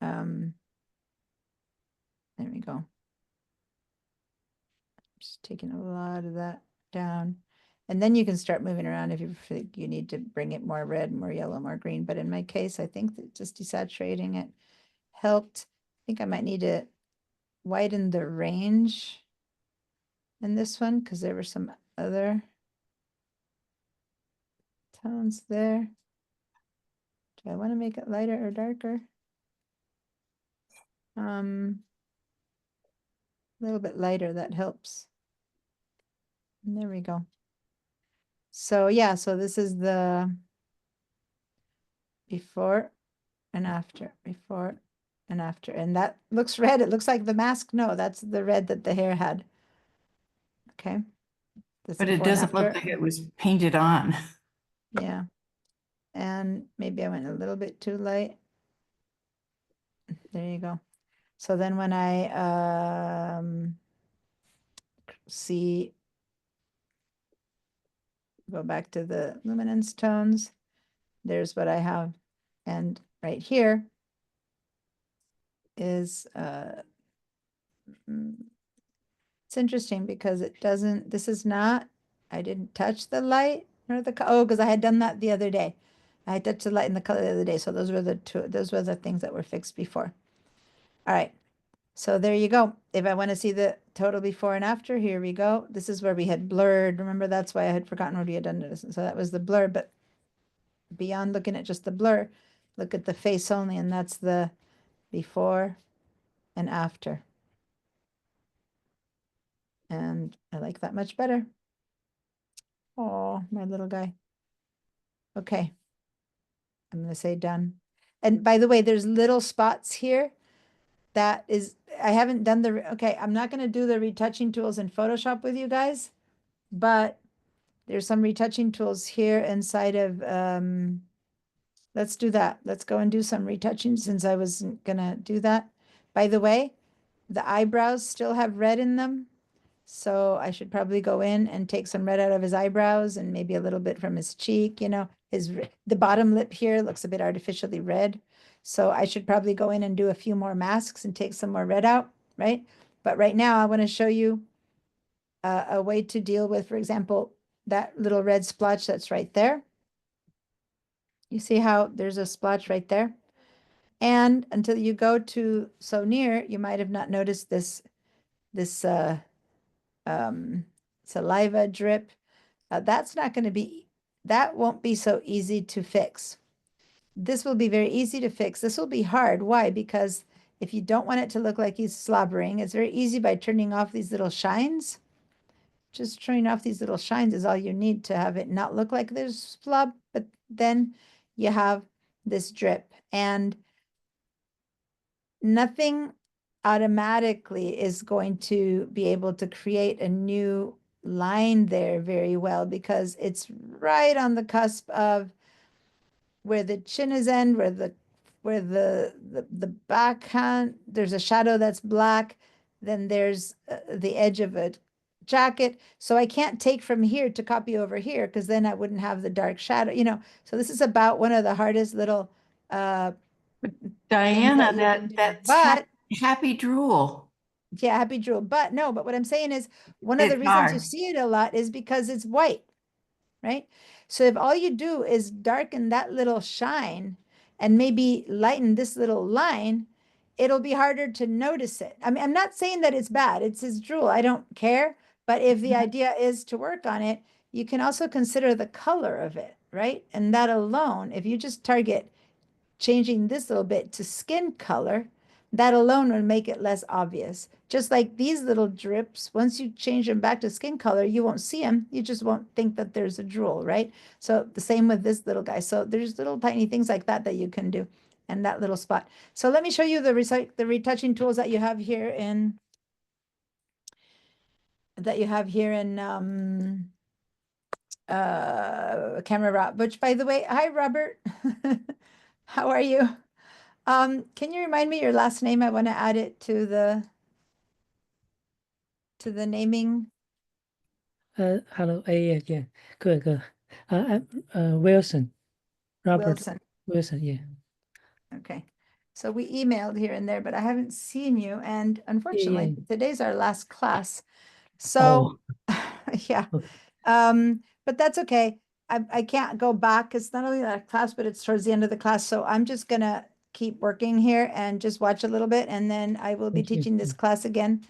There we go. Just taking a lot of that down. And then you can start moving around if you think you need to bring it more red, more yellow, more green. But in my case, I think that just desaturating it helped. I think I might need to widen the range in this one because there were some other tones there. Do I want to make it lighter or darker? A little bit lighter, that helps. And there we go. So yeah, so this is the before and after, before and after. And that looks red. It looks like the mask. No, that's the red that the hair had. Okay. This But it before and doesn't look after. like it was painted on. Yeah. And maybe I went a little bit too light. There you go. So then when I see, go back to the luminance tones, there's what I have. And right here is it's interesting because it doesn't, this is not, I didn't touch the light or the, oh, because I had done that the other day. I had touched the light and the color the other day. So those were the two, those were the things that were fixed before. All right. So there you go. If I want to see the total before and after, here we go. This is where we had blurred. Remember, that's why I had forgotten what we had done to this. So that was the blur, but beyond looking at just the blur, look at the face only, and that's the before and after. And I like that much better. Oh, my little guy. Okay. I'm going to say done. And by the way, there's little spots here that is, I haven't done the, okay, I'm not going to do the retouching tools in Photoshop with you guys, but there's some retouching tools here inside of, let's do that. Let's go and do some retouching since I was going to do that. By the way, the eyebrows still have red in them. So I should probably go in and take some red out of his eyebrows and maybe a little bit from his cheek, you know, the bottom lip here looks a bit artificially red. So I should probably go in and do a few more masks and take some more red out, right? But right now I want to show you a way to deal with, for example, that little red splotch that's right there. You see how there's a splotch right there? And until you go to so near, you might have not noticed this saliva drip. That's not going to be, that won't be so easy to fix. This will be very easy to fix. This will be hard. Why? Because if you don't want it to look like he's slobbering, it's very easy by turning off these little shines. Just turning off these little shines is all you need to have it not look like there's flub, but then you have this drip. And nothing automatically is going to be able to create a new line there very well because it's right on the cusp of where the chin is end, where the backhand, there's a shadow that's black, then there's the edge of a jacket. So I can't take from here to copy over here because then I wouldn't have the dark shadow, you know. So this is about one of the hardest little Diana, you can do. that's But happy drool. Yeah, happy drool. But no, but what I'm saying is one of the It's reasons you hard. see it a lot is because it's white, right? So if all you do is darken that little shine and maybe lighten this little line, it'll be harder to notice it. I mean, I'm not saying that it's bad. It's his drool. I don't care. But if the idea is to work on it, you can also consider the color of it, right? And that alone, if you just target changing this little bit to skin color, that alone would make it less obvious. Just like these little drips, once you change them back to skin color, you won't see them. You just won't think that there's a drool, right? So the same with this little guy. So there's little tiny things like that that you can do, and that little spot. So let me show you the retouching tools that you have here in Camera Raw. Which, by the way, hi Robert. How are you? Can you remind me your last name? I want to add it to the naming. Hello. Yeah. Good. I'm Wilson. Robert Wilson. Wilson. Yeah. Okay. So we emailed here and there, but I haven't seen you. And unfortunately, today's our last class. So yeah. But that's okay. I can't go back. It's not only that class, but it's towards the end of the class. So I'm just gonna keep working here and just watch a little bit. And then I will be Thank you. teaching this class again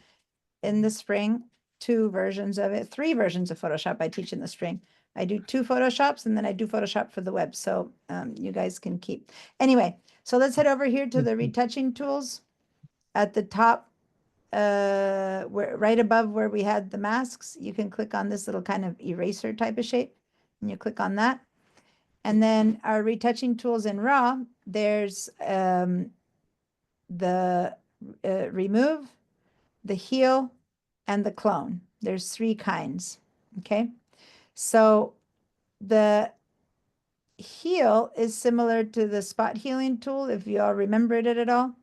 in the spring, 2 versions of it, 3 versions of Photoshop I teach in the spring. I do 2 Photoshops and then I do Photoshop for the web. So you guys can keep. Anyway, so let's head over here to the retouching tools at the top, right above where we had the masks. You can click on this little kind of eraser type of shape and you click on that. And then our retouching tools in RAW, there's the remove, the heal, and the clone. There's 3 kinds, okay? So the heal is similar to the spot healing tool, if you all remembered it at all.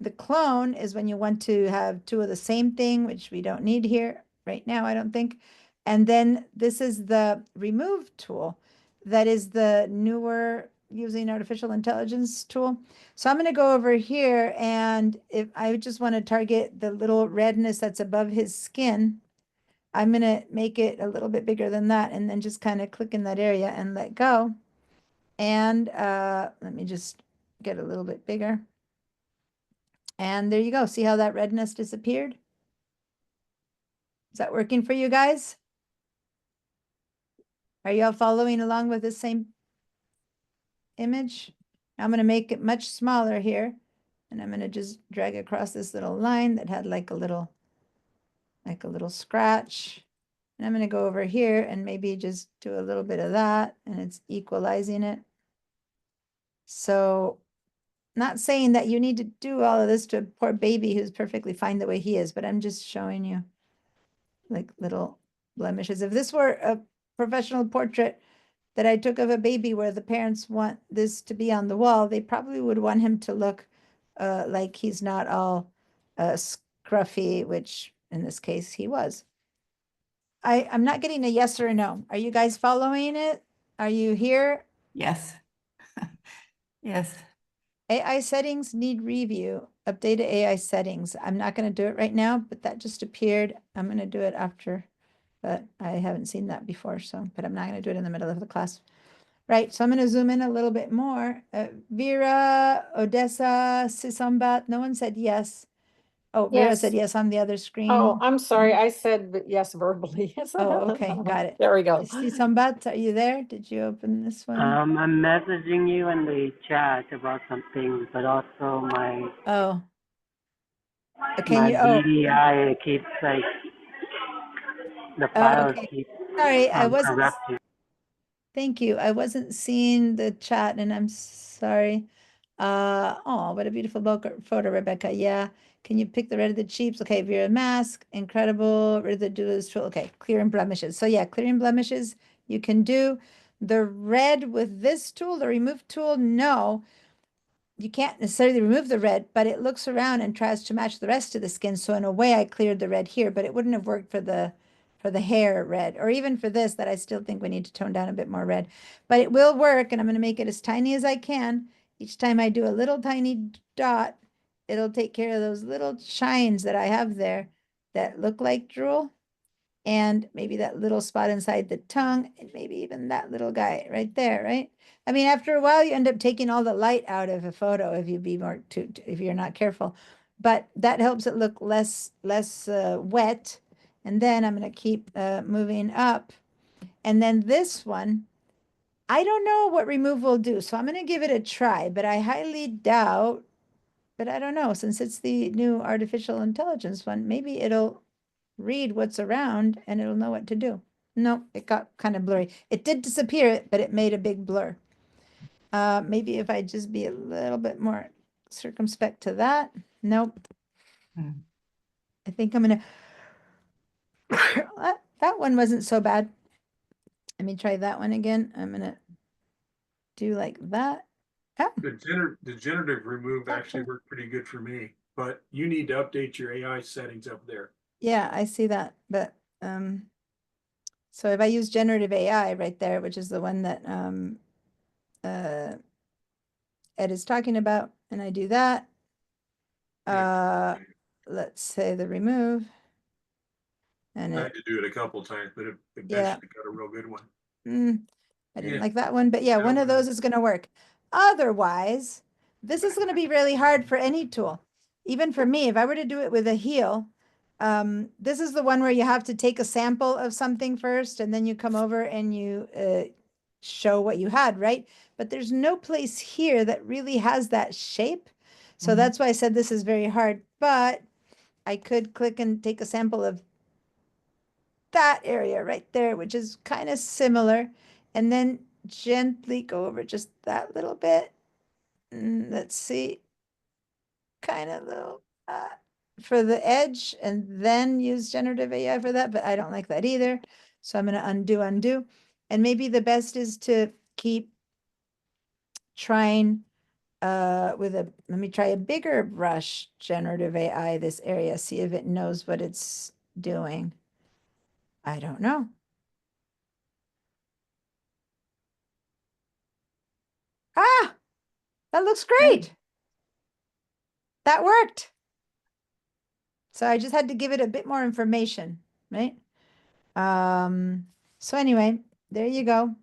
The clone is when you want to have 2 of the same thing, which we don't need here right now, I don't think. And then this is the remove tool. That is the newer using artificial intelligence tool. So I'm going to go over here, and if I just want to target the little redness that's above his skin, I'm going to make it a little bit bigger than that and then just kind of click in that area and let go. And let me just get a little bit bigger. And there you go. See how that redness disappeared? Is that working for you guys? Are you all following along with the same image? I'm going to make it much smaller here. And I'm going to just drag across this little line that had like a little scratch. And I'm going to go over here and maybe just do a little bit of that, and it's equalizing it. So not saying that you need to do all of this to a poor baby who's perfectly fine the way he is, but I'm just showing you like little blemishes. If this were a professional portrait that I took of a baby where the parents want this to be on the wall, they probably would want him to look like he's not all scruffy, which in this case he was. I'm not getting a yes or a no. Are you guys following it? Are you here? Yes. Yes. AI settings need review. Updated AI settings. I'm not going to do it right now, but that just appeared. I'm going to do it after, but I haven't seen that before. So, but I'm not going to do it in the middle of the class. Right. So I'm going to zoom in a little bit more. Vera, Odessa, Sisambat. No one said yes. Oh, Vera said yes on the other screen. Oh, I'm sorry. I said yes verbally. Oh, okay. Got it. There we go. Sisambat, are you there? Did you open this one? I'm messaging you in the chat about something, but also my Oh. my DDI keeps like the files okay. keep Sorry, I wasn't. corrupting. Thank you. I wasn't seeing the chat, and I'm sorry. Oh, what a beautiful photo, Rebecca. Yeah. Can you pick the red of the cheeks? Okay, Vera mask, incredible. Rid of the duelist tool. Okay, clearing blemishes. So yeah, clearing blemishes you can do. The red with this tool, the remove tool, no. You can't necessarily remove the red, but it looks around and tries to match the rest of the skin. So in a way, I cleared the red here, but it wouldn't have worked for the hair red, or even for this that I still think we need to tone down a bit more red. But it will work, and I'm going to make it as tiny as I can. Each time I do a little tiny dot, it'll take care of those little shines that I have there that look like drool. And maybe that little spot inside the tongue, and maybe even that little guy right there, right? I mean, after a while, you end up taking all the light out of a photo if you be more if you're not careful. But that helps it look less wet. And then I'm going to keep moving up. And then this one, I don't know what remove will do, so I'm going to give it a try, but I highly doubt, but I don't know, since it's the new artificial intelligence one, maybe it'll read what's around and it'll know what to do. No, it got kind of blurry. It did disappear, but it made a big blur. Maybe if I just be a little bit more circumspect to that. Nope. Hmm. I think I'm gonna, that one wasn't so bad. Let me try that one again. I'm gonna do like that. Oh, The generative remove actually worked pretty good for me, but you need to update your AI settings up there. yeah, I see that, but, so if I use generative AI right there, which is the one that, Ed is talking about, and I do that, let's say the remove. And I it, had to do it a couple times, but it Yeah. eventually got a real good one. I didn't Yeah. like that one, but yeah, That one of one- those is gonna work. Otherwise, this is gonna be really hard for any tool. Even for me, if I were to do it with a heel, this is the one where you have to take a sample of something first, and then you come over and you show what you had, right? But there's no place here that really has that shape. So Mhm. that's why I said this is very hard, but I could click and take a sample of that area right there, which is kind of similar, and then gently go over just that little bit. Let's see, kind of little for the edge, and then use generative AI for that, but I don't like that either. So I'm going to undo. And maybe the best is to keep trying with let me try a bigger brush, generative AI, this area, see if it knows what it's doing. I don't know. Ah, that looks great. That worked. So I just had to give it a bit more information, right? So anyway, there you go.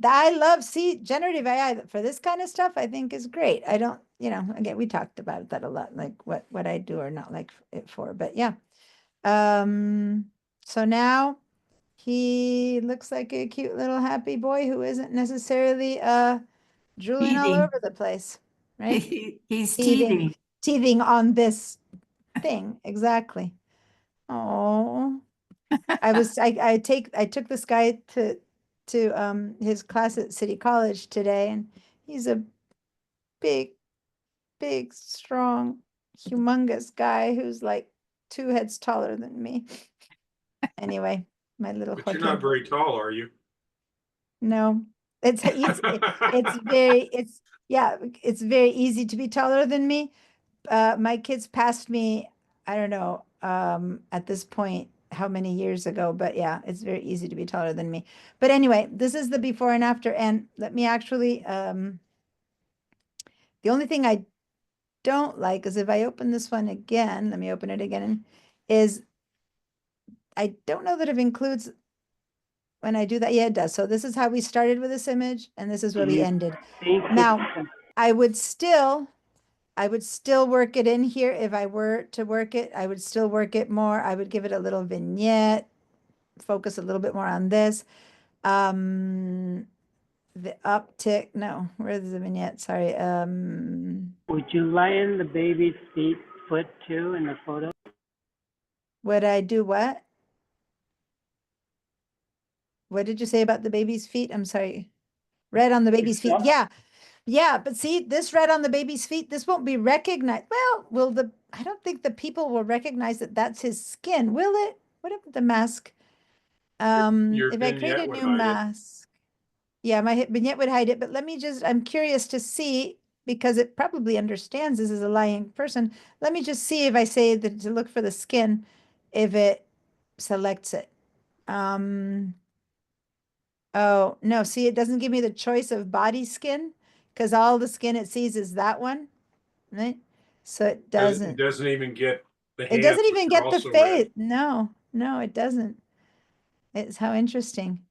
I love generative AI for this kind of stuff, I think is great. I don't, again, we talked about that a lot, like what I do or not like it for, but yeah. So now he looks like a cute little happy boy who isn't necessarily drooling all Teething. over the place, right? He's Teething, teething. teething on this thing, exactly. Oh, I took this guy to his class at City College today, and he's a big, big, strong, humongous guy who's like 2 heads taller than me. Anyway, my little But you're not Joaquin. very tall, are you? No, it's it's very easy to be taller than me. My kids passed me, I don't know, at this point, how many years ago, but yeah, it's very easy to be taller than me. But anyway, this is the before and after, and let me actually, the only thing I don't like is if I open this one again, let me open it again, is I don't know that it includes when I do that. Yeah, it does. So this is how we started with this image, and this is where we ended. Thank you. Now, I would still work it in here. If I were to work it, I would still work it more. I would give it a little vignette, focus a little bit more on this. The uptick, no, where's the vignette? Sorry. Would you line the baby's foot too in the photo? Would I do what? What did you say about the baby's feet? I'm sorry. Red on the baby's feet. Yeah. Yeah, but see, this red on the baby's feet, this won't be recognized. Well, I don't think the people will recognize that that's his skin, will it? What about the mask? Your If I create vignette a would new hide it. mask, yeah, my vignette would hide it, but I'm curious to see, because it probably understands this is a lying person. Let me just see if I say that to look for the skin, if it selects it. Oh, no, see, it doesn't give me the choice of body skin because all the skin it sees is that one, right? So it It doesn't, doesn't even get the it hands, doesn't which even are get the also red. face. No, no, it doesn't. It's how interesting.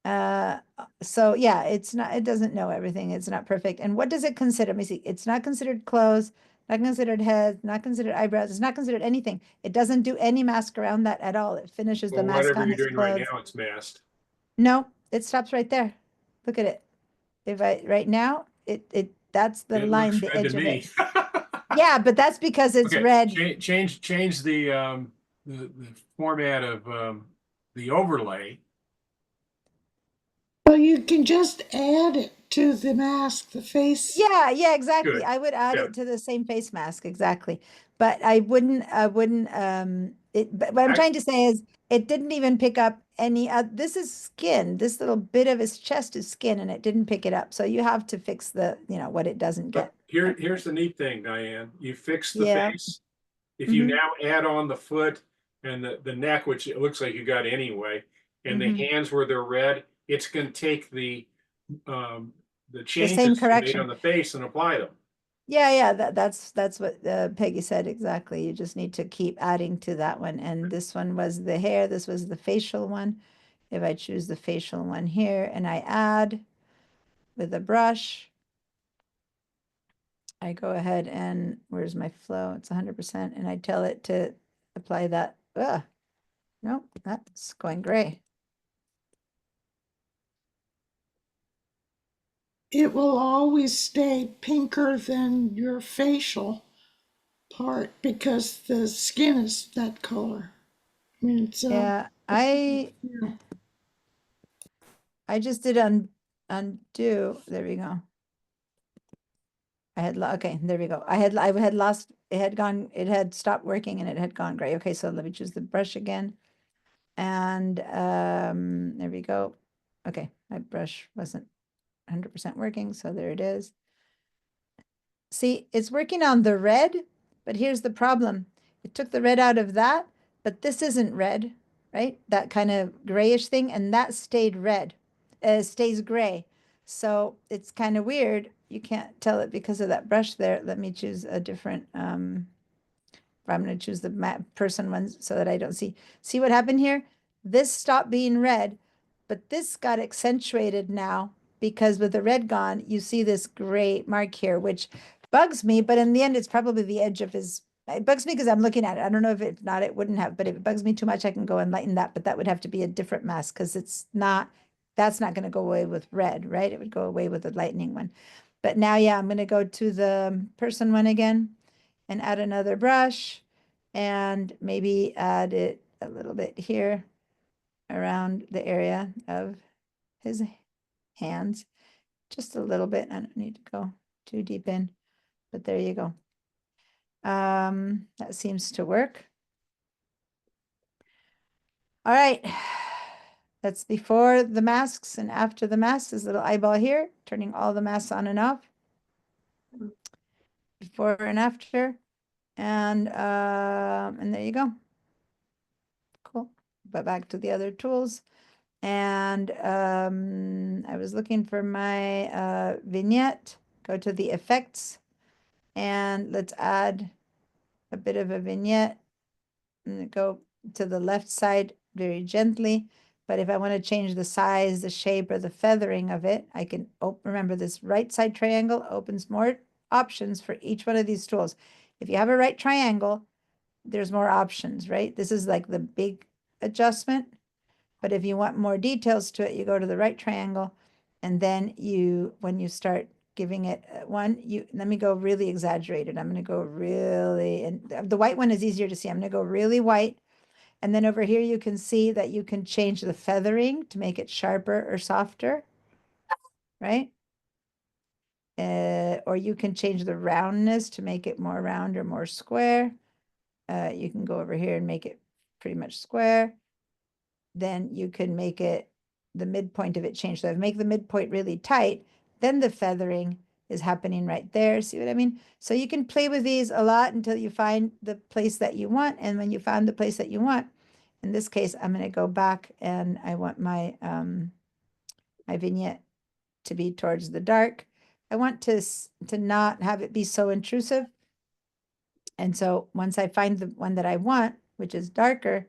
So yeah, it's not, it doesn't know everything. It's not perfect. And what does it consider? Let me see. It's not considered clothes, not considered head, not considered eyebrows. It's not considered anything. It doesn't do any mask around that at all. It finishes the Well, mask whatever on you're its doing right clothes. now, it's masked. No, it stops right there. Look at it. If I, right now, that's the It line, looks the red to edge of me. it. Yeah, but that's because it's Okay, red. change the format of the overlay. Well, you can just add it to the mask, the face. Yeah, exactly. Good. I would add Yeah. it to the same face mask, exactly. But I wouldn't, but what I'm I- trying to say is it didn't even pick up any, this is skin. This little bit of his chest is skin and it didn't pick it up. So you have to fix the, what it doesn't get. But here's the neat thing, Diane. You fix the Yeah. face. If you Mhm. now add on the foot and the neck, which it looks like you got anyway, and the Mhm. hands where they're red, it's going to take the changes same you made correction. on the face and apply them. Yeah, that's what Peggy said exactly. You just need to keep adding to that one. And this one was the hair, this was the facial one. If I choose the facial one here and I add with a brush, I go ahead and where's my flow? It's 100%, and I tell it to apply that. Nope, that's going gray. It will always stay pinker than your facial part because the skin is that color. I mean, it's Yeah, yeah. I just did undo. There we go. Okay, there we go. I had lost, it had stopped working and it had gone gray. Okay, so let me choose the brush again. And there we go. Okay, my brush wasn't 100% working, so there it is. See, it's working on the red, but here's the problem. It took the red out of that, but this isn't red, right? That kind of grayish thing, and that stayed red, stays gray. So it's kind of weird. You can't tell it because of that brush there. Let me choose a different, I'm going to choose the person one so that I don't see. See what happened here? This stopped being red, but this got accentuated now because with the red gone, you see this gray mark here, which bugs me, but in the end, it's probably the edge of his, it bugs me because I'm looking at it. I don't know if it's not, it wouldn't have, but if it bugs me too much, I can go and lighten that, but that would have to be a different mask because it's not, that's not going to go away with red, right? It would go away with the lightning one. But now, yeah, I'm going to go to the person one again and add another brush and maybe add it a little bit here around the area of his hands, just a little bit. I don't need to go too deep in, but there you go. That seems to work. All right. That's before the masks and after the masks. This little eyeball here, turning all the masks on and off. Before and after. And there you go. Cool. But back to the other tools. And I was looking for my vignette. Go to the effects and let's add a bit of a vignette and go to the left side very gently. But if I want to change the size, the shape, or the feathering of it, I can remember this right side triangle opens more options for each one of these tools. If you have a right triangle, there's more options, right? This is like the big adjustment. But if you want more details to it, you go to the right triangle. And then when you start giving it let me go really exaggerated. I'm going to go really, and the white one is easier to see. I'm going to go really white. And then over here, you can see that you can change the feathering to make it sharper or softer, right? Or you can change the roundness to make it more round or more square. You can go over here and make it pretty much square. Then you can make it, the midpoint of it change. So if I make the midpoint really tight, then the feathering is happening right there. See what I mean? So you can play with these a lot until you find the place that you want. And when you found the place that you want, in this case, I'm going to go back and I want my, my vignette to be towards the dark. I want to not have it be so intrusive. And so once I find the one that I want, which is darker,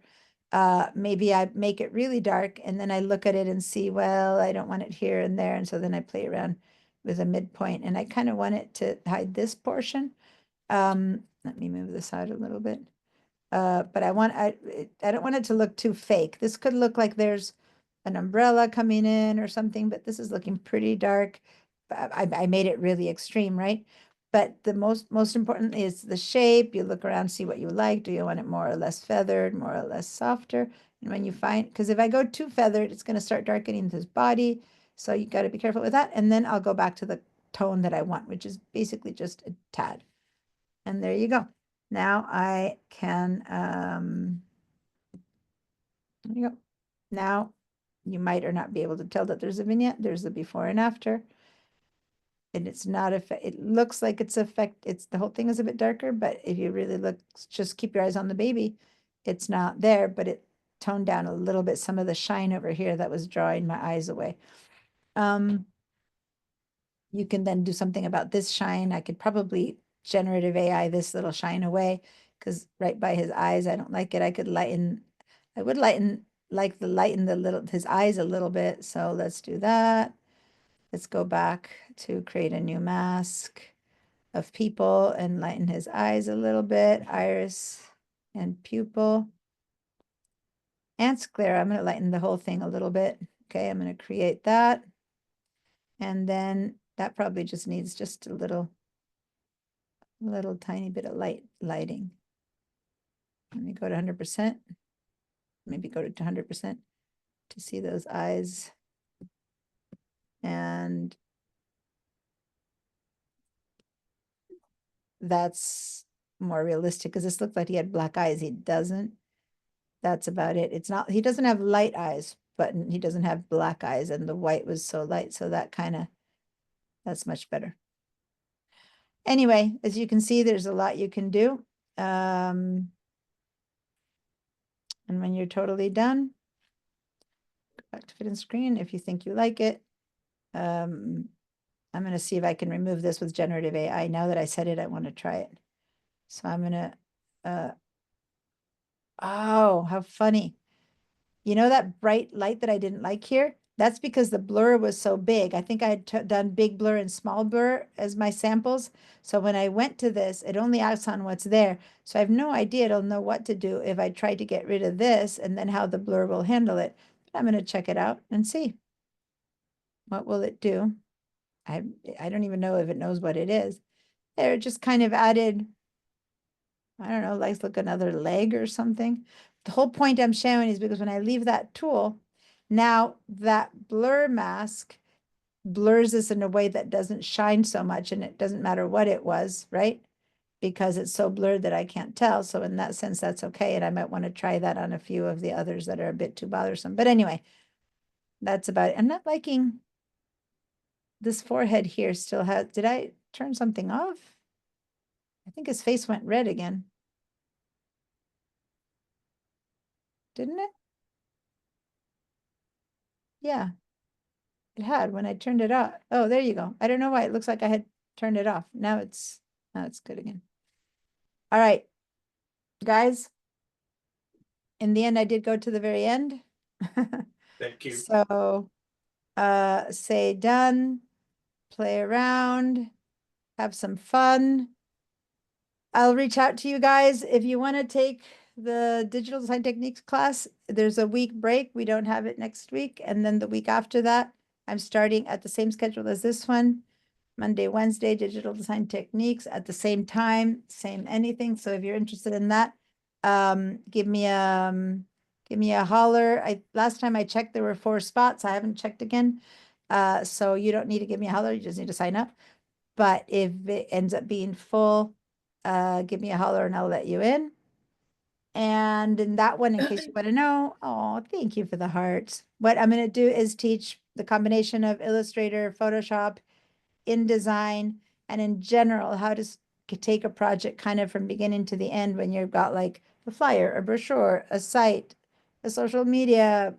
maybe I make it really dark and then I look at it and see, well, I don't want it here and there. And so then I play around with a midpoint and I kind of want it to hide this portion. Let me move this out a little bit. But I don't want it to look too fake. This could look like there's an umbrella coming in or something, but this is looking pretty dark. I made it really extreme, right? But the most important is the shape. You look around, see what you like. Do you want it more or less feathered, more or less softer? And when you find, because if I go too feathered, it's going to start darkening his body. So you got to be careful with that. And then I'll go back to the tone that I want, which is basically just a tad. And there you go. Now I can, there you go. Now you might or not be able to tell that there's a vignette. There's the before and after. And it's not it looks like it's the whole thing is a bit darker, but if you really look, just keep your eyes on the baby. It's not there, but it toned down a little bit some of the shine over here that was drawing my eyes away. You can then do something about this shine. I could probably generative AI this little shine away because right by his eyes, I don't like it. I would lighten his eyes a little bit. So let's do that. Let's go back to create a new mask of people and lighten his eyes a little bit, iris and pupil. And sclera, I'm going to lighten the whole thing a little bit. Okay, I'm going to create that. And then that probably just needs just a little tiny bit of lighting. Let me go to 100%. Maybe go to 100% to see those eyes. And that's more realistic because this looked like he had black eyes. He doesn't. That's about it. It's not, he doesn't have light eyes, but he doesn't have black eyes, and the white was so light. So that's much better. Anyway, as you can see, there's a lot you can do. And when you're totally done, go back to fit in screen if you think you like it. I'm going to see if I can remove this with generative AI. Now that I said it, I want to try it. So I'm going to, oh, how funny. You know that bright light that I didn't like here? That's because the blur was so big. I think I had done big blur and small blur as my samples. So when I went to this, it only acts on what's there. So I have no idea it'll know what to do if I try to get rid of this and then how the blur will handle it. But I'm going to check it out and see. What will it do? I don't even know if it knows what it is. There, it just kind of added, I don't know, like look another leg or something. The whole point I'm showing is because when I leave that tool, now that blur mask blurs this in a way that doesn't shine so much, and it doesn't matter what it was, right? Because it's so blurred that I can't tell. So in that sense, that's okay. And I might want to try that on a few of the others that are a bit too bothersome. But anyway, that's about it. I'm not liking this forehead here still has, did I turn something off? I think his face went red again. Didn't it? Yeah, it had when I turned it off. Oh, there you go. I don't know why it looks like I had turned it off. Now it's good again. All right, guys. In the end, I did go to the very end. Thank you. So, say done, play around, have some fun. I'll reach out to you guys if you want to take the digital design techniques class. There's a week break. We don't have it next week. And then the week after that, I'm starting at the same schedule as this one. Monday, Wednesday, digital design techniques at the same time, same anything. So if you're interested in that, give me a holler. Last time I checked, there were 4 spots. I haven't checked again. So you don't need to give me a holler. You just need to sign up. But if it ends up being full, give me a holler and I'll let you in. And in that one, in case you want to know, oh, thank you for the hearts. What I'm going to do is teach the combination of Illustrator, Photoshop, InDesign, and in general, how to take a project kind of from beginning to the end when you've got like a flyer, a brochure, a site, a social media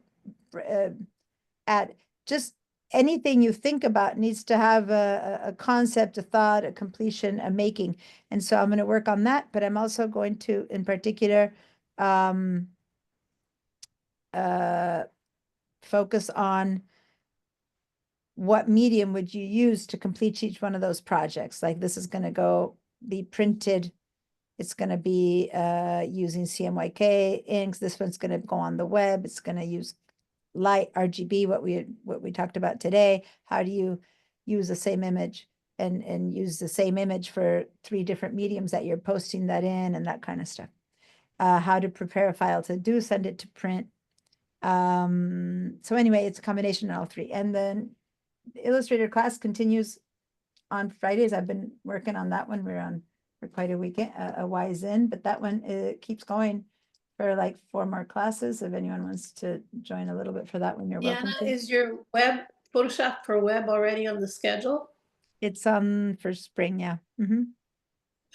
ad, just anything you think about needs to have a concept, a thought, a completion, a making. And so I'm going to work on that, but I'm also going to, in particular, focus on what medium would you use to complete each one of those projects? Like this is going to be printed. It's going to be using CMYK inks. This one's going to go on the web. It's going to use light RGB, what we talked about today. How do you use the same image and use the same image for 3 different mediums that you're posting that in and that kind of stuff. How to prepare a file to send it to print. So anyway, it's a combination of all 3. And then the Illustrator class continues on Fridays. I've been working on that one. We're on for quite a weekend, a while in, but that one keeps going for like 4 more classes. If anyone wants to join a little bit for that one, you're welcome Deanna, to. is your Photoshop for web already on the schedule? It's on for spring, yeah. You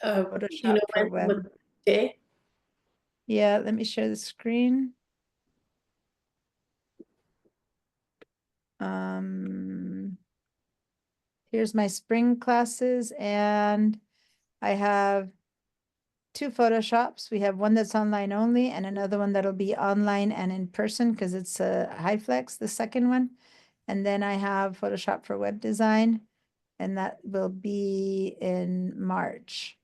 Photoshop know, for when, web. what day? Yeah, let me share the screen. Here's my spring classes, and I have 2 Photoshops. We have one that's online only and another one that'll be online and in person because it's a HyFlex, the second one. And then I have Photoshop for web design, and that will be in March.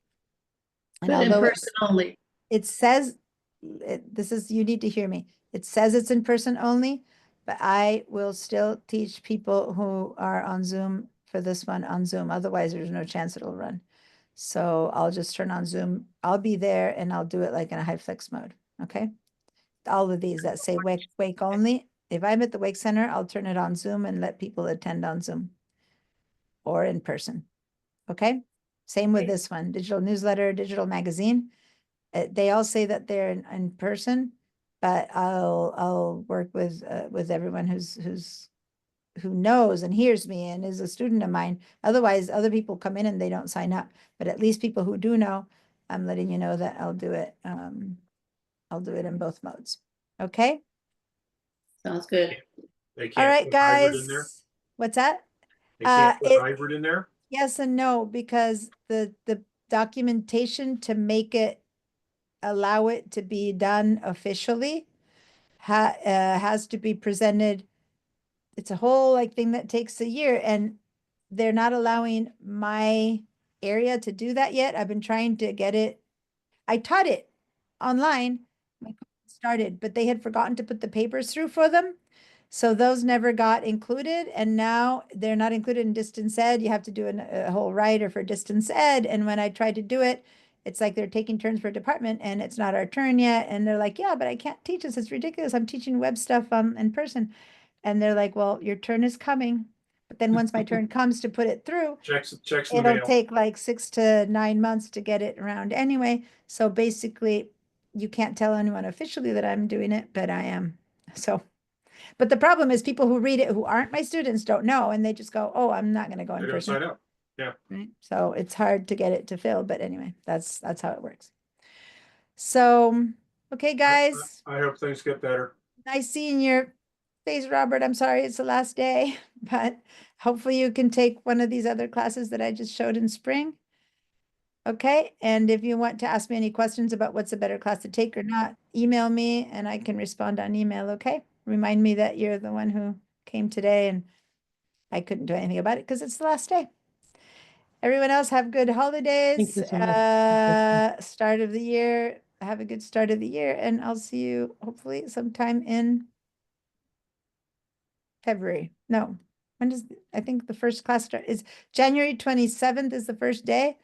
And But in although person only. it says, you need to hear me. It says it's in person only, but I will still teach people who are on Zoom for this one on Zoom. Otherwise, there's no chance it'll run. So I'll just turn on Zoom. I'll be there and I'll do it like in a HyFlex mode. Okay. All of these that say Wake only. If I'm at the Wake Center, I'll turn it on Zoom and let people attend on Zoom or in person. Okay. Same with this one, digital newsletter, digital magazine. They all say that they're in person, but I'll work with everyone who knows and hears me and is a student of mine. Otherwise, other people come in and they don't sign up. But at least people who do know, I'm letting you know that I'll do it. I'll do it in both modes. Okay. Sounds good. They All can't right, put hybrid in there? guys. What's that? They can't put it- hybrid in there? Yes and no, because the documentation to make it allow it to be done officially has to be presented. It's a whole like thing that takes a year, and they're not allowing my area to do that yet. I've been trying to get it. I taught it online. My class started, but they had forgotten to put the papers through for them. So those never got included, and now they're not included in distance ed. You have to do a whole writer for distance ed. And when I tried to do it, it's like they're taking turns for department and it's not our turn yet. And they're like, yeah, but I can't teach this. It's ridiculous. I'm teaching web stuff in person. And they're like, well, your turn is coming. But then once my turn comes to put it through, Checks in the it'll mail. take like 6 to 9 months to get it around anyway. So basically, you can't tell anyone officially that I'm doing it, but I am. So, but the problem is people who read it who aren't my students don't know, and they just go, oh, I'm not going to go in They don't person. sign up. Yeah. Right? So it's hard to get it to fill, but anyway, that's how it works. So, okay, guys, I hope things get better. nice seeing your face, Robert. I'm sorry it's the last day, but hopefully you can take one of these other classes that I just showed in spring. Okay, and if you want to ask me any questions about what's a better class to take or not, email me and I can respond on email, okay? Remind me that you're the one who came today and I couldn't do anything about it because it's the last day. Everyone else have good holidays, you so much. start of the year. Have a good start of the year, and I'll see you hopefully sometime in February. No, when does, I think the first class start is January 27th is the first day.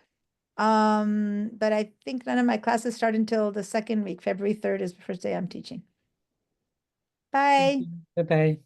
But I think none of my classes start until the second week. February 3rd is the first day I'm teaching. Bye. Bye bye.